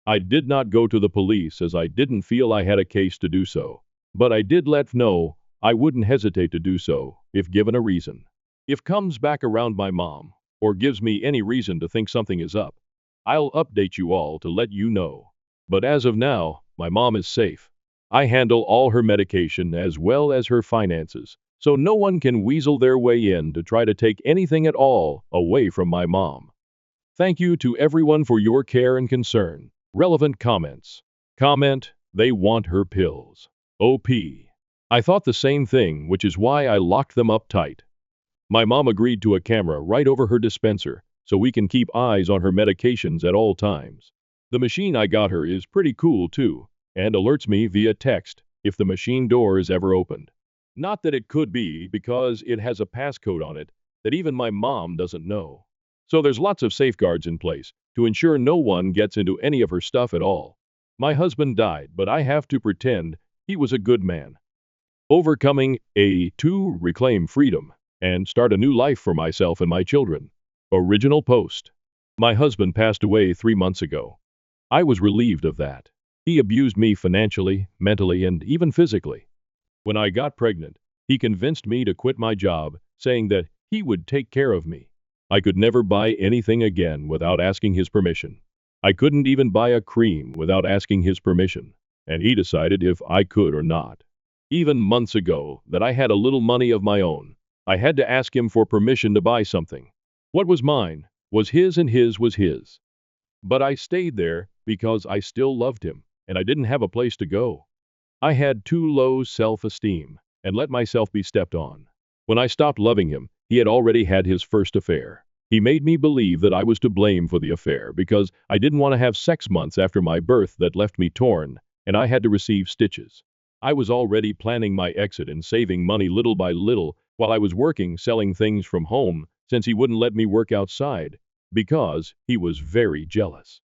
I did not go to the police as I didn't feel I had a case to do so, but I did let know I wouldn't hesitate to do so if given a reason. If comes back around my mom, or gives me any reason to think something is up, I'll update you all to let you know. But as of now, my mom is safe. I handle all her medication as well as her finances, so no one can weasel their way in to try to take anything at all away from my mom. Thank you to everyone for your care and concern. Relevant comments. Comment, they want her pills. OP. I thought the same thing, which is why I locked them up tight. My mom agreed to a camera right over her dispenser, so we can keep eyes on her medications at all times. The machine I got her is pretty cool too, and alerts me via text if the machine door is ever opened. Not that it could be, because it has a passcode on it that even my mom doesn't know. So there's lots of safeguards in place to ensure no one gets into any of her stuff at all. My husband died, but I have to pretend he was a good man. Overcoming to reclaim freedom and start a new life for myself and my children. Original post. My husband passed away 3 months ago. I was relieved of that. He abused me financially, mentally, and even physically. When I got pregnant, he convinced me to quit my job, saying that he would take care of me. I could never buy anything again without asking his permission. I couldn't even buy a cream without asking his permission, and he decided if I could or not. Even months ago, that I had a little money of my own, I had to ask him for permission to buy something. What was mine was his and his was his. But I stayed there because I still loved him, and I didn't have a place to go. I had too low self-esteem and let myself be stepped on. When I stopped loving him, he had already had his first affair. He made me believe that I was to blame for the affair because I didn't want to have sex months after my birth that left me torn, and I had to receive stitches. I was already planning my exit and saving money little by little while I was working selling things from home, since he wouldn't let me work outside because he was very jealous.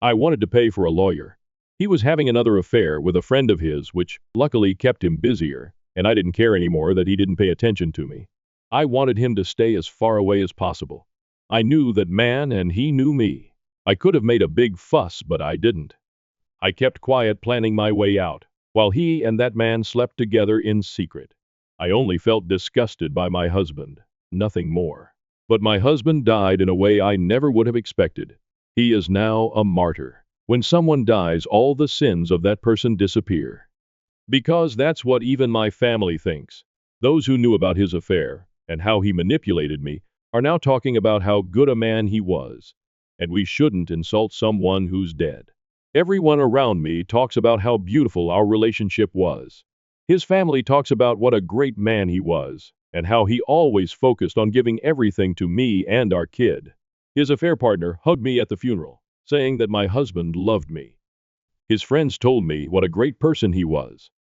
I wanted to pay for a lawyer. He was having another affair with a friend of his, which luckily kept him busier, and I didn't care anymore that he didn't pay attention to me. I wanted him to stay as far away as possible. I knew that man and he knew me. I could have made a big fuss, but I didn't. I kept quiet, planning my way out, while he and that man slept together in secret. I only felt disgusted by my husband, nothing more. But my husband died in a way I never would have expected. He is now a martyr. When someone dies, all the sins of that person disappear. Because that's what even my family thinks. Those who knew about his affair and how he manipulated me are now talking about how good a man he was. And we shouldn't insult someone who's dead. Everyone around me talks about how beautiful our relationship was. His family talks about what a great man he was, and how he always focused on giving everything to me and our kid. His affair partner hugged me at the funeral, saying that my husband loved me. His friends told me what a great person he was.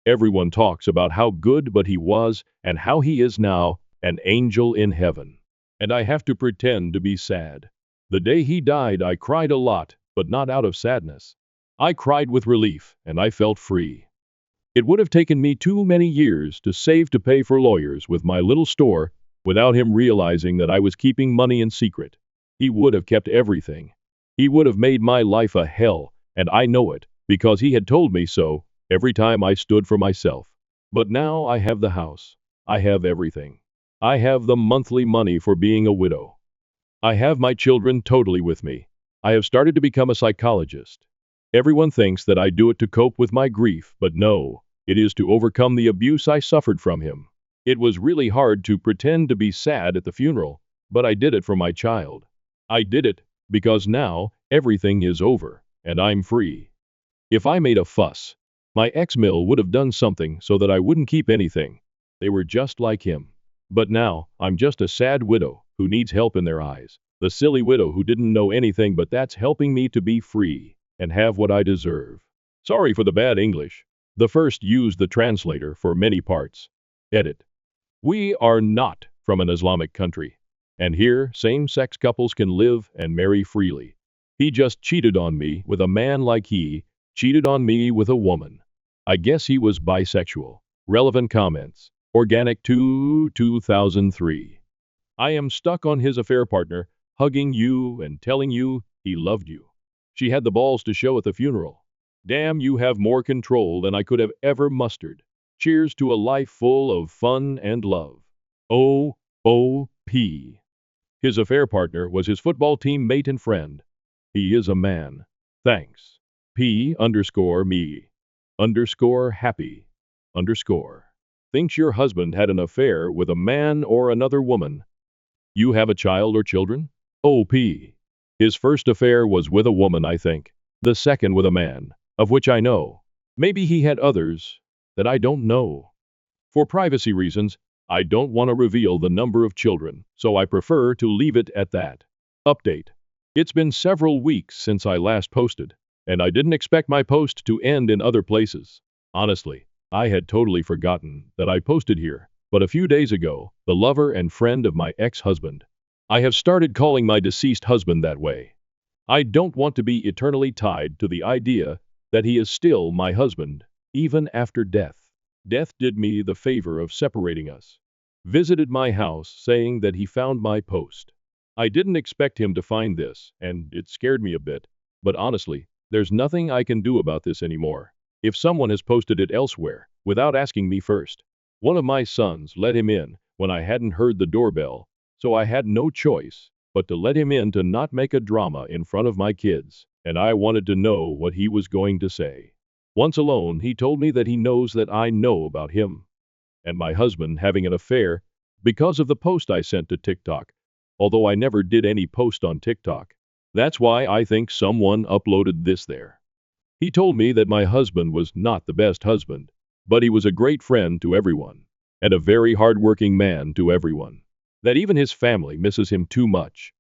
Everyone talks about how good but he was and how he is now an angel in heaven. And I have to pretend to be sad. The day he died, I cried a lot, but not out of sadness. I cried with relief, and I felt free. It would have taken me too many years to save to pay for lawyers with my little store without him realizing that I was keeping money in secret. He would have kept everything. He would have made my life a hell, and I know it, because he had told me so every time I stood for myself. But now I have the house. I have everything. I have the monthly money for being a widow. I have my children totally with me. I have started to become a psychologist. Everyone thinks that I do it to cope with my grief, but no, it is to overcome the abuse I suffered from him. It was really hard to pretend to be sad at the funeral, but I did it for my child. I did it because now everything is over, and I'm free. If I made a fuss, my ex-mill would have done something so that I wouldn't keep anything. They were just like him. But now, I'm just a sad widow who needs help in their eyes. The silly widow who didn't know anything, but that's helping me to be free and have what I deserve. Sorry for the bad English. The first used the translator for many parts. Edit. We are not from an Islamic country, and here same-sex couples can live and marry freely. He just cheated on me with a man like he cheated on me with a woman. I guess he was bisexual. Relevant comments. Organic 2003. I am stuck on his affair partner, hugging you and telling you he loved you. She had the balls to show at the funeral. Damn, you have more control than I could have ever mustered. Cheers to a life full of fun and love. O.O.P. His affair partner was his football team mate and friend. He is a man. Thanks. P_me_happy_. Thinks your husband had an affair with a man or another woman. You have a child or children? O.P. His first affair was with a woman, I think. The second with a man, of which I know. Maybe he had others that I don't know. For privacy reasons, I don't want to reveal the number of children, so I prefer to leave it at that. Update. It's been several weeks since I last posted, and I didn't expect my post to end in other places. Honestly, I had totally forgotten that I posted here, but a few days ago, the lover and friend of my ex-husband. I have started calling my deceased husband that way. I don't want to be eternally tied to the idea that he is still my husband, even after death. Death did me the favor of separating us. Visited my house saying that he found my post. I didn't expect him to find this, and it scared me a bit. But honestly, there's nothing I can do about this anymore. If someone has posted it elsewhere, without asking me first. One of my sons let him in when I hadn't heard the doorbell, so I had no choice but to let him in to not make a drama in front of my kids, and I wanted to know what he was going to say. Once alone, he told me that he knows that I know about him and my husband having an affair because of the post I sent to TikTok, although I never did any post on TikTok. That's why I think someone uploaded this there. He told me that my husband was not the best husband, but he was a great friend to everyone, and a very hardworking man to everyone. That even his family misses him too much.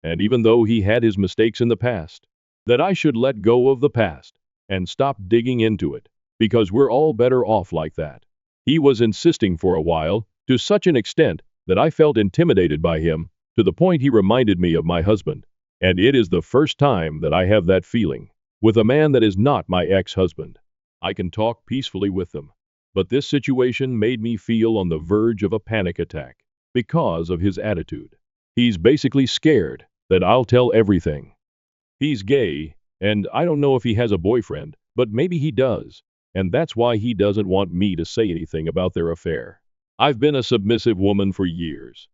And even though he had his mistakes in the past, that I should let go of the past and stop digging into it, because we're all better off like that. He was insisting for a while, to such an extent that I felt intimidated by him, to the point he reminded me of my husband. And it is the first time that I have that feeling with a man that is not my ex-husband. I can talk peacefully with them, but this situation made me feel on the verge of a panic attack because of his attitude. He's basically scared that I'll tell everything. He's gay, and I don't know if he has a boyfriend, but maybe he does, and that's why he doesn't want me to say anything about their affair. I've been a submissive woman for years.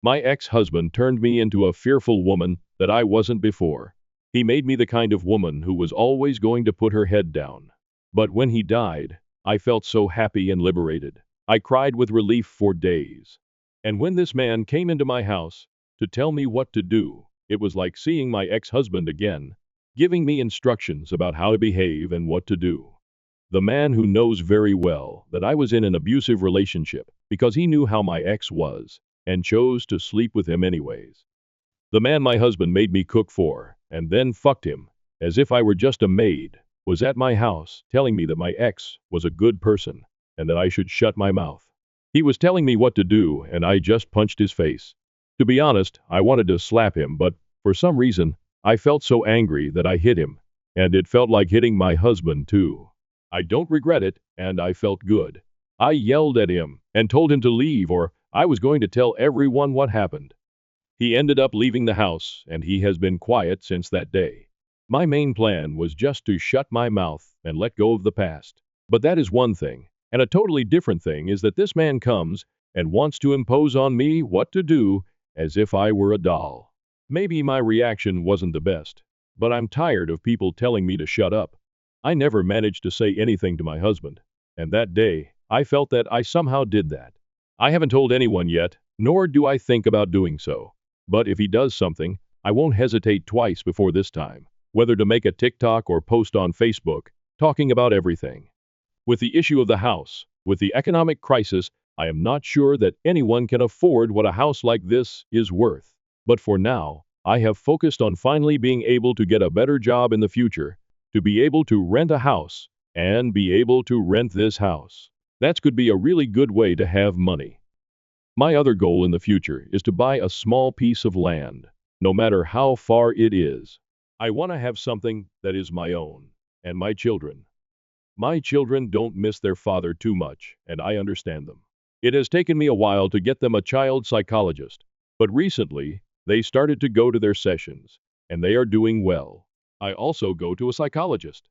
My ex-husband turned me into a fearful woman that I wasn't before. He made me the kind of woman who was always going to put her head down. But when he died, I felt so happy and liberated. I cried with relief for days. And when this man came into my house to tell me what to do, it was like seeing my ex-husband again, giving me instructions about how to behave and what to do. The man who knows very well that I was in an abusive relationship because he knew how my ex was and chose to sleep with him anyways. The man my husband made me cook for and then fucked him as if I were just a maid was at my house telling me that my ex was a good person and that I should shut my mouth. He was telling me what to do and I just punched his face. To be honest, I wanted to slap him, but for some reason, I felt so angry that I hit him, and it felt like hitting my husband too. I don't regret it, and I felt good. I yelled at him and told him to leave or I was going to tell everyone what happened. He ended up leaving the house, and he has been quiet since that day. My main plan was just to shut my mouth and let go of the past. But that is one thing, and a totally different thing is that this man comes and wants to impose on me what to do as if I were a doll. Maybe my reaction wasn't the best, but I'm tired of people telling me to shut up. I never managed to say anything to my husband, and that day, I felt that I somehow did that. I haven't told anyone yet, nor do I think about doing so. But if he does something, I won't hesitate twice before this time, whether to make a TikTok or post on Facebook, talking about everything. With the issue of the house, with the economic crisis, I am not sure that anyone can afford what a house like this is worth. But for now, I have focused on finally being able to get a better job in the future, to be able to rent a house, and be able to rent this house. That could be a really good way to have money. My other goal in the future is to buy a small piece of land, no matter how far it is. I want to have something that is my own, and my children. My children don't miss their father too much, and I understand them. It has taken me a while to get them a child psychologist, but recently, they started to go to their sessions, and they are doing well. I also go to a psychologist.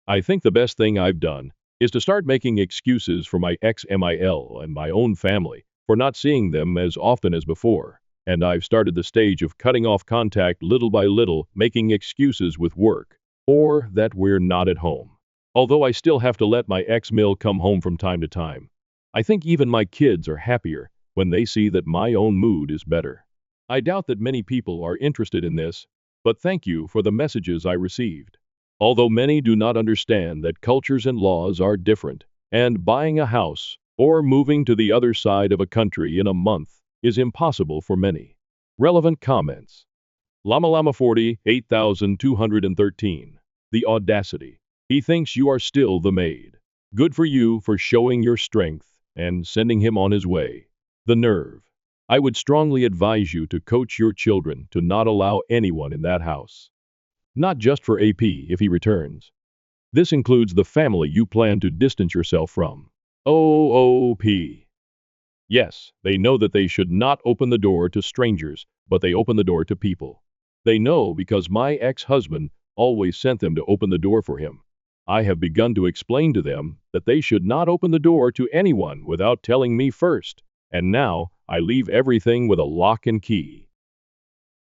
I think the best thing I've done is to start making excuses for my ex-MIL and my own family for not seeing them as often as before, and I've started the stage of cutting off contact little by little, making excuses with work, or that we're not at home. Although I still have to let my ex-MIL come home from time to time, I think even my kids are happier when they see that my own mood is better. I doubt that many people are interested in this, but thank you for the messages I received. Although many do not understand that cultures and laws are different, and buying a house or moving to the other side of a country in a month is impossible for many. Relevant comments. Llama Llama 40, 8213. The audacity. He thinks you are still the maid. Good for you for showing your strength and sending him on his way. The nerve. I would strongly advise you to coach your children to not allow anyone in that house. Not just for AP if he returns. This includes the family you plan to distance yourself from. OOP. Yes, they know that they should not open the door to strangers, but they open the door to people. They know because my ex-husband always sent them to open the door for him. I have begun to explain to them that they should not open the door to anyone without telling me first, and now I leave everything with a lock and key.